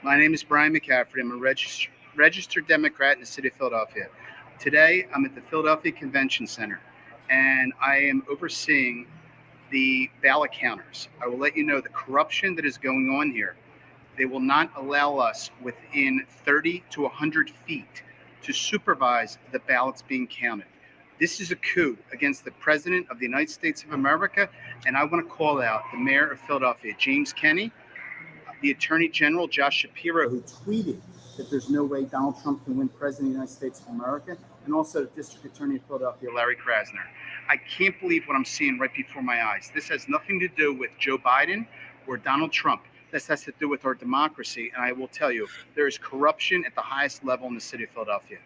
My name is Brian McCaffrey. I'm a registered Democrat in the city of Philadelphia. Today, I'm at the Philadelphia Convention Center, and I am overseeing the ballot counters. I will let you know the corruption that is going on here. They will not allow us within 30 to 100 feet to supervise the ballots being counted. This is a coup against the President of the United States of America, and I want to call out the Mayor of Philadelphia, James Kenney, the Attorney General, Josh Shapiro, who tweeted that there's no way Donald Trump can win President of the United States of America, and also the District Attorney of Philadelphia, Larry Krasner. I can't believe what I'm seeing right before my eyes. This has nothing to do with Joe Biden or Donald Trump. This has to do with our democracy, and I will tell you, there is corruption at the highest level in the city of Philadelphia.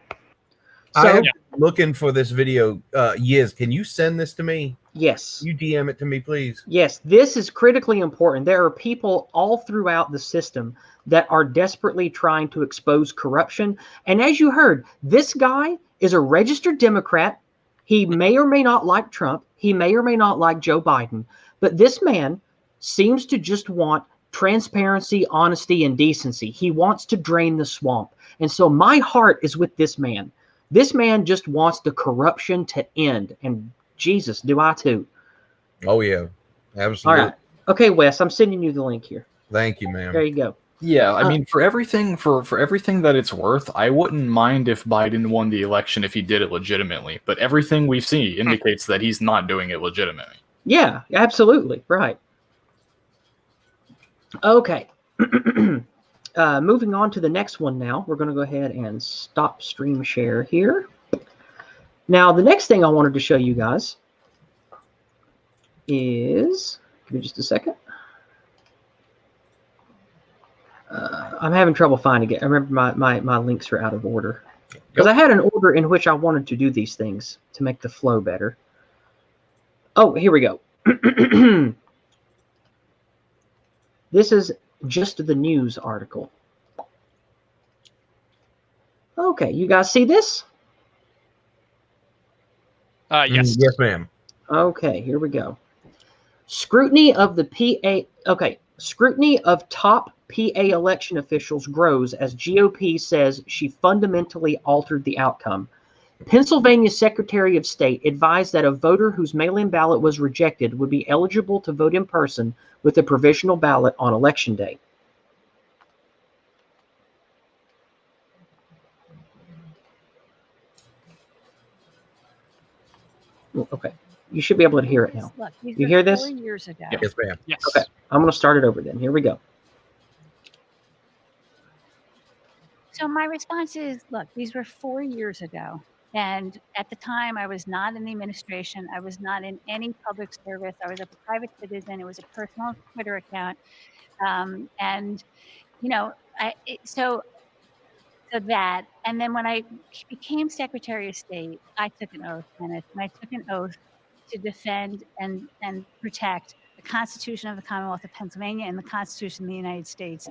I am looking for this video. Yizz, can you send this to me? Yes. You DM it to me, please. Yes, this is critically important. There are people all throughout the system that are desperately trying to expose corruption. And as you heard, this guy is a registered Democrat. He may or may not like Trump. He may or may not like Joe Biden. But this man seems to just want transparency, honesty, and decency. He wants to drain the swamp. And so my heart is with this man. This man just wants the corruption to end. And Jesus, do I too. Oh, yeah. Absolutely. All right. Okay, Wes, I'm sending you the link here. Thank you, ma'am. There you go. Yeah, I mean, for everything that it's worth, I wouldn't mind if Biden won the election if he did it legitimately. But everything we've seen indicates that he's not doing it legitimately. Yeah, absolutely. Right. Okay. Moving on to the next one now. We're going to go ahead and stop stream share here. Now, the next thing I wanted to show you guys is, give me just a second. I'm having trouble finding it. I remember my links are out of order. Because I had an order in which I wanted to do these things to make the flow better. Oh, here we go. This is just the news article. Okay, you guys see this? Yes. Yes, ma'am. Okay, here we go. Scrutiny of the PA. Okay, scrutiny of top PA election officials grows as GOP says she fundamentally altered the outcome. Pennsylvania Secretary of State advised that a voter whose mail-in ballot was rejected would be eligible to vote in person with a provisional ballot on Election Day. Okay, you should be able to hear it now. Look, these You were hear this? 4 years ago. Yes, ma'am. Yes. Okay, I'm going to start it over then. Here we go. So my response is, look, these were 4 years ago. And at the time, I was not in the administration. I was not in any public service. I was a private citizen. It was a personal Twitter account. And, you know, so that. And then when I became Secretary of State, I took an oath, Kenneth, and I took an oath to defend and protect the Constitution of the Commonwealth of Pennsylvania and the Constitution of the United States.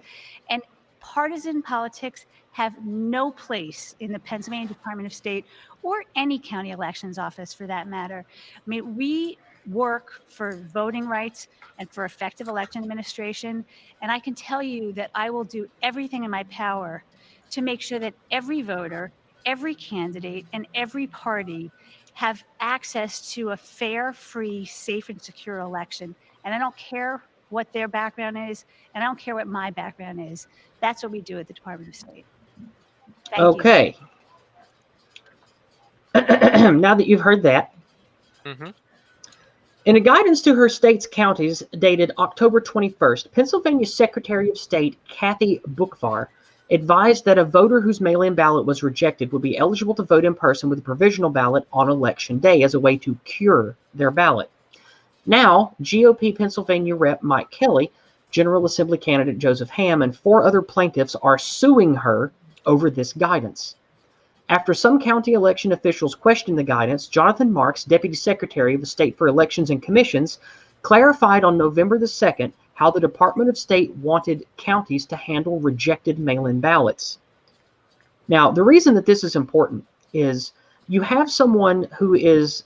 And partisan politics have no place in the Pennsylvania Department of State or any county elections office for that matter. I mean, we work for voting rights and for effective election administration. And I can tell you that I will do everything in my power to make sure that every voter, every candidate, and every party have access to a fair, free, safe, and secure election. And I don't care what their background is, and I don't care what my background is. That's what we do at the Department of State. Thank you. Okay. Now that you've heard that, in a guidance to her state's counties dated October 21st, Pennsylvania Secretary of State Kathy Boockvar advised that a voter whose mail-in ballot was rejected would be eligible to vote in person with a provisional ballot on Election Day as a way to cure their ballot. Now, GOP Pennsylvania Rep. Mike Kelly, General Assembly candidate Joseph Hamm, and 4 other plaintiffs are suing her over this guidance. After some county election officials questioned the guidance, Jonathan Marks, Deputy Secretary of the State for Elections and Commissions, clarified on November the 2nd how the Department of State wanted counties to handle rejected mail-in ballots. Now, the reason that this is important is you have someone who is,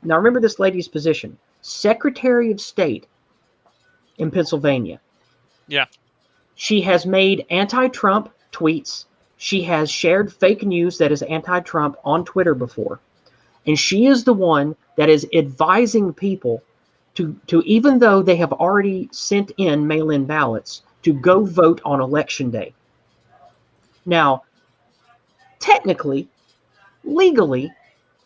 now remember this lady's position, Secretary of State in Pennsylvania. Yeah. She has made anti-Trump tweets. She has shared fake news that is anti-Trump on Twitter before. And she is the one that is advising people to even though they have already sent in mail-in ballots, to go vote on Election Day. Now, technically, legally,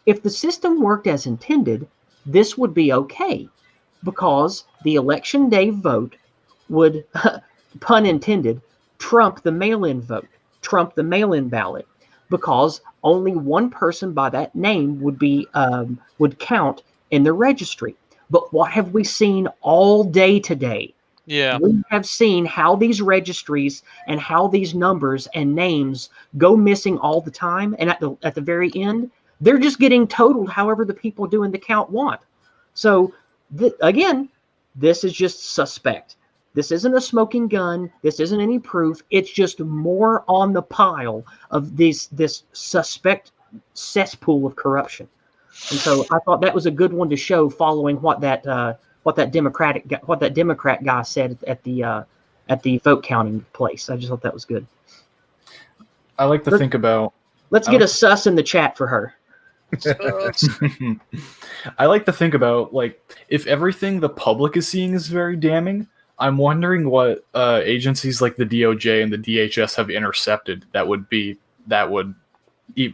if the system worked as intended, this would be okay, because the Election Day vote would, pun intended, trump the mail-in vote, trump the mail-in ballot, because only one person by that name would be would count in the registry. But what have we seen all day today? Yeah. We have seen how these registries and how these numbers and names go missing all the time, and at the very end, they're just getting totaled however the people doing the count want. So again, this is just suspect. This isn't a smoking gun. This isn't any proof. It's just more on the pile of this suspect cesspool of corruption. And so I thought that was a good one to show, following what that Democrat guy said at the vote counting place. I just thought that was good. I like to think about. Let's get a sus in the chat for her. I like to think about, like, if everything the public is seeing is very damning, I'm wondering what agencies like the DOJ and the DHS have intercepted that would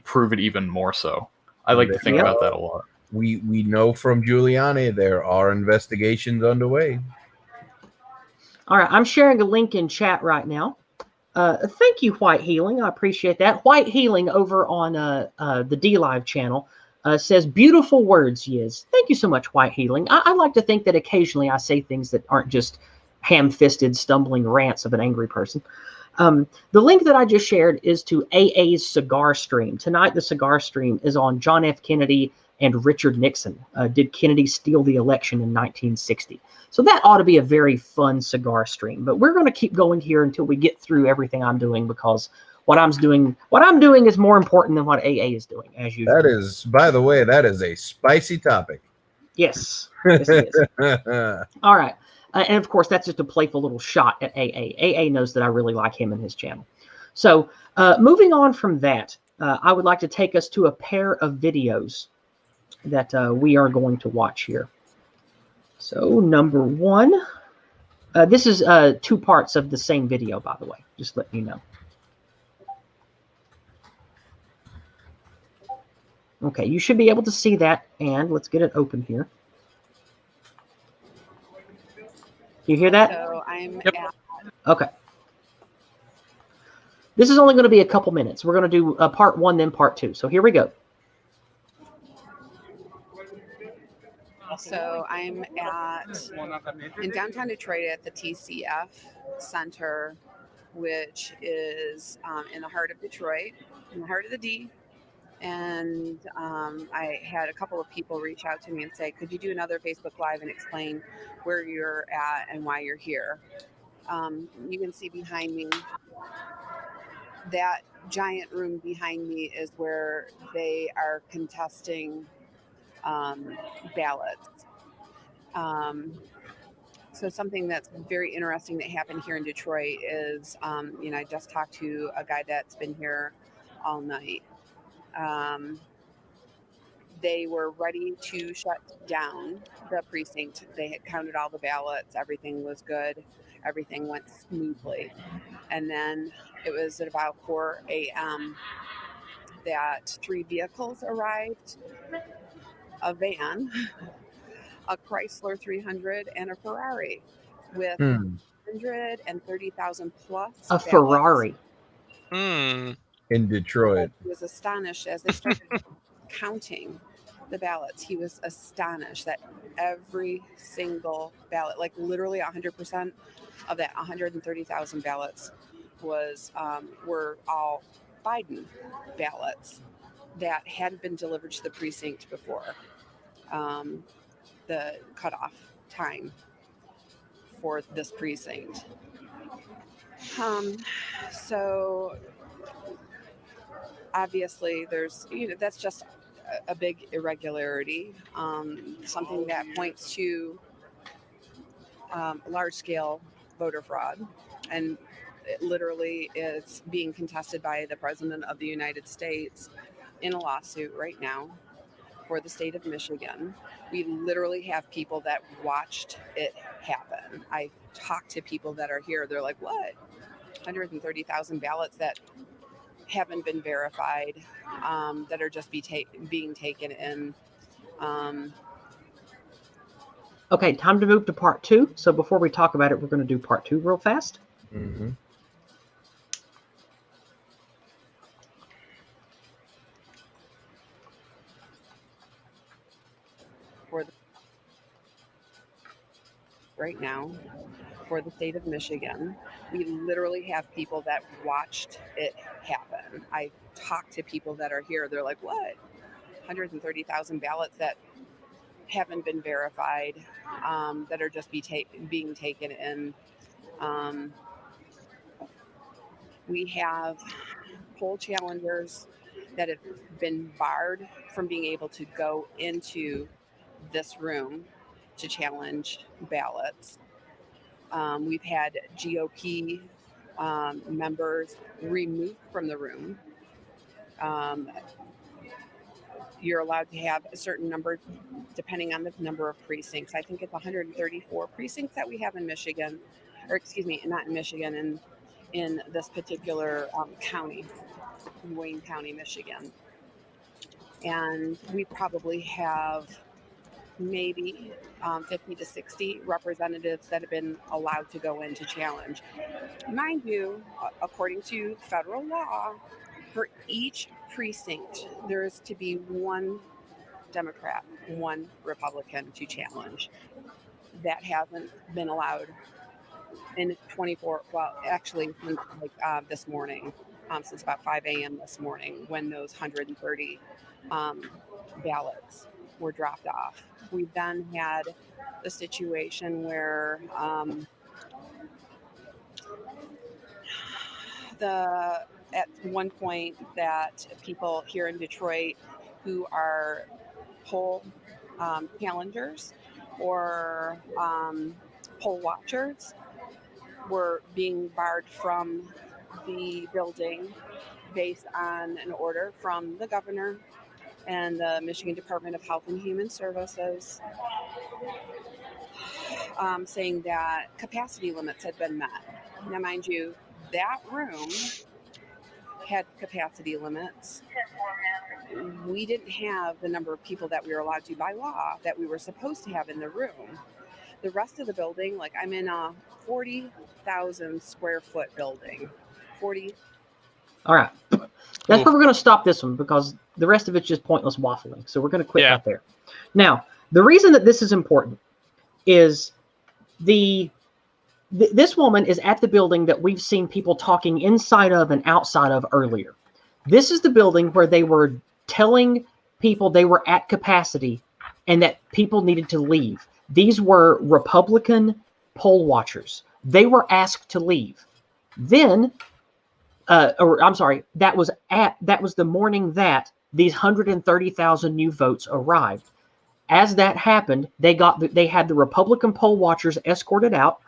prove it even more so. I like to think about that a lot. We know from Giuliani there are investigations underway. All right, I'm sharing a link in chat right now. Thank you, White Healing. I appreciate that. White Healing over on the D-Live channel says, beautiful words, Yizz. Thank you so much, White Healing. I like to think that occasionally I say things that aren't just ham-fisted, stumbling rants of an angry person. The link that I just shared is to AA's Cigar stream. Tonight, the Cigar stream is on John F. Kennedy and Richard Nixon. Did Kennedy steal the election in 1960? So that ought to be a very fun cigar stream. But we're going to keep going here until we get through everything I'm doing, because what I'm doing is more important than what AA is doing, as usual. That is, by the way, that is a spicy topic. Yes. Yes, it is. All right. And of course, that's just a playful little shot at AA. AA knows that I really like him and his channel. So moving on from that, I would like to take us to a pair of videos that we are going to watch here. So number one, this is 2 parts of the same video, by the way, just letting you know. Okay, you should be able to see that, and let's get it open here. You hear that? So I'm Okay. This is only going to be a couple minutes. We're going to do part 1, then part 2. So here we go. So I'm in downtown Detroit at the TCF Center, which is in the heart of Detroit, in the heart of the D. And I had a couple of people reach out to me and say, could you do another Facebook Live and explain where you're at and why you're here? You can see behind me, that giant room behind me is where they are contesting ballots. So something that's very interesting that happened here in Detroit is, I just talked to a guy that's been here all night. They were ready to shut down the precinct. They had counted all the ballots. Everything was good. Everything went smoothly. And then it was at about 4 a.m. that 3 vehicles arrived, a van, a Chrysler 300, and a Ferrari with 130,000 plus A ballots. Ferrari. In Detroit. He was astonished as they started counting the ballots. He was astonished that every single ballot, like literally 100% of that 130,000 ballots, were all Biden ballots that hadn't been delivered to the precinct before the cutoff time for this precinct. So obviously there's, that's just a big irregularity, something that points to large scale voter fraud. And it literally is being contested by the President of the United States in a lawsuit right now for the state of Michigan. We literally have people that watched it happen. I talked to people that are here. They're like, what? 130,000 ballots that haven't been verified, that are just being taken in. Okay, time to move to part 2. So before we talk about it, we're going to do part 2 real fast. Mm-hmm. Right now, for the state of Michigan, we literally have people that watched it happen. I talked to people that are here. They're like, what? 130,000 ballots that haven't been verified, that are just being taken in. We have poll challengers that have been barred from being able to go into this room to challenge ballots. We've had GOP members removed from the room. You're allowed to have a certain number depending on the number of precincts. I think it's 134 precincts that we have in Michigan, or excuse me, not in Michigan, in this particular county, in Wayne County, Michigan. And we probably have maybe 50 to 60 representatives that have been allowed to go in to challenge. Mind you, according to federal law, for each precinct, there is to be one Democrat, one Republican to challenge. That hasn't been allowed in 24. Well, actually, since like this morning, since about 5 a.m. this morning, when those 130 ballots were dropped off. We then had the situation where at one point that people here in Detroit who are poll challengers or poll watchers were being barred from the building based on an order from the governor and the Michigan Department of Health and Human Services, saying that capacity limits had been met. Now, mind you, that room had capacity limits. We didn't have the number of people that we were allowed to by law that we were supposed to have in the room. The rest of the building, like I'm in a 40,000 square foot building. 40. All right. That's where we're going to stop this one because the rest of it's just pointless waffling. So we're going to quit right there. Now, the reason that this is important is this woman is at the building that we've seen people talking inside of and outside of earlier. This is the building where they were telling people they were at capacity and that people needed to leave. These were Republican poll watchers. They were asked to leave. Then, that was the morning that these 130,000 new votes arrived. As that happened, they had the Republican poll watchers escorted out.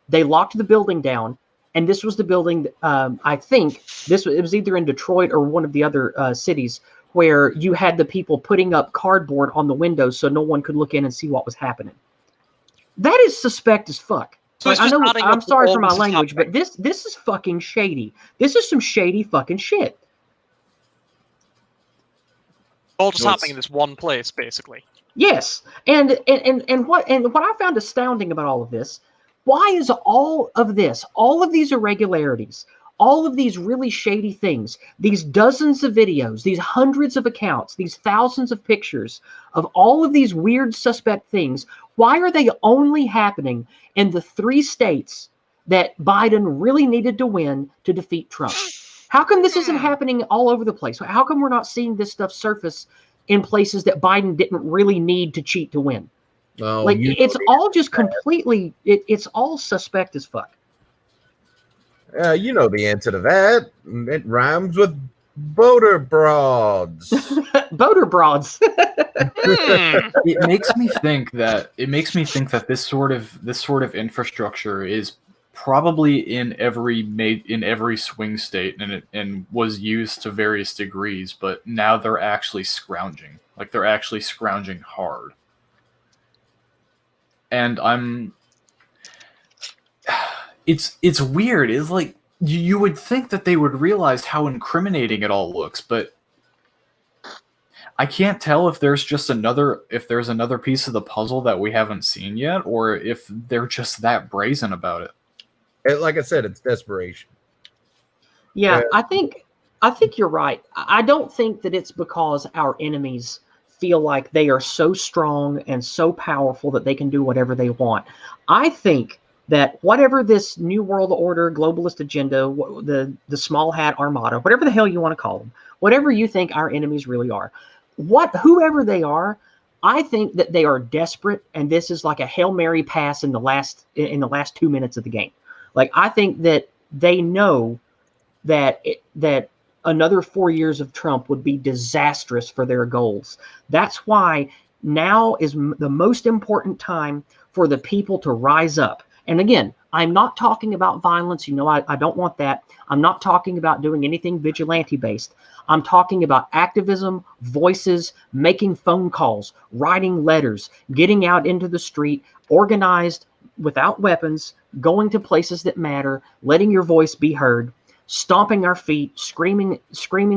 They locked the building down, and this was the building. I think it was either in Detroit or one of the other cities where you had the people putting up cardboard on the windows so no one could look in and see what was happening. That is suspect as fuck. So I know. I'm sorry for my language, but this is fucking shady. This is some shady fucking shit. All just happening in this one place, basically. Yes, and what I found astounding about all of this, why is all of these irregularities, all of these really shady things, these dozens of videos, these hundreds of accounts, these thousands of pictures of all of these weird suspect things, why are they only happening in the 3 states that Biden really needed to win to defeat Trump? How come this isn't happening all over the place? How come we're not seeing this stuff surface in places that Biden didn't really need to cheat to win? Well, like it's all just completely, it's all suspect as fuck. You know the answer to that. It rhymes with boater broads. Boater broads. It makes me think that this sort of infrastructure is probably in every swing state and was used to various degrees, but now they're actually scrounging. Like they're actually scrounging hard. And it's weird. It's like you would think that they would realize how incriminating it all looks, but I can't tell if there's another piece of the puzzle that we haven't seen yet, or if they're just that brazen about it. Like I said, it's desperation. Yeah, I think you're right. I don't think that it's because our enemies feel like they are so strong and so powerful that they can do whatever they want. I think that whatever this New World Order, globalist agenda, the small hat armada, whatever the hell you want to call them, whatever you think our enemies really are, whoever they are, I think that they are desperate, and this is like a Hail Mary pass in the last 2 minutes of the game. Like I think that they know that another 4 years of Trump would be disastrous for their goals. That's why now is the most important time for the people to rise up. And again, I'm not talking about violence. You know, I don't want that. I'm not talking about doing anything vigilante-based. I'm talking about activism, voices, making phone calls, writing letters, getting out into the street, organized, without weapons, going to places that matter, letting your voice be heard, stomping our feet, screaming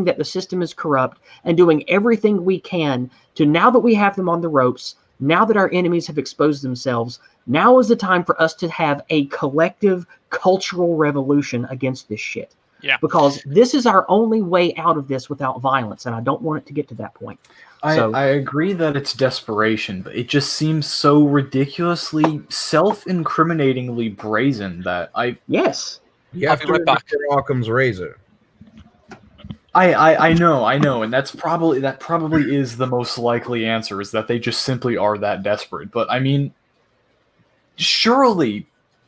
that the system is corrupt, and doing everything we can to, now that we have them on the ropes, now that our enemies have exposed themselves, now is the time for us to have a collective cultural revolution against this shit. Yeah. Because this is our only way out of this without violence, and I don't want it to get to that point. I agree that it's desperation, but it just seems so ridiculously self-incriminatingly brazen that Yes. You have to remember Occam's razor. I know, and that probably is the most likely answer, is that they just simply are that desperate. But I mean, surely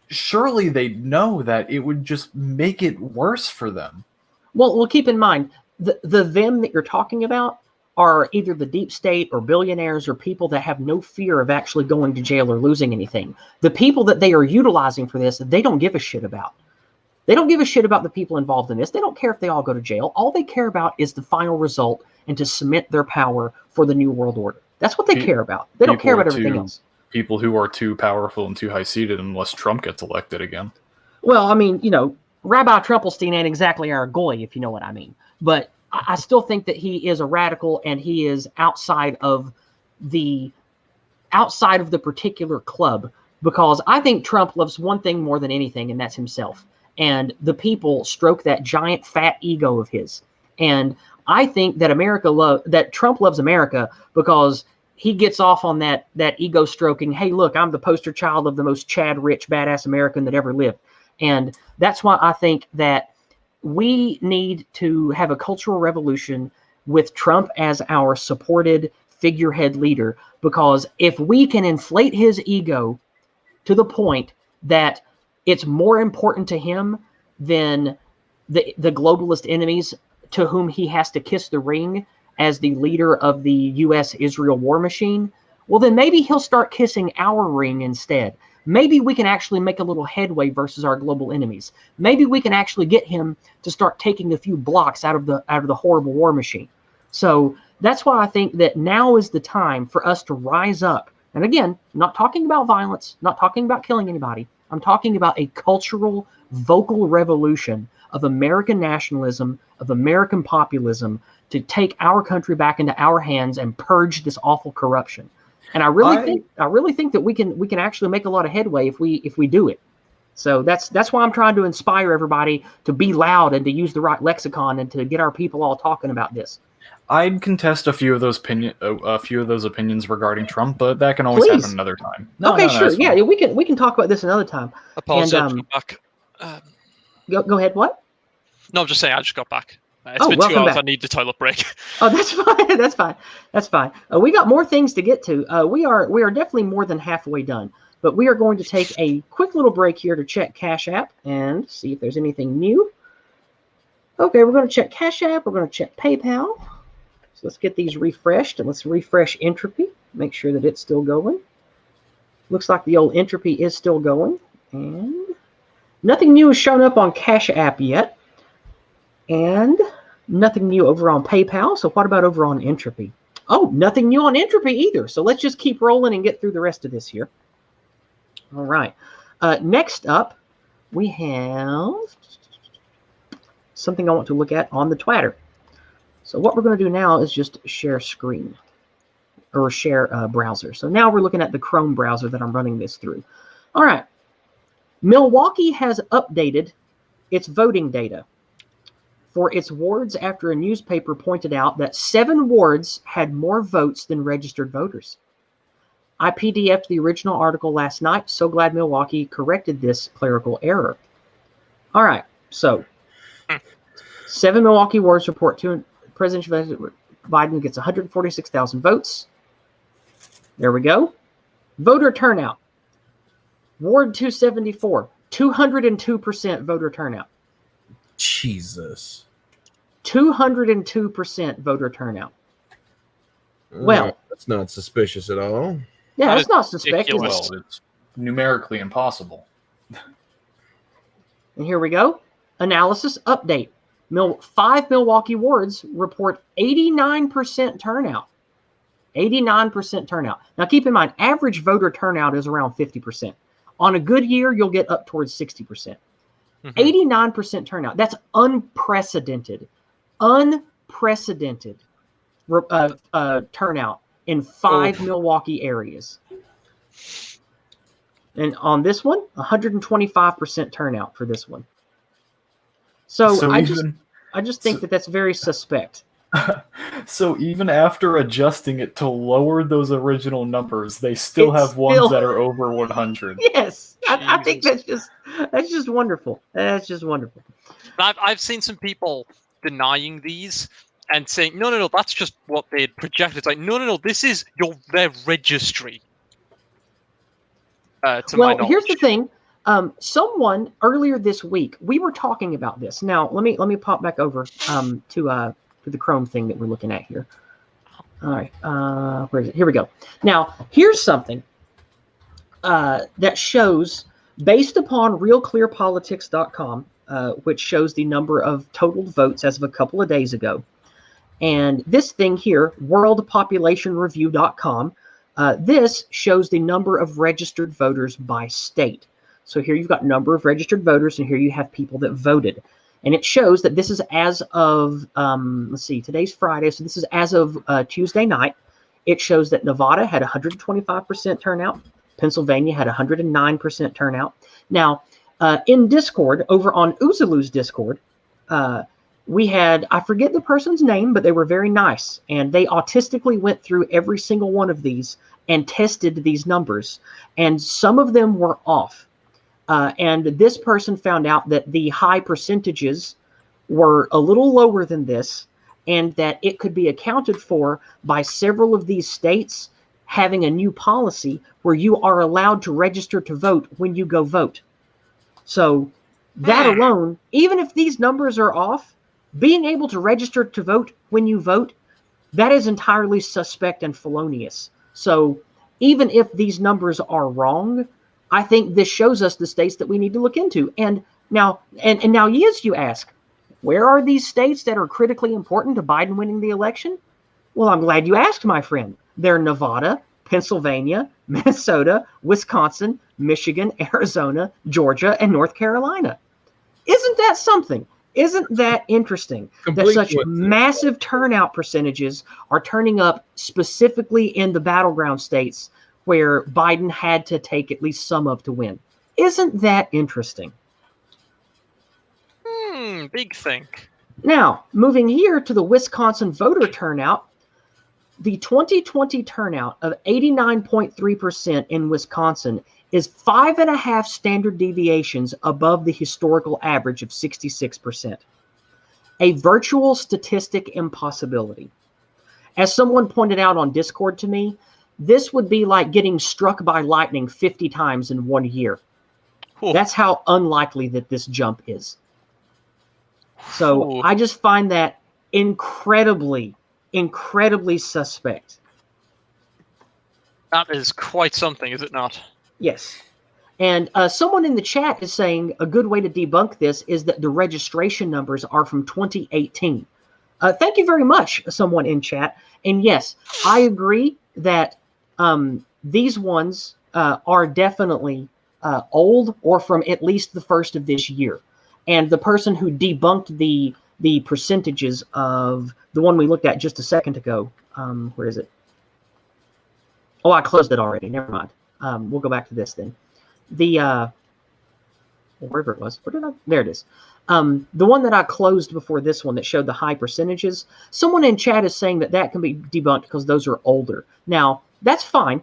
they know that it would just make it worse for them. Well, keep in mind, the them that you're talking about are either the deep state or billionaires or people that have no fear of actually going to jail or losing anything. The people that they are utilizing for this, they don't give a shit about. They don't give a shit about the people involved in this. They don't care if they all go to jail. All they care about is the final result and to cement their power for the New World Order. That's what they care about. They don't care about everything else. People who are too powerful and too high-seated unless Trump gets elected again. Well, I mean, Rabbi Trumpelstein ain't exactly our goy, if you know what I mean. But I still think that he is a radical, and he is outside of the particular club, because I think Trump loves one thing more than anything, and that's himself. And the people stroke that giant fat ego of his. And I think that that Trump loves America because he gets off on that ego stroking. Hey, look, I'm the poster child of the most Chad rich badass American that ever lived. And that's why I think that we need to have a cultural revolution with Trump as our supported figurehead leader, because if we can inflate his ego to the point that it's more important to him than the globalist enemies to whom he has to kiss the ring as the leader of the U.S.-Israel war machine, well, then maybe he'll start kissing our ring instead. Maybe we can actually make a little headway versus our global enemies. Maybe we can actually get him to start taking a few blocks out of the horrible war machine. So that's why I think that now is the time for us to rise up. And again, not talking about violence, not talking about killing anybody. I'm talking about a cultural, vocal revolution of American nationalism, of American populism, to take our country back into our hands and purge this awful corruption. And I really think that we can actually make a lot of headway if we do it. So that's why I'm trying to inspire everybody to be loud and to use the right lexicon and to get our people all talking about this. I'd contest a few of those opinions regarding Trump, but that can always happen another time. Sure. Yeah, we can talk about this another time. Apologies, back. Go ahead. What? No, I'm just saying I just got back. It's been 2 hours. Back. I need the toilet break. Oh, that's fine. That's fine. We got more things to get to. We are definitely more than halfway done, but we are going to take a quick little break here to check Cash App and see if there's anything new. Okay, we're going to check Cash App. We're going to check PayPal. So let's get these refreshed, and let's refresh Entropy. Make sure that it's still going. Looks like the old Entropy is still going, and nothing new has shown up on Cash App yet. And nothing new over on PayPal. So what about over on Entropy? Oh, nothing new on Entropy either. So let's just keep rolling and get through the rest of this here. All right. Next up, we have something I want to look at on the Twitter. So what we're going to do now is just share screen or share browser. So now we're looking at the Chrome browser that I'm running this through. All right. Milwaukee has updated its voting data for its wards after a newspaper pointed out that 7 wards had more votes than registered voters. I PDF'd the original article last night. So glad Milwaukee corrected this clerical error. All right, so 7 Milwaukee wards report to President Biden gets 146,000 votes. There we go. Voter turnout. Ward 274, 202% voter turnout. Jesus. 202% voter turnout. Well, that's not suspicious at all. Yeah, that's not suspicious. Well, it's numerically impossible. And here we go. Analysis update. 5 Milwaukee wards report 89% turnout. 89% turnout. Now, keep in mind, average voter turnout is around 50%. On a good year, you'll get up towards 60%. 89% turnout. That's unprecedented. Unprecedented turnout in 5 Milwaukee areas. And on this one, 125% turnout for this one. So I even just think that that's very suspect. so even after adjusting it to lower those original numbers, they still have ones that are over 100. Yes, I think that's just wonderful. That's just wonderful. I've seen some people denying these and saying, no, that's just what they had projected. It's like, no, this is their registry. To my knowledge. Here's the thing. Someone earlier this week, we were talking about this. Now, let me pop back over to the Chrome thing that we're looking at here. All right, where is it? Here we go. Now, here's something that shows, based upon RealClearPolitics.com, which shows the number of total votes as of a couple of days ago. And this thing here, WorldPopulationReview.com, this shows the number of registered voters by state. So here you've got number of registered voters, and here you have people that voted. And it shows that this is as of, let's see, today's Friday, so this is as of Tuesday night. It shows that Nevada had 125% turnout. Pennsylvania had 109% turnout. Now, in Discord, over on Oozaloo's Discord, we had, I forget the person's name, but they were very nice. And they autistically went through every single one of these and tested these numbers. And some of them were off. And this person found out that the high percentages were a little lower than this, and that it could be accounted for by several of these states having a new policy where you are allowed to register to vote when you go vote. So that alone, even if these numbers are off, being able to register to vote when you vote, that is entirely suspect and felonious. So even if these numbers are wrong, I think this shows us the states that we need to look into. And now, Yizz, you ask, where are these states that are critically important to Biden winning the election? Well, I'm glad you asked, my friend. They're Nevada, Pennsylvania, Minnesota, Wisconsin, Michigan, Arizona, Georgia, and North Carolina. Isn't that something? Isn't that interesting that such massive turnout percentages are turning up specifically in the battleground states where Biden had to take at least some of to win? Isn't that interesting? Big think. Now, moving here to the Wisconsin voter turnout, the 2020 turnout of 89.3% in Wisconsin is 5.5 standard deviations above the historical average of 66%. A virtual statistic impossibility. As someone pointed out on Discord to me, this would be like getting struck by lightning 50 times in 1 year. Cool. That's how unlikely that this jump is. So I just find that incredibly suspect. That is quite something, is it not? Yes. And someone in the chat is saying a good way to debunk this is that the registration numbers are from 2018. Thank you very much, someone in chat. And yes, I agree that these ones are definitely old or from at least the first of this year. And the person who debunked the percentages of the one we looked at just a second ago, where is it? Oh, I closed it already. Never mind. We'll go back to this then. The wherever it was, there it is. The one that I closed before this one that showed the high percentages, someone in chat is saying that can be debunked because those are older. Now, that's fine.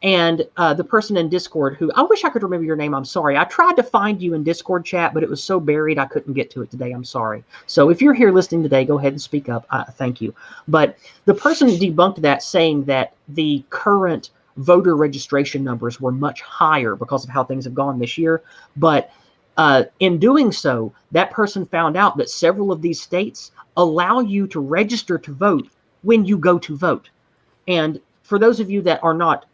And the person in Discord who, I wish I could remember your name, I'm sorry. I tried to find you in Discord chat, but it was so buried I couldn't get to it today. I'm sorry. So if you're here listening today, go ahead and speak up. Thank you. But the person debunked that, saying that the current voter registration numbers were much higher because of how things have gone this year. But in doing so, that person found out that several of these states allow you to register to vote when you go to vote. And for those of you that are not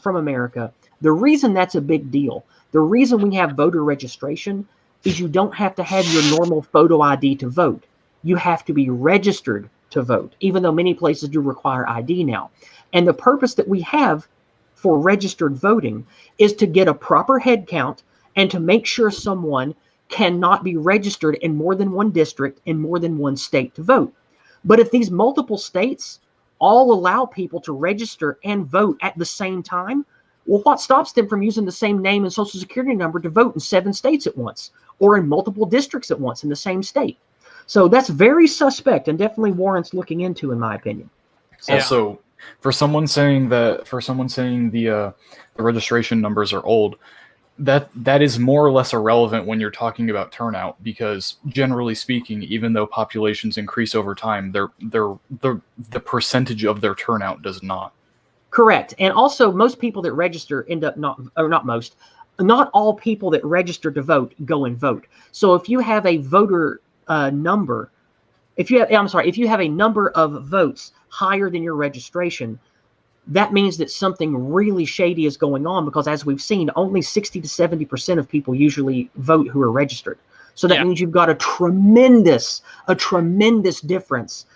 from America, the reason that's a big deal, the reason we have voter registration is you don't have to have your normal photo ID to vote. You have to be registered to vote, even though many places do require ID now. And the purpose that we have for registered voting is to get a proper head count and to make sure someone cannot be registered in more than one district in more than one state to vote. But if these multiple states all allow people to register and vote at the same time, Well, what stops them from using the same name and social security number to vote in 7 states at once or in multiple districts at once in the same state? So that's very suspect and definitely warrants looking into, in my opinion. So, Also, for someone saying the registration numbers are old, that is more or less irrelevant when you're talking about turnout, because generally speaking, even though populations increase over time, the percentage of their turnout does not. correct. And also, most people that register end up not all people that register to vote go and vote. So if you have a voter number, if you have a number of votes higher than your registration, that means that something really shady is going on, because as we've seen, only 60 to 70% of people usually vote who are registered. So that means you've got a tremendous difference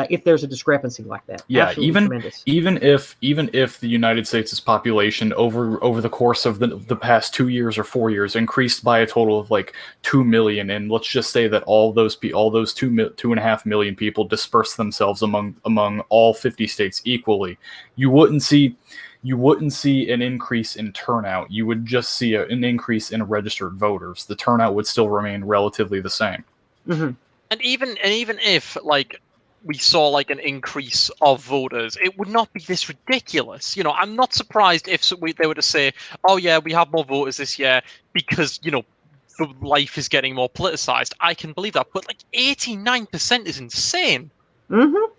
if there's a discrepancy like that. Yeah, Absolutely tremendous. even if the United States' population over the course of the past 2 years or 4 years increased by a total of like 2 million, and let's just say that all those 2.5 million people disperse themselves among all 50 states equally, you wouldn't see an increase in turnout. You would just see an increase in registered voters. The turnout would still remain relatively the same. Mm-hmm. And even if like we saw like an increase of voters, it would not be this ridiculous. You know, I'm not surprised if they were to say, "Oh yeah, we have more voters this year because the life is getting more politicized." I can believe that, but like 89% is insane. Mm-hmm.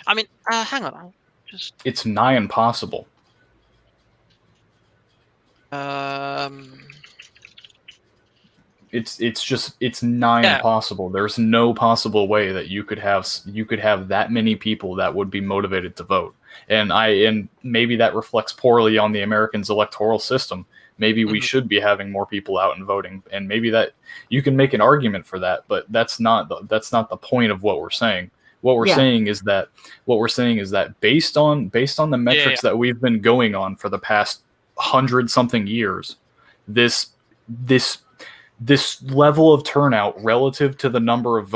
I mean, hang on, I'll just. It's nigh impossible. It's nigh impossible. There's no possible way that you could have that many people that would be motivated to vote. And maybe that reflects poorly on the Americans' electoral system. Maybe we should be having more people out and voting, and maybe that you can make an argument for that, but that's not the point of what we're saying. What we're saying is that based on the metrics that we've been going on for the past 100-something years, this level of turnout relative to the number of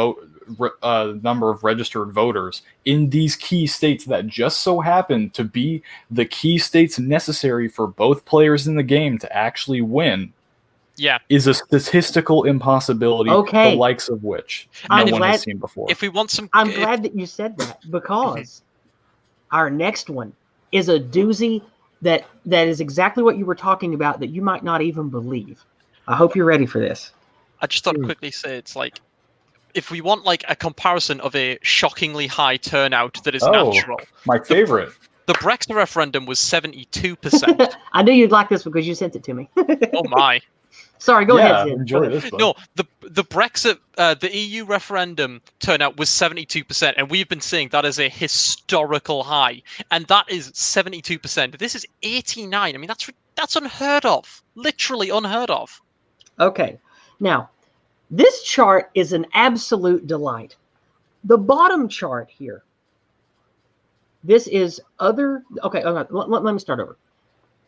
registered voters in these key states that just so happen to be the key states necessary for both players in the game to actually win, is a statistical impossibility, the likes of which no one has seen before. If we want some, I'm glad that you said that, because our next one is a doozy that is exactly what you were talking about, that you might not even believe. I hope you're ready for this. I just thought to quickly say, it's like, if we want like a comparison of a shockingly high turnout that is natural. My favorite. The Brexit referendum was 72%. I knew you'd like this because you sent it to me. Oh my. Sorry, go ahead. Enjoy this one. No, the Brexit, the EU referendum turnout was 72%, and we've been saying that is a historical high, and that is 72%. This is 89. I mean, that's unheard of. Literally unheard of. Okay, now this chart is an absolute delight. The bottom chart here. This is other. Okay, let me start over.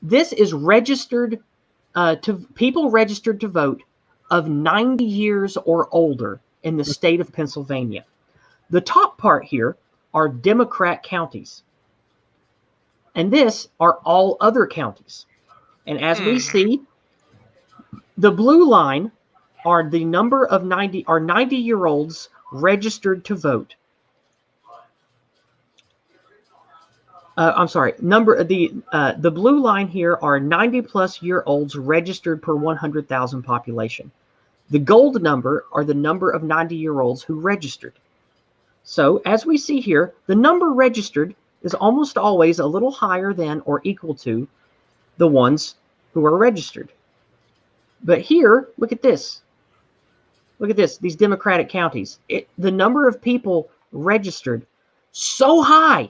This is registered. To people registered to vote of 90 years or older in the state of Pennsylvania. The top part here are Democrat counties. And this are all other counties. And as we see, the blue line are the number of 90-year-olds registered to vote. I'm sorry. The blue line here are 90-plus-year-olds registered per 100,000 population. The gold number are the number of 90-year-olds who registered. So, as we see here, the number registered is almost always a little higher than or equal to the ones who are registered. But here, look at this. Look at this. These Democratic counties. The number of people registered so high.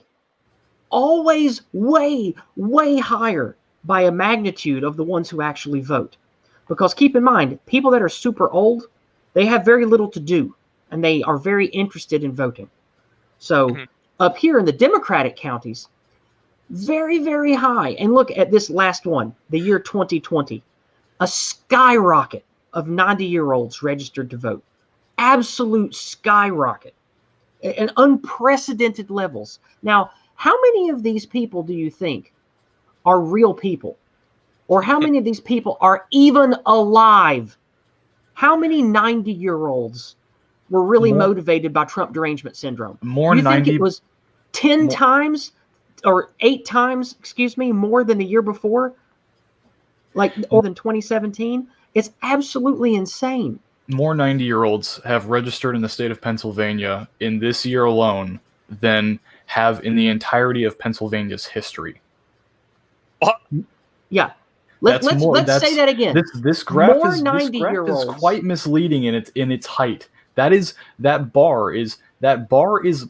Always way, way higher by a magnitude of the ones who actually vote. Because keep in mind, people that are super old, they have very little to do, and they are very interested in voting. So up here in the Democratic counties, very, very high. And look at this last one, the year 2020, a skyrocket of 90-year-olds registered to vote. Absolute skyrocket and unprecedented levels. Now, how many of these people do you think are real people? Or how many of these people are even alive? How many 90-year-olds were really motivated by Trump derangement syndrome? More You 90 think it was 10 times or 8 times, more than the year before? Like more than 2017? It's absolutely insane. More 90-year-olds have registered in the state of Pennsylvania in this year alone than have in the entirety of Pennsylvania's history. Yeah. Let's say that again. This graph More is 90-year-olds. quite misleading in its height. That bar is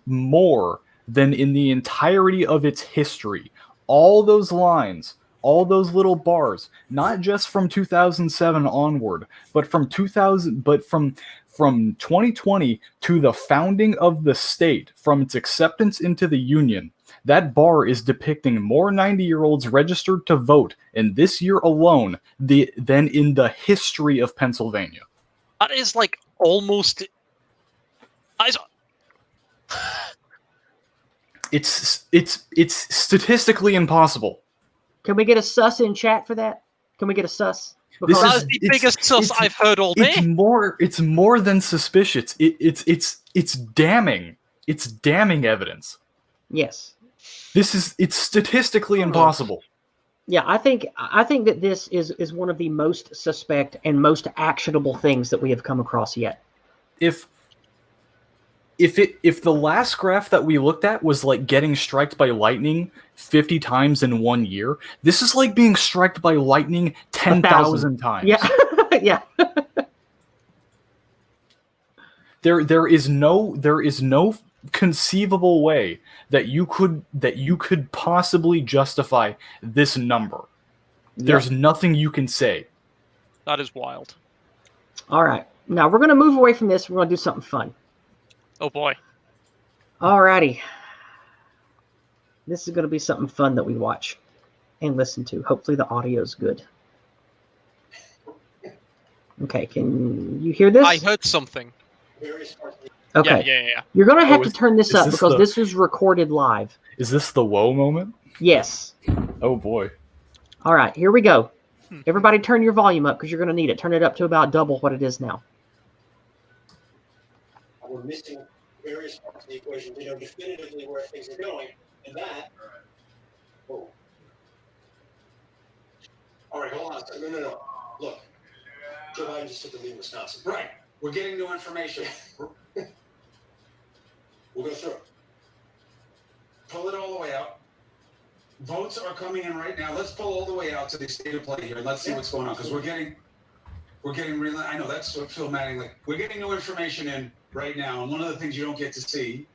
more than in the entirety of its history. All those lines, all those little bars, not just from 2007 onward, but from 2020 to the founding of the state, from its acceptance into the Union. That bar is depicting more 90-year-olds registered to vote in this year alone than in the history of Pennsylvania. That is like almost. It's statistically impossible. Can we get a sus in chat for that? Can we get a sus? That's the biggest sus I've heard all day. It's more than suspicious. It's damning. It's damning evidence. Yes. It's statistically impossible. Yeah, I think that this is one of the most suspect and most actionable things that we have come across yet. If the last graph that we looked at was like getting struck by lightning 50 times in 1 year, this is like being struck by lightning 10,000 times. Yeah. Yeah. There is no conceivable way that you could possibly justify this number. There's nothing you can say. That is wild. All right. Now we're going to move away from this. We're going to do something fun. Oh boy. All righty. This is going to be something fun that we watch and listen to. Hopefully the audio is good. Okay, can you hear this? I heard something. Okay. Yeah. You're going to have to turn this up because this is recorded live. Is this the whoa moment? Yes. Oh boy. All right, here we go. Everybody turn your volume up because you're going to need it. Turn it up to about double what it is now. We're missing various parts of the equation to know definitively where things are going, and that. Oh. All right, hold on a second. No. Look, Joe Biden just took the lead in Wisconsin. Right. We're getting new information. We'll go through it. Pull it all the way out. Votes are coming in right now. Let's pull all the way out to the state of play here, and let's see what's going on, because we're getting real. I know that's what Phil Manning like. We're getting new information in right now, and one of the things you don't get to see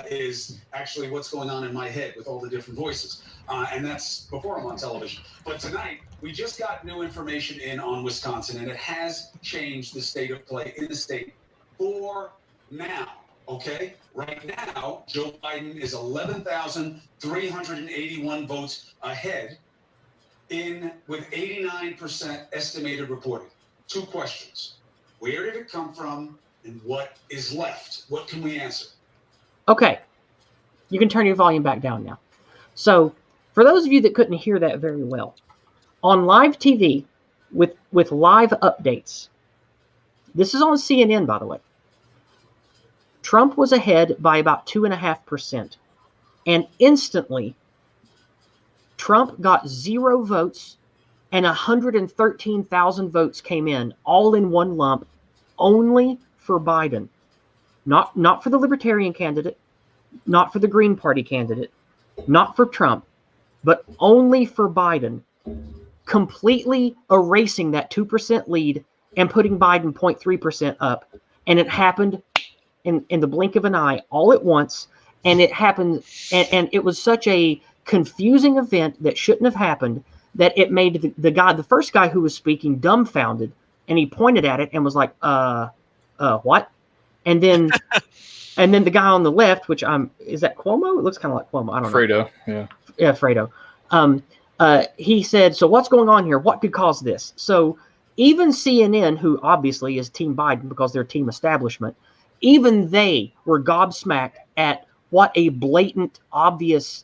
is actually what's going on in my head with all the different voices, and that's before I'm on television. But tonight we just got new information in on Wisconsin, and it has changed the state of play in the state for now. Okay, right now Joe Biden is 11,381 votes ahead with 89% estimated reporting. 2 questions: where did it come from? And what is left? What can we answer? Okay. You can turn your volume back down now. So, for those of you that couldn't hear that very well, on live TV with live updates, this is on CNN, by the way, Trump was ahead by about 2.5%. And instantly, Trump got 0 votes and 113,000 votes came in, all in one lump, only for Biden, not for the Libertarian candidate, not for the Green Party candidate, not for Trump, but only for Biden, completely erasing that 2% lead and putting Biden 0.3% up. And it happened in the blink of an eye, all at once. And it happened, and it was such a confusing event that shouldn't have happened, that it made the first guy who was speaking dumbfounded, and he pointed at it and was like, what? And then the guy on the left, which is that Cuomo? It looks kind of like Cuomo. I don't know. Fredo, yeah. Yeah, Fredo. He said, so what's going on here? What could cause this? So even CNN, who obviously is Team Biden because they're Team Establishment, even they were gobsmacked at what a blatant, obvious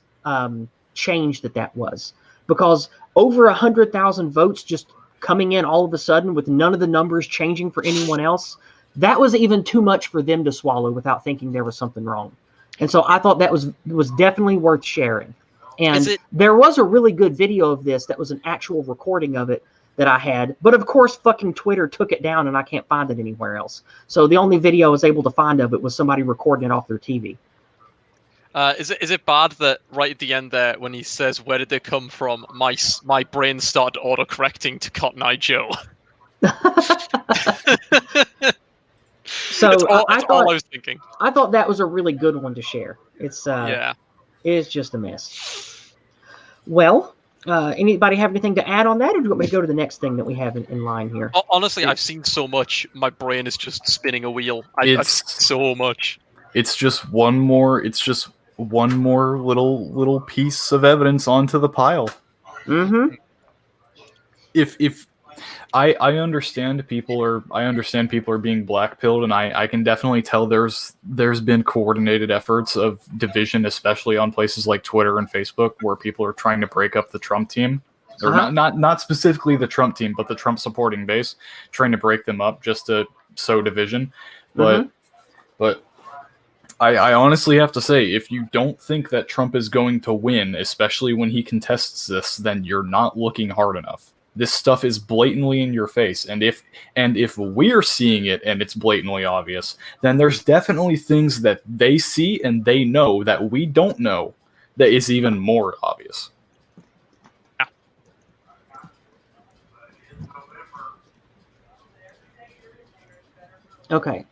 change that was. because over 100,000 votes just coming in all of a sudden with none of the numbers changing for anyone else, that was even too much for them to swallow without thinking there was something wrong. And so I thought that was definitely worth sharing. And there was a really good video of this that was an actual recording of it that I had. But of course, fucking Twitter took it down and I can't find it anywhere else. So the only video I was able to find of it was somebody recording it off their TV. Is it bad that right at the end there, when he says, "Where did they come from?" my brain started auto-correcting to Cotton Eye Joe. So That's all I was thinking. I thought that was a really good one to share. It's yeah, it is just a mess. Well, anybody have anything to add on that, or do you want me to go to the next thing that we have in line here? Honestly, I've seen so much. My brain is just spinning a wheel. I've seen so much. It's just one more. It's just one more little piece of evidence onto the pile. Mm-hmm. If I understand people are being blackpilled, and I can definitely tell there's been coordinated efforts of division, especially on places like Twitter and Facebook, where people are trying to break up the Trump team, or not specifically the Trump team, but the Trump supporting base, trying to break them up just to sow division. But I honestly have to say, if you don't think that Trump is going to win, especially when he contests this, then you're not looking hard enough. This stuff is blatantly in your face, and if we're seeing it and it's blatantly obvious, then there's definitely things that they see and they know that we don't know that is even more obvious. Okay.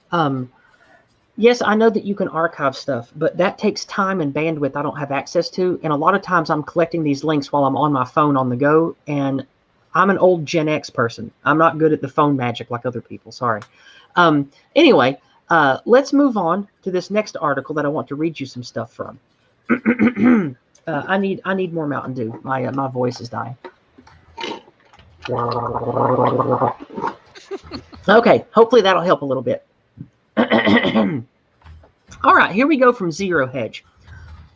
Yes, I know that you can archive stuff, but that takes time and bandwidth I don't have access to. And a lot of times I'm collecting these links while I'm on my phone on the go. And I'm an old Gen X person. I'm not good at the phone magic like other people. Sorry. Anyway, let's move on to this next article that I want to read you some stuff from. I need more Mountain Dew. My voice is dying. Okay, hopefully that'll help a little bit. All right, here we go from Zero Hedge.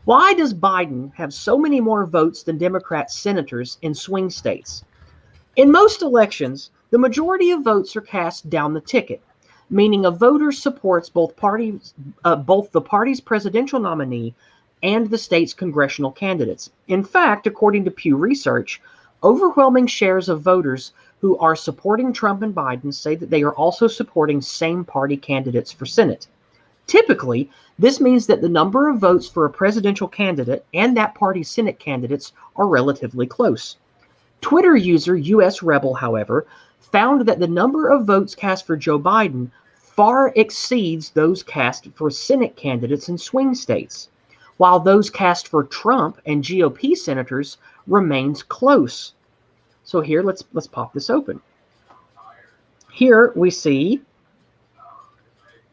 Why does Biden have so many more votes than Democrat senators in swing states? In most elections, the majority of votes are cast down the ticket, meaning a voter supports both the party's presidential nominee and the state's congressional candidates. In fact, according to Pew Research, overwhelming shares of voters who are supporting Trump and Biden say that they are also supporting same-party candidates for Senate. Typically, this means that the number of votes for a presidential candidate and that party's Senate candidates are relatively close. Twitter user US Rebel, however, found that the number of votes cast for Joe Biden far exceeds those cast for Senate candidates in swing states, while those cast for Trump and GOP senators remains close. So here, let's pop this open. Here we see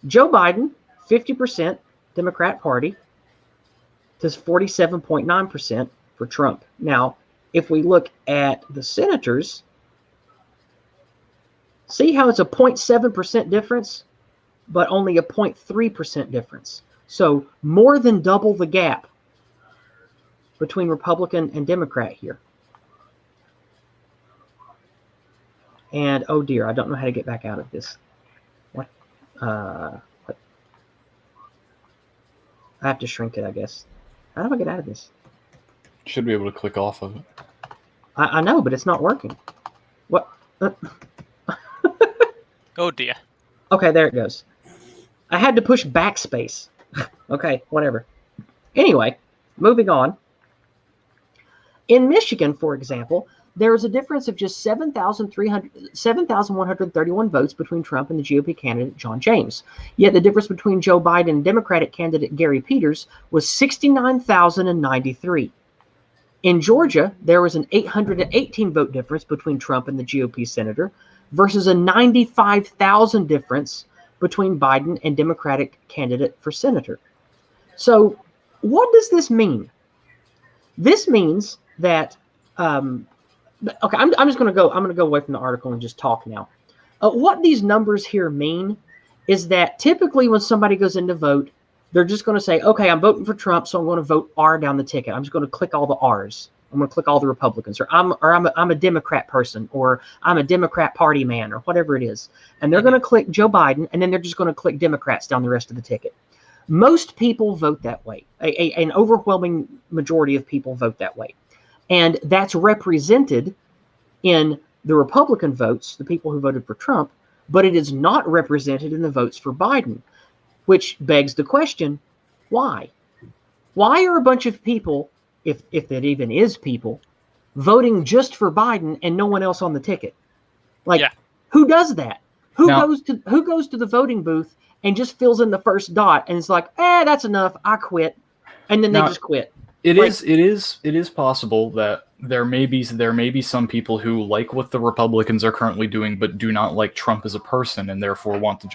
Joe Biden, 50% Democrat Party, to 47.9% for Trump. Now, if we look at the senators, see how it's a 0.7% difference, but only a 0.3% difference. So more than double the gap between Republican and Democrat here. And oh dear, I don't know how to get back out of this. What? I have to shrink it, I guess. How do I get out of this? Should be able to click off of it. I know, but it's not working. What? Oh dear. Okay, there it goes. I had to push backspace. Okay, whatever. Anyway, moving on. In Michigan, for example, there is a difference of just 7,131 votes between Trump and the GOP candidate John James. Yet the difference between Joe Biden and Democratic candidate Gary Peters was 69,093. In Georgia, there was an 818 vote difference between Trump and the GOP senator versus a 95,000 difference between Biden and Democratic candidate for senator. So what does this mean? This means that okay, I'm just going to go. I'm going to go away from the article and just talk now. What these numbers here mean is that typically when somebody goes in to vote, they're just going to say, okay, I'm voting for Trump, so I'm going to vote R down the ticket. I'm just going to click all the R's. I'm going to click all the Republicans, or I'm a Democrat person, or I'm a Democrat Party man, or whatever it is. And they're going to click Joe Biden, and then they're just going to click Democrats down the rest of the ticket. Most people vote that way. An overwhelming majority of people vote that way. And that's represented in the Republican votes, the people who voted for Trump, but it is not represented in the votes for Biden, which begs the question, why? Why are a bunch of people, if that even is people, voting just for Biden and no one else on the ticket? Like, who does that? Who goes to the voting booth and just fills in the first dot and it's like, that's enough, I quit, and then they just quit? It is possible that there may be some people who like what the Republicans are currently doing, but do not like Trump as a person, and therefore want to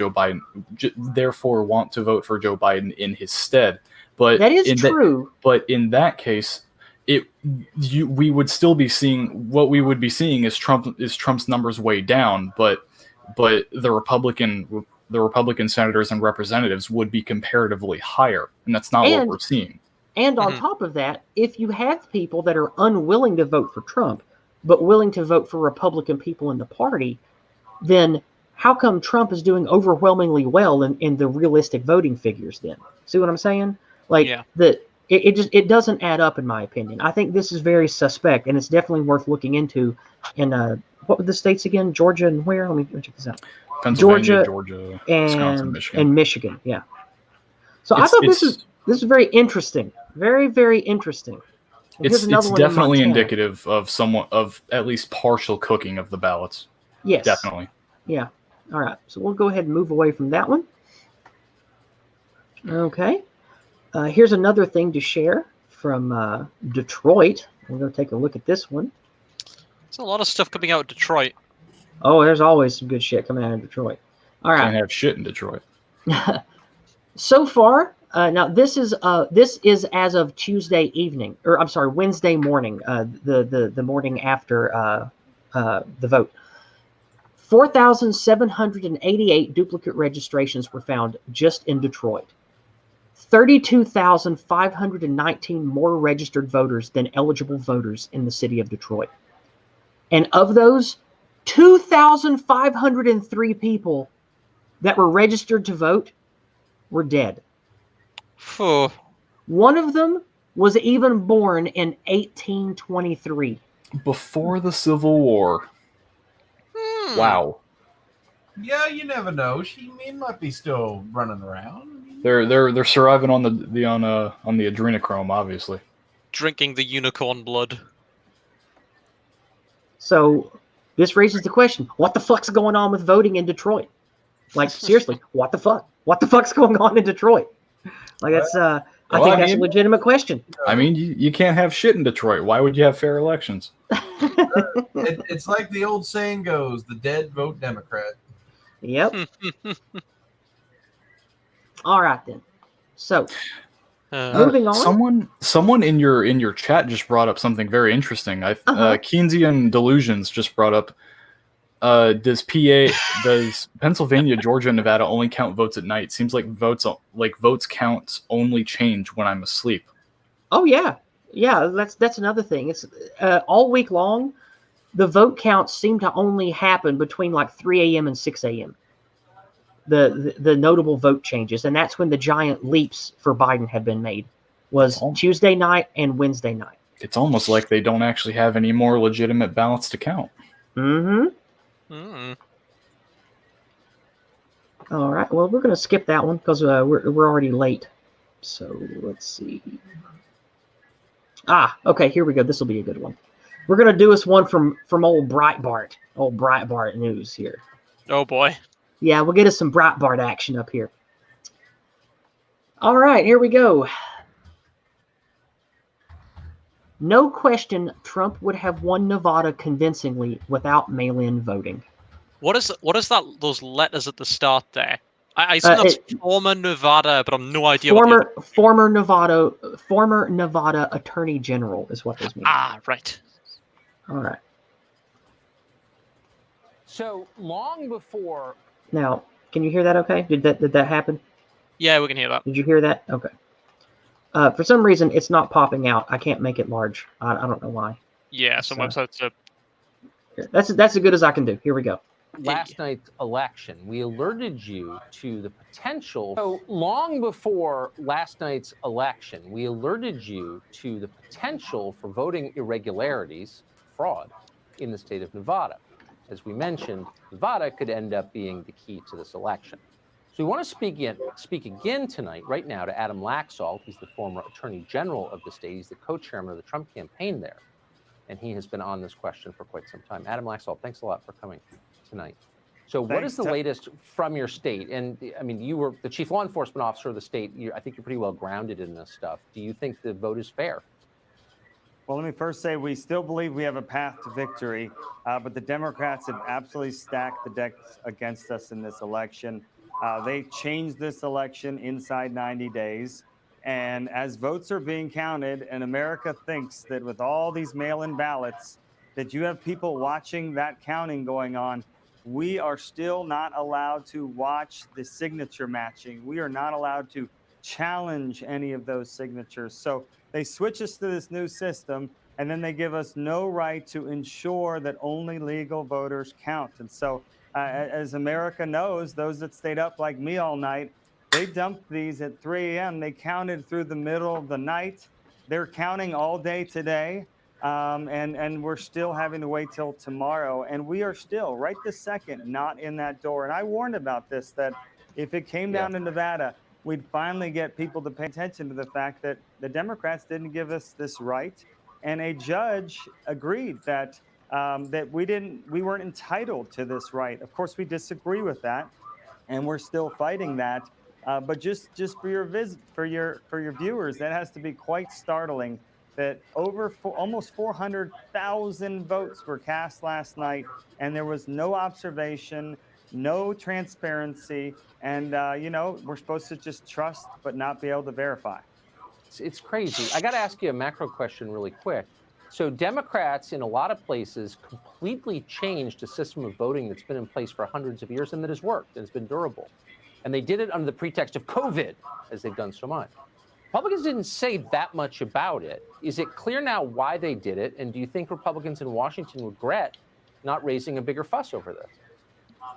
vote for Joe Biden in his stead. But that is true. But in that case, we would still be seeing what we would be seeing is Trump's numbers way down, but the Republican senators and representatives would be comparatively higher, and that's not what we're seeing. And on top of that, if you have people that are unwilling to vote for Trump, but willing to vote for Republican people in the party, then how come Trump is doing overwhelmingly well in the realistic voting figures then? See what I'm saying? Like, it doesn't add up, in my opinion. I think this is very suspect, and it's definitely worth looking into. In what were the states again? Georgia and where? Let me check this out. Pennsylvania, Georgia, Wisconsin, Michigan. And Michigan, yeah. So I thought this is very interesting. Very, very interesting. It's definitely indicative of at least partial cooking of the ballots. Yes. Definitely. Yeah. All right. So we'll go ahead and move away from that one. Okay. Here's another thing to share from Detroit. We're going to take a look at this one. There's a lot of stuff coming out of Detroit. Oh, there's always some good shit coming out of Detroit. All right. Can't have shit in Detroit. So far, now this is as of Tuesday evening, or I'm sorry, Wednesday morning, the morning after the vote. 4,788 duplicate registrations were found just in Detroit. 32,519 more registered voters than eligible voters in the city of Detroit. And of those, 2,503 people that were registered to vote were dead. One of them was even born in 1823. Before the Civil War. Wow. Yeah, you never know. She might be still running around. They're surviving on the adrenochrome, obviously. Drinking the unicorn blood. So this raises the question: what the fuck's going on with voting in Detroit? Like, seriously, what the fuck? What the fuck's going on in Detroit? Like, that's I think that's a legitimate question. I mean, you can't have shit in Detroit. Why would you have fair elections? It's like the old saying goes: the dead vote Democrat. Yep. All right then. So moving on. Someone in your chat just brought up something very interesting. Keynesian Delusions just brought up. Does Pennsylvania, Georgia, and Nevada only count votes at night? Seems like votes counts only change when I'm asleep. Oh yeah. That's another thing. It's all week long. The vote counts seem to only happen between like 3 a.m. and 6 a.m. The notable vote changes, and that's when the giant leaps for Biden had been made. Was Tuesday night and Wednesday night. It's almost like they don't actually have any more legitimate ballots to count. Mm-hmm. All right. Well, we're going to skip that one because we're already late. So let's see. Okay. Here we go. This will be a good one. We're going to do us one from old Breitbart news here. Oh boy. Yeah, we'll get us some Breitbart action up here. All right, here we go. No question, Trump would have won Nevada convincingly without mail-in voting. What is that? Those letters at the start there. I assume that's former Nevada, but I'm no idea. Former Nevada Attorney General is what those mean. Right. All right. So long before. Now, can you hear that? Okay. Did that happen? Yeah, we can hear that. Did you hear that? Okay. For some reason, it's not popping out. I can't make it large. I don't know why. Yeah, some websites are. That's as good as I can do. Here we go. Last night's election, we alerted you to the potential. So long before last night's election, we alerted you to the potential for voting irregularities, fraud, in the state of Nevada. As we mentioned, Nevada could end up being the key to this election. So we want to speak again tonight, right now, to Adam Laxalt. He's the former Attorney General of the state. He's the co-chairman of the Trump campaign there. And he has been on this question for quite some time. Adam Laxalt, thanks a lot for coming tonight. So what is the latest from your state? And I mean, you were the chief law enforcement officer of the state. I think you're pretty well grounded in this stuff. Do you think the vote is fair? Well, let me first say we still believe we have a path to victory, but the Democrats have absolutely stacked the decks against us in this election. They changed this election inside 90 days. And as votes are being counted, and America thinks that with all these mail-in ballots, that you have people watching that counting going on, we are still not allowed to watch the signature matching. We are not allowed to challenge any of those signatures. So they switch us to this new system, and then they give us no right to ensure that only legal voters count. And so as America knows, those that stayed up like me all night, they dumped these at 3 a.m. They counted through the middle of the night. They're counting all day today. And we're still having to wait till tomorrow. And we are still, right this second, not in that door. And I warned about this, that if it came down to Nevada, we'd finally get people to pay attention to the fact that the Democrats didn't give us this right. And a judge agreed that that we weren't entitled to this right. Of course, we disagree with that, and we're still fighting that. But just for your viewers, that has to be quite startling that almost 400,000 votes were cast last night, and there was no observation, no transparency, and we're supposed to just trust but not be able to verify. It's crazy. I got to ask you a macro question really quick. So Democrats in a lot of places completely changed a system of voting that's been in place for hundreds of years and that has worked and has been durable. And they did it under the pretext of COVID, as they've done so much. Republicans didn't say that much about it. Is it clear now why they did it? And do you think Republicans in Washington regret not raising a bigger fuss over this?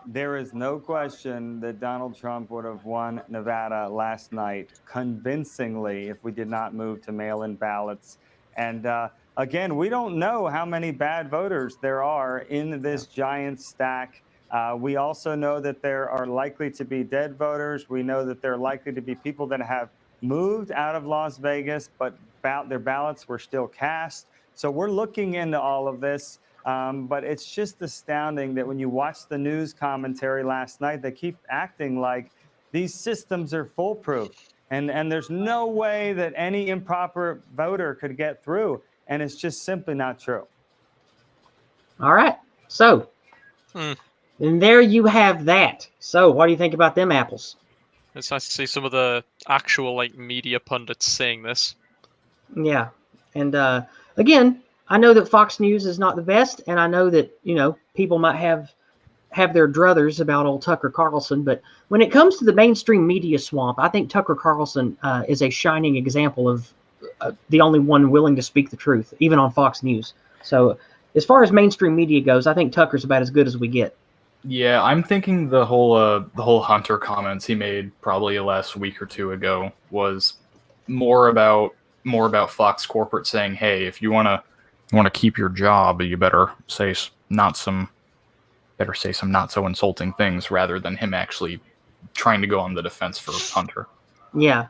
There is no question that Donald Trump would have won Nevada last night convincingly if we did not move to mail-in ballots. And again, we don't know how many bad voters there are in this giant stack. We also know that there are likely to be dead voters. We know that there are likely to be people that have moved out of Las Vegas, but their ballots were still cast. So we're looking into all of this. But it's just astounding that when you watch the news commentary last night, they keep acting like these systems are foolproof. And there's no way that any improper voter could get through. And it's just simply not true. All right. So, and there you have that. So what do you think about them apples? It's nice to see some of the actual media pundits saying this. Yeah. And again, I know that Fox News is not the best, and I know that, people might have their druthers about old Tucker Carlson, but when it comes to the mainstream media swamp, I think Tucker Carlson is a shining example of the only one willing to speak the truth, even on Fox News. So as far as mainstream media goes, I think Tucker's about as good as we get. Yeah, I'm thinking the whole Hunter comments he made probably last week or two ago was more about Fox corporate saying, hey, if you want to keep your job, you better say some not so insulting things rather than him actually trying to go on the defense for Hunter. Yeah.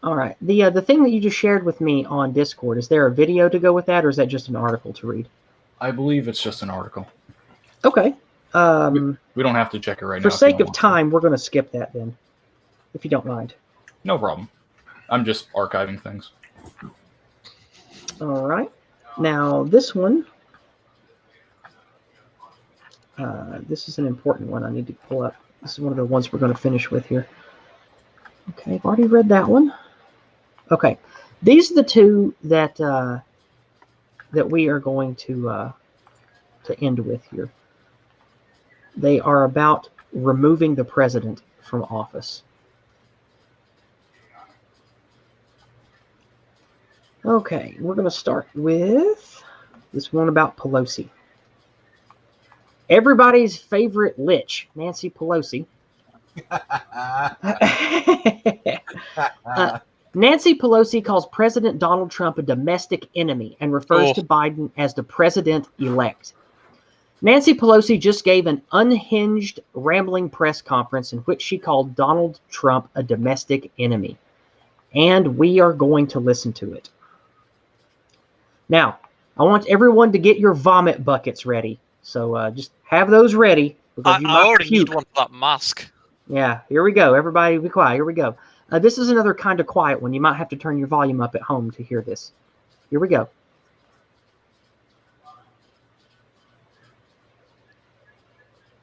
All right. The thing that you just shared with me on Discord, is there a video to go with that, or is that just an article to read? I believe it's just an article. Okay. We don't have to check it right now. For sake of time, we're going to skip that then, if you don't mind. No problem. I'm just archiving things. All right. Now, this one, this is an important one I need to pull up. This is one of the ones we're going to finish with here. Okay, I've already read that one. Okay. These are the two that we are going to end with here. They are about removing the president from office. Okay, we're going to start with this one about Pelosi. Everybody's favorite lich, Nancy Pelosi. Nancy Pelosi calls President Donald Trump a domestic enemy and refers to Biden as the president-elect. Nancy Pelosi just gave an unhinged, rambling press conference in which she called Donald Trump a domestic enemy. And we are going to listen to it. Now, I want everyone to get your vomit buckets ready. So just have those ready. Because I already need one for that mask. Yeah, here we go. Everybody be quiet. Here we go. This is another kind of quiet one. You might have to turn your volume up at home to hear this. Here we go.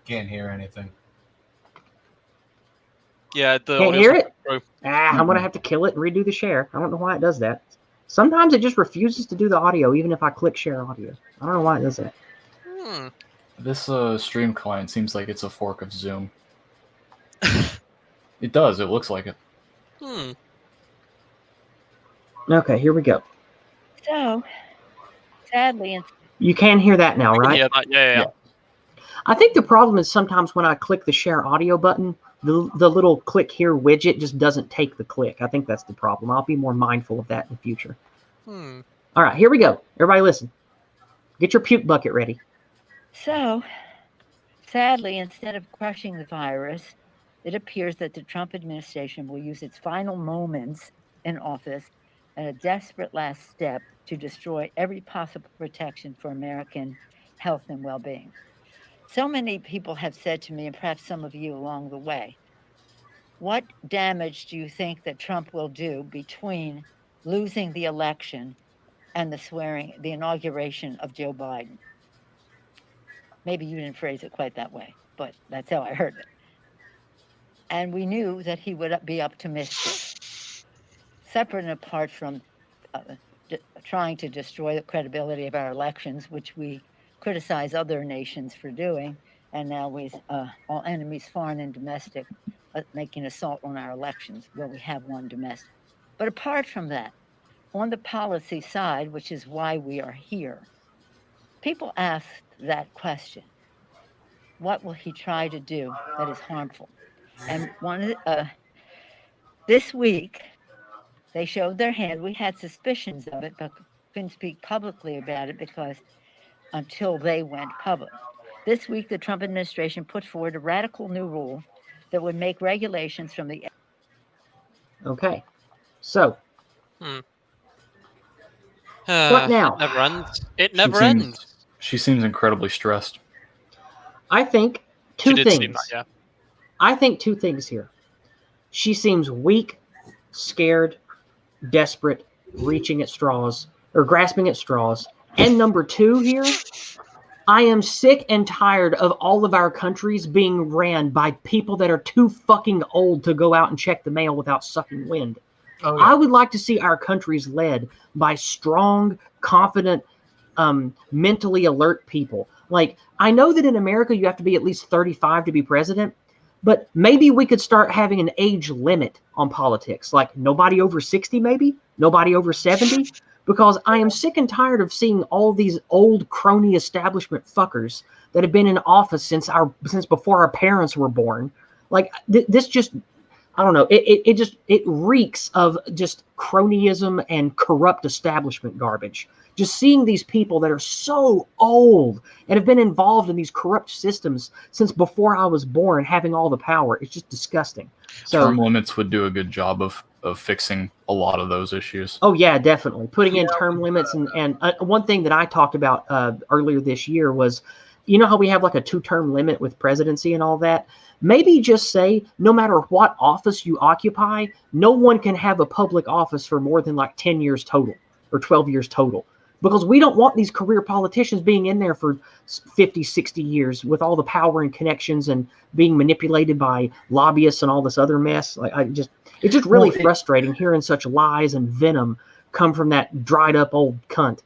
Can't hear anything. Yeah, Can't hear it? I'm going to have to kill it and redo the share. I don't know why it does that. Sometimes it just refuses to do the audio, even if I click share audio. I don't know why it does that. This stream client seems like it's a fork of Zoom. It does. It looks like it. Okay, here we go. So, sadly, You can hear that now, right? Yeah. I think the problem is sometimes when I click the share audio button, the little click here widget just doesn't take the click. I think that's the problem. I'll be more mindful of that in the future. All right, here we go. Everybody listen. Get your puke bucket ready. So, sadly, instead of crushing the virus, it appears that the Trump administration will use its final moments in office as a desperate last step to destroy every possible protection for American health and well-being. So many people have said to me, and perhaps some of you along the way, what damage do you think that Trump will do between losing the election and the inauguration of Joe Biden? Maybe you didn't phrase it quite that way, but that's how I heard it. And we knew that he would be up to mischief. Separate and apart from trying to destroy the credibility of our elections, which we criticize other nations for doing, and now with all enemies, foreign and domestic, making assault on our elections. Well, we have one domestic. But apart from that, on the policy side, which is why we are here, people ask that question. What will he try to do that is harmful? And this week, they showed their hand. We had suspicions of it, but couldn't speak publicly about it because until they went public. This week, the Trump administration put forward a radical new rule that would make regulations from the... Okay, so... What now? It never ends. It never ends. She seems incredibly stressed. I think two She did things. seem that, yeah. I think two things here. She seems weak, scared, desperate, reaching at straws, or grasping at straws. And number two here, I am sick and tired of all of our countries being ran by people that are too fucking old to go out and check the mail without sucking wind. Oh, yeah. I would like to see our countries led by strong, confident, mentally alert people. Like, I know that in America you have to be at least 35 to be president, but maybe we could start having an age limit on politics. Like, nobody over 60 maybe? Nobody over 70? Because I am sick and tired of seeing all these old crony establishment fuckers that have been in office since before our parents were born. Like, this just... I don't know. It reeks of just cronyism and corrupt establishment garbage. Just seeing these people that are so old and have been involved in these corrupt systems since before I was born, having all the power, it's just disgusting. So, Term limits would do a good job of fixing a lot of those issues. oh yeah, definitely putting in term limits and one thing that I talked about earlier this year was, you know how we have like a 2-term limit with presidency and all that? Maybe just say, no matter what office you occupy, no one can have a public office for more than like 10 years total or 12 years total. Because we don't want these career politicians being in there for 50, 60 years with all the power and connections and being manipulated by lobbyists and all this other mess. Like, it's just really frustrating hearing such lies and venom come from that dried up old cunt.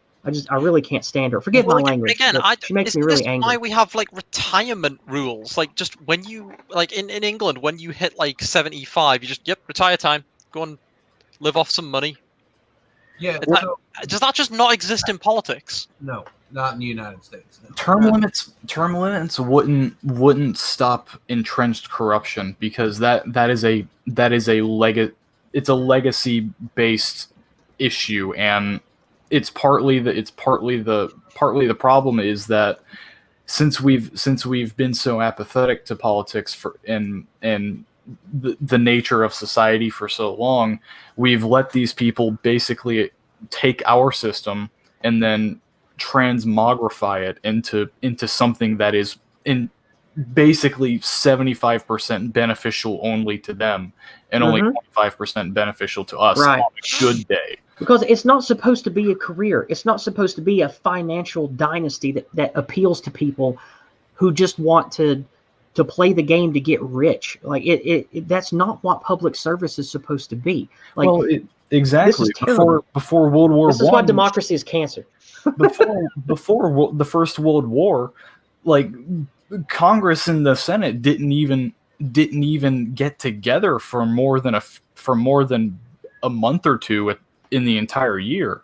I really can't stand her. Forgive my language. Again, she makes me really angry. Why we have like retirement rules? Like, just when you in England, when you hit like 75, you just retire time. Go and live off some money. Yeah. Does that just not exist in politics? No, not in the United States. No. Term limits wouldn't stop entrenched corruption, because that is a legacy based issue, and partly the problem is that since we've been so apathetic to politics and the nature of society for so long, we've let these people basically take our system and then transmogrify it into something that is in basically 75% beneficial only to them and only 25% beneficial to us on a good day. Because it's not supposed to be a career. It's not supposed to be a financial dynasty that appeals to people who just want to play the game to get rich. Like that's not what public service is supposed to be. Like, exactly. Before World War I. This is why democracy is cancer. before the First World War, like Congress and the Senate didn't even get together for more than a month or two in the entire year.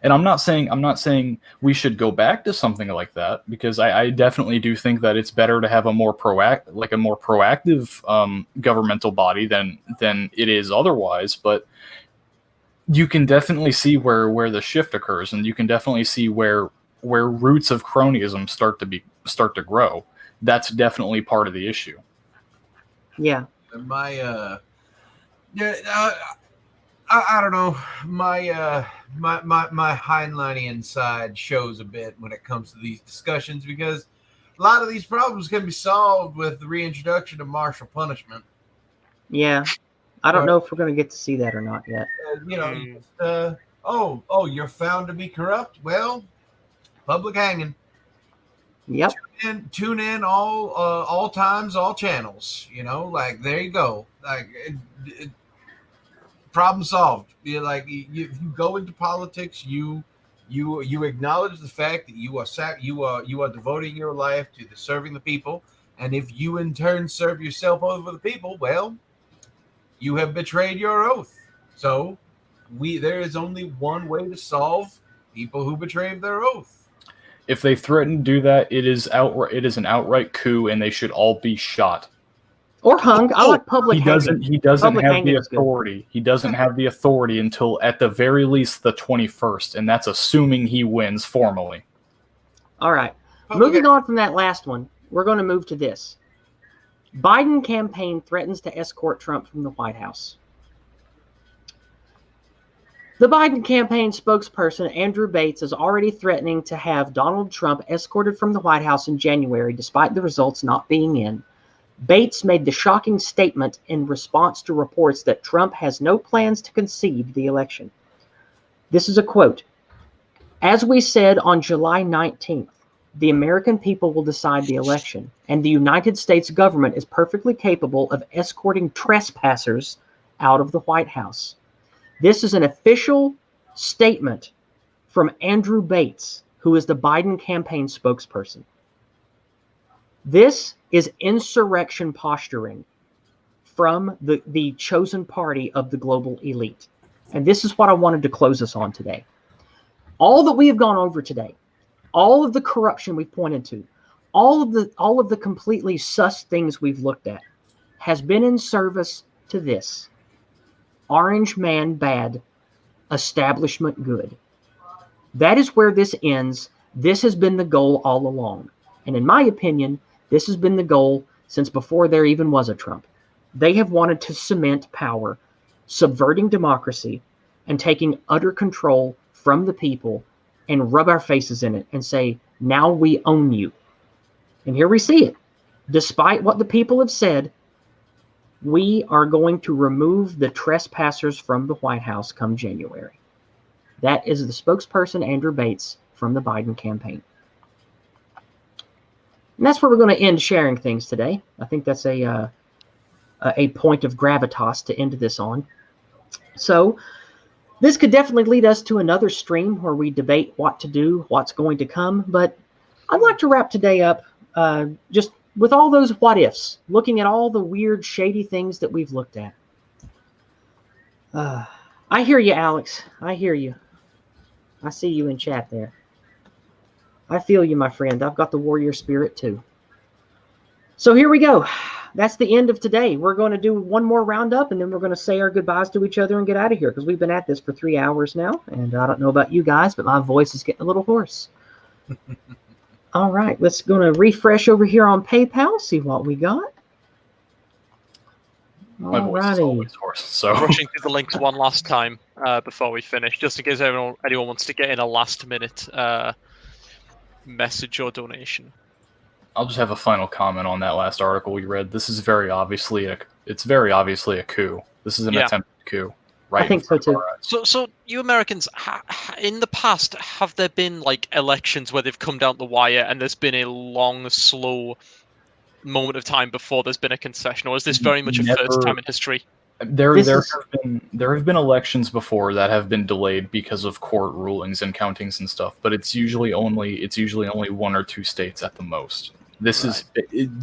And I'm not saying we should go back to something like that, because I definitely do think that it's better to have a more proactive governmental body than it is otherwise. But you can definitely see where the shift occurs, and you can definitely see where roots of cronyism start to grow. That's definitely part of the issue. Yeah. I don't know. My Heinleinian side shows a bit when it comes to these discussions, because a lot of these problems can be solved with the reintroduction of martial punishment. Yeah. I don't know if we're going to get to see that or not yet. You're found to be corrupt? Well, public hanging. Yep. Tune in all times, all channels. Like, there you go. Like, problem solved. Like, if you go into politics, you acknowledge the fact that you are devoting your life to serving the people, and if you in turn serve yourself over the people, well, you have betrayed your oath. So there is only one way to solve people who betray their oath. If they threaten to do that, it is an outright coup, and they should all be shot. Or hung. I like public hanging. He doesn't public have the hanging is good. authority. He doesn't have the authority until at the very least the 21st, and that's assuming he wins formally. All right. Moving on from that last one, we're going to move to this. Biden campaign threatens to escort Trump from the White House. The Biden campaign spokesperson, Andrew Bates, is already threatening to have Donald Trump escorted from the White House in January, despite the results not being in. Bates made the shocking statement in response to reports that Trump has no plans to concede the election. This is a quote. As we said on July 19th, the American people will decide the election, and the United States government is perfectly capable of escorting trespassers out of the White House. This is an official statement from Andrew Bates, who is the Biden campaign spokesperson. This is insurrection posturing from the chosen party of the global elite. And this is what I wanted to close us on today. All that we have gone over today, all of the corruption we've pointed to, all of the completely sus things we've looked at, has been in service to this. Orange man bad, establishment good. That is where this ends. This has been the goal all along. And in my opinion, this has been the goal since before there even was a Trump. They have wanted to cement power, subverting democracy, and taking utter control from the people and rub our faces in it and say, now we own you. And here we see it. Despite what the people have said, we are going to remove the trespassers from the White House come January. That is the spokesperson, Andrew Bates, from the Biden campaign. And that's where we're going to end sharing things today. I think that's a point of gravitas to end this on. So this could definitely lead us to another stream where we debate what to do, what's going to come. But I'd like to wrap today up just with all those what ifs, looking at all the weird, shady things that we've looked at. I hear you, Alex. I hear you. I see you in chat there. I feel you, my friend. I've got the warrior spirit too. So here we go. That's the end of today. We're going to do one more roundup, and then we're going to say our goodbyes to each other and get out of here because we've been at this for 3 hours now. And I don't know about you guys, but my voice is getting a little hoarse. All right, let's go to refresh over here on PayPal, see what we got. My voice is always hoarse, so Rushing through the links one last time before we finish, just in case anyone wants to get in a last-minute message or donation. I'll just have a final comment on that last article we read. This is very obviously a coup. This is an attempted coup. Right. I think so too. So you Americans, in the past, have there been like elections where they've come down the wire and there's been a long, slow moment of time before there's been a concession, or is this very much a first time in history? There have been elections before that have been delayed because of court rulings and countings and stuff, but it's usually only 1 or 2 states at the most. This is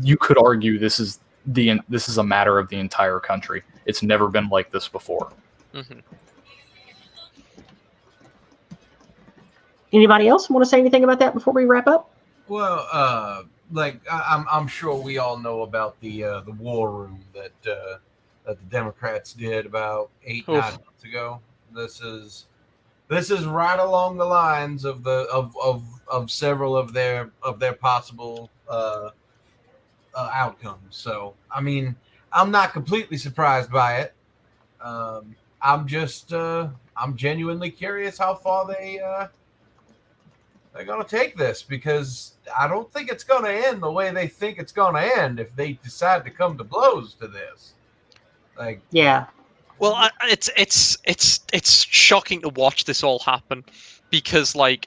you could argue this is a matter of the entire country. It's never been like this before. Mm-hmm. Anybody else want to say anything about that before we wrap up? Well, I'm sure we all know about the war room that the Democrats did about 8-9 months ago. This is right along the lines of several of their possible outcomes. So I mean, I'm not completely surprised by it. I'm genuinely curious how far they're going to take this, because I don't think it's going to end the way they think it's going to end if they decide to come to blows to this. Well, it's shocking to watch this all happen, because the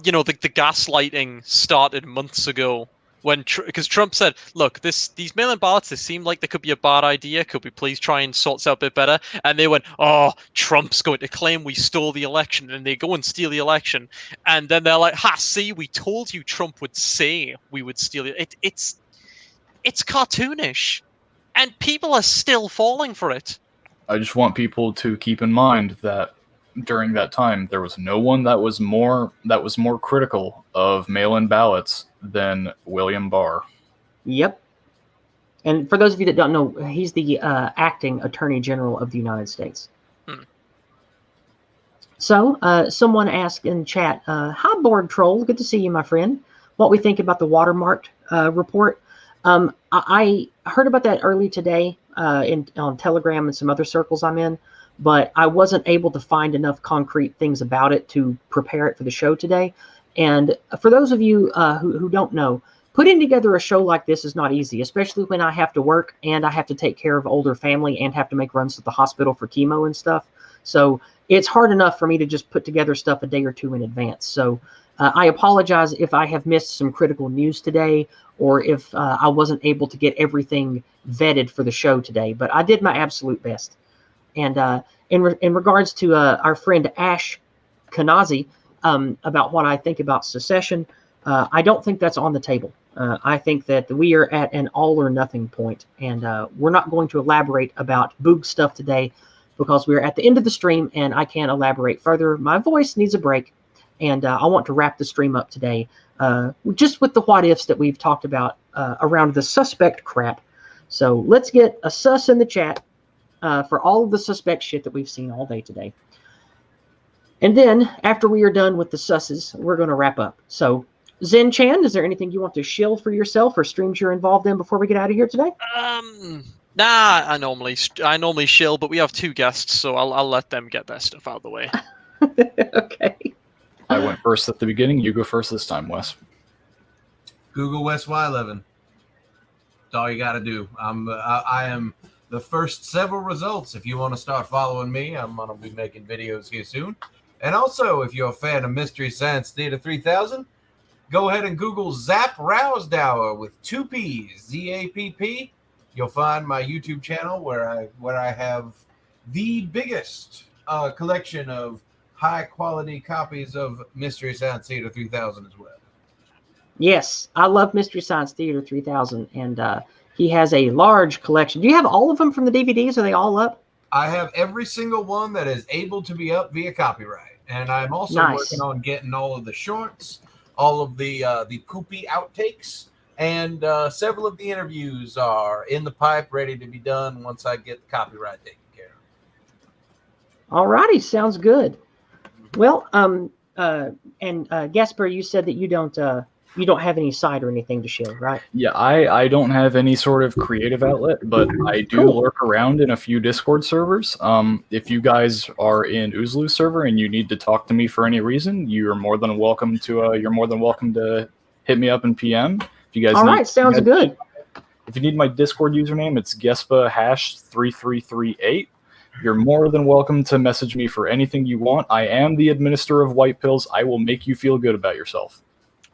gaslighting started months ago because Trump said, look, these mail-in ballots, they seem like they could be a bad idea. Could we please try and sort this out a bit better? And they went, oh, Trump's going to claim we stole the election, and they go and steal the election. And then they're like, see, we told you Trump would say we would steal it. It's cartoonish, and people are still falling for it. I just want people to keep in mind that during that time, there was no one that was more critical of mail-in ballots than William Barr. Yep. And for those of you that don't know, he's the acting Attorney General of the United States. So, someone asked in chat, hi, Board Troll. Good to see you, my friend. What we think about the watermarked report. I heard about that early today on Telegram and some other circles I'm in, but I wasn't able to find enough concrete things about it to prepare it for the show today. And for those of you who don't know, putting together a show like this is not easy, especially when I have to work and I have to take care of older family and have to make runs to the hospital for chemo and stuff. So it's hard enough for me to just put together stuff a day or two in advance. So I apologize if I have missed some critical news today, or if I wasn't able to get everything vetted for the show today, but I did my absolute best. And in regards to our friend Ash Kanazi, about what I think about secession, I don't think that's on the table. I think that we are at an all or nothing point, and we're not going to elaborate about Boog stuff today because we're at the end of the stream and I can't elaborate further. My voice needs a break, and I want to wrap the stream up today just with the what ifs that we've talked about around the suspect crap. So let's get a sus in the chat for all of the suspect shit that we've seen all day today. And then after we are done with the susses, we're going to wrap up. So Zen Chan, is there anything you want to shill for yourself or streams you're involved in before we get out of here today? Nah, I normally shill, but we have 2 guests, so I'll let them get their stuff out of the way. Okay. I went first at the beginning. You go first this time, Wes. Google Wes Y11. That's all you got to do. I am the first several results. If you want to start following me, I'm going to be making videos here soon. And also, if you're a fan of Mystery Science Theater 3000, go ahead and Google Zap Rousdower with 2 P's, Z-A-P-P. You'll find my YouTube channel where I have the biggest collection of high-quality copies of Mystery Science Theater 3000 as well. Yes, I love Mystery Science Theater 3000, and he has a large collection. Do you have all of them from the DVDs? Are they all up? I have every single one that is able to be up via copyright, and I'm also Nice. working on getting all of the shorts, all of the poopy outtakes, and several of the interviews are in the pipe, ready to be done once I get the copyright taken care of. All righty, sounds good. Well, Gasper, you said that you don't have any site or anything to share, right? Yeah, I don't have any sort of creative outlet, but I do lurk around in a few Discord servers. If you guys are in Oozloo's server and you need to talk to me for any reason, you're more than welcome to hit me up in PM. If you guys All right, sounds good. If you need my Discord username, it's Gespa #3338. You're more than welcome to message me for anything you want. I am the administrator of White Pills. I will make you feel good about yourself.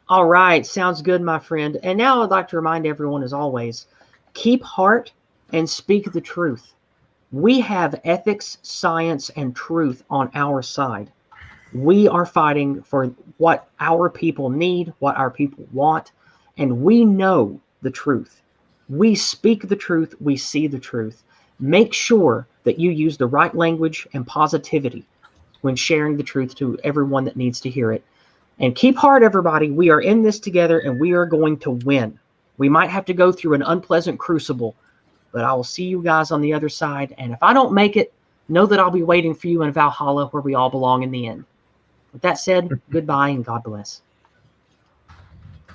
All right, sounds good, my friend. And now I'd like to remind everyone, as always, keep heart and speak the truth. We have ethics, science, and truth on our side. We are fighting for what our people need, what our people want, and we know the truth. We speak the truth. We see the truth. Make sure that you use the right language and positivity when sharing the truth to everyone that needs to hear it. And keep heart, everybody. We are in this together, and we are going to win. We might have to go through an unpleasant crucible, but I will see you guys on the other side. And if I don't make it, know that I'll be waiting for you in Valhalla, where we all belong in the end. With that said, goodbye and God bless.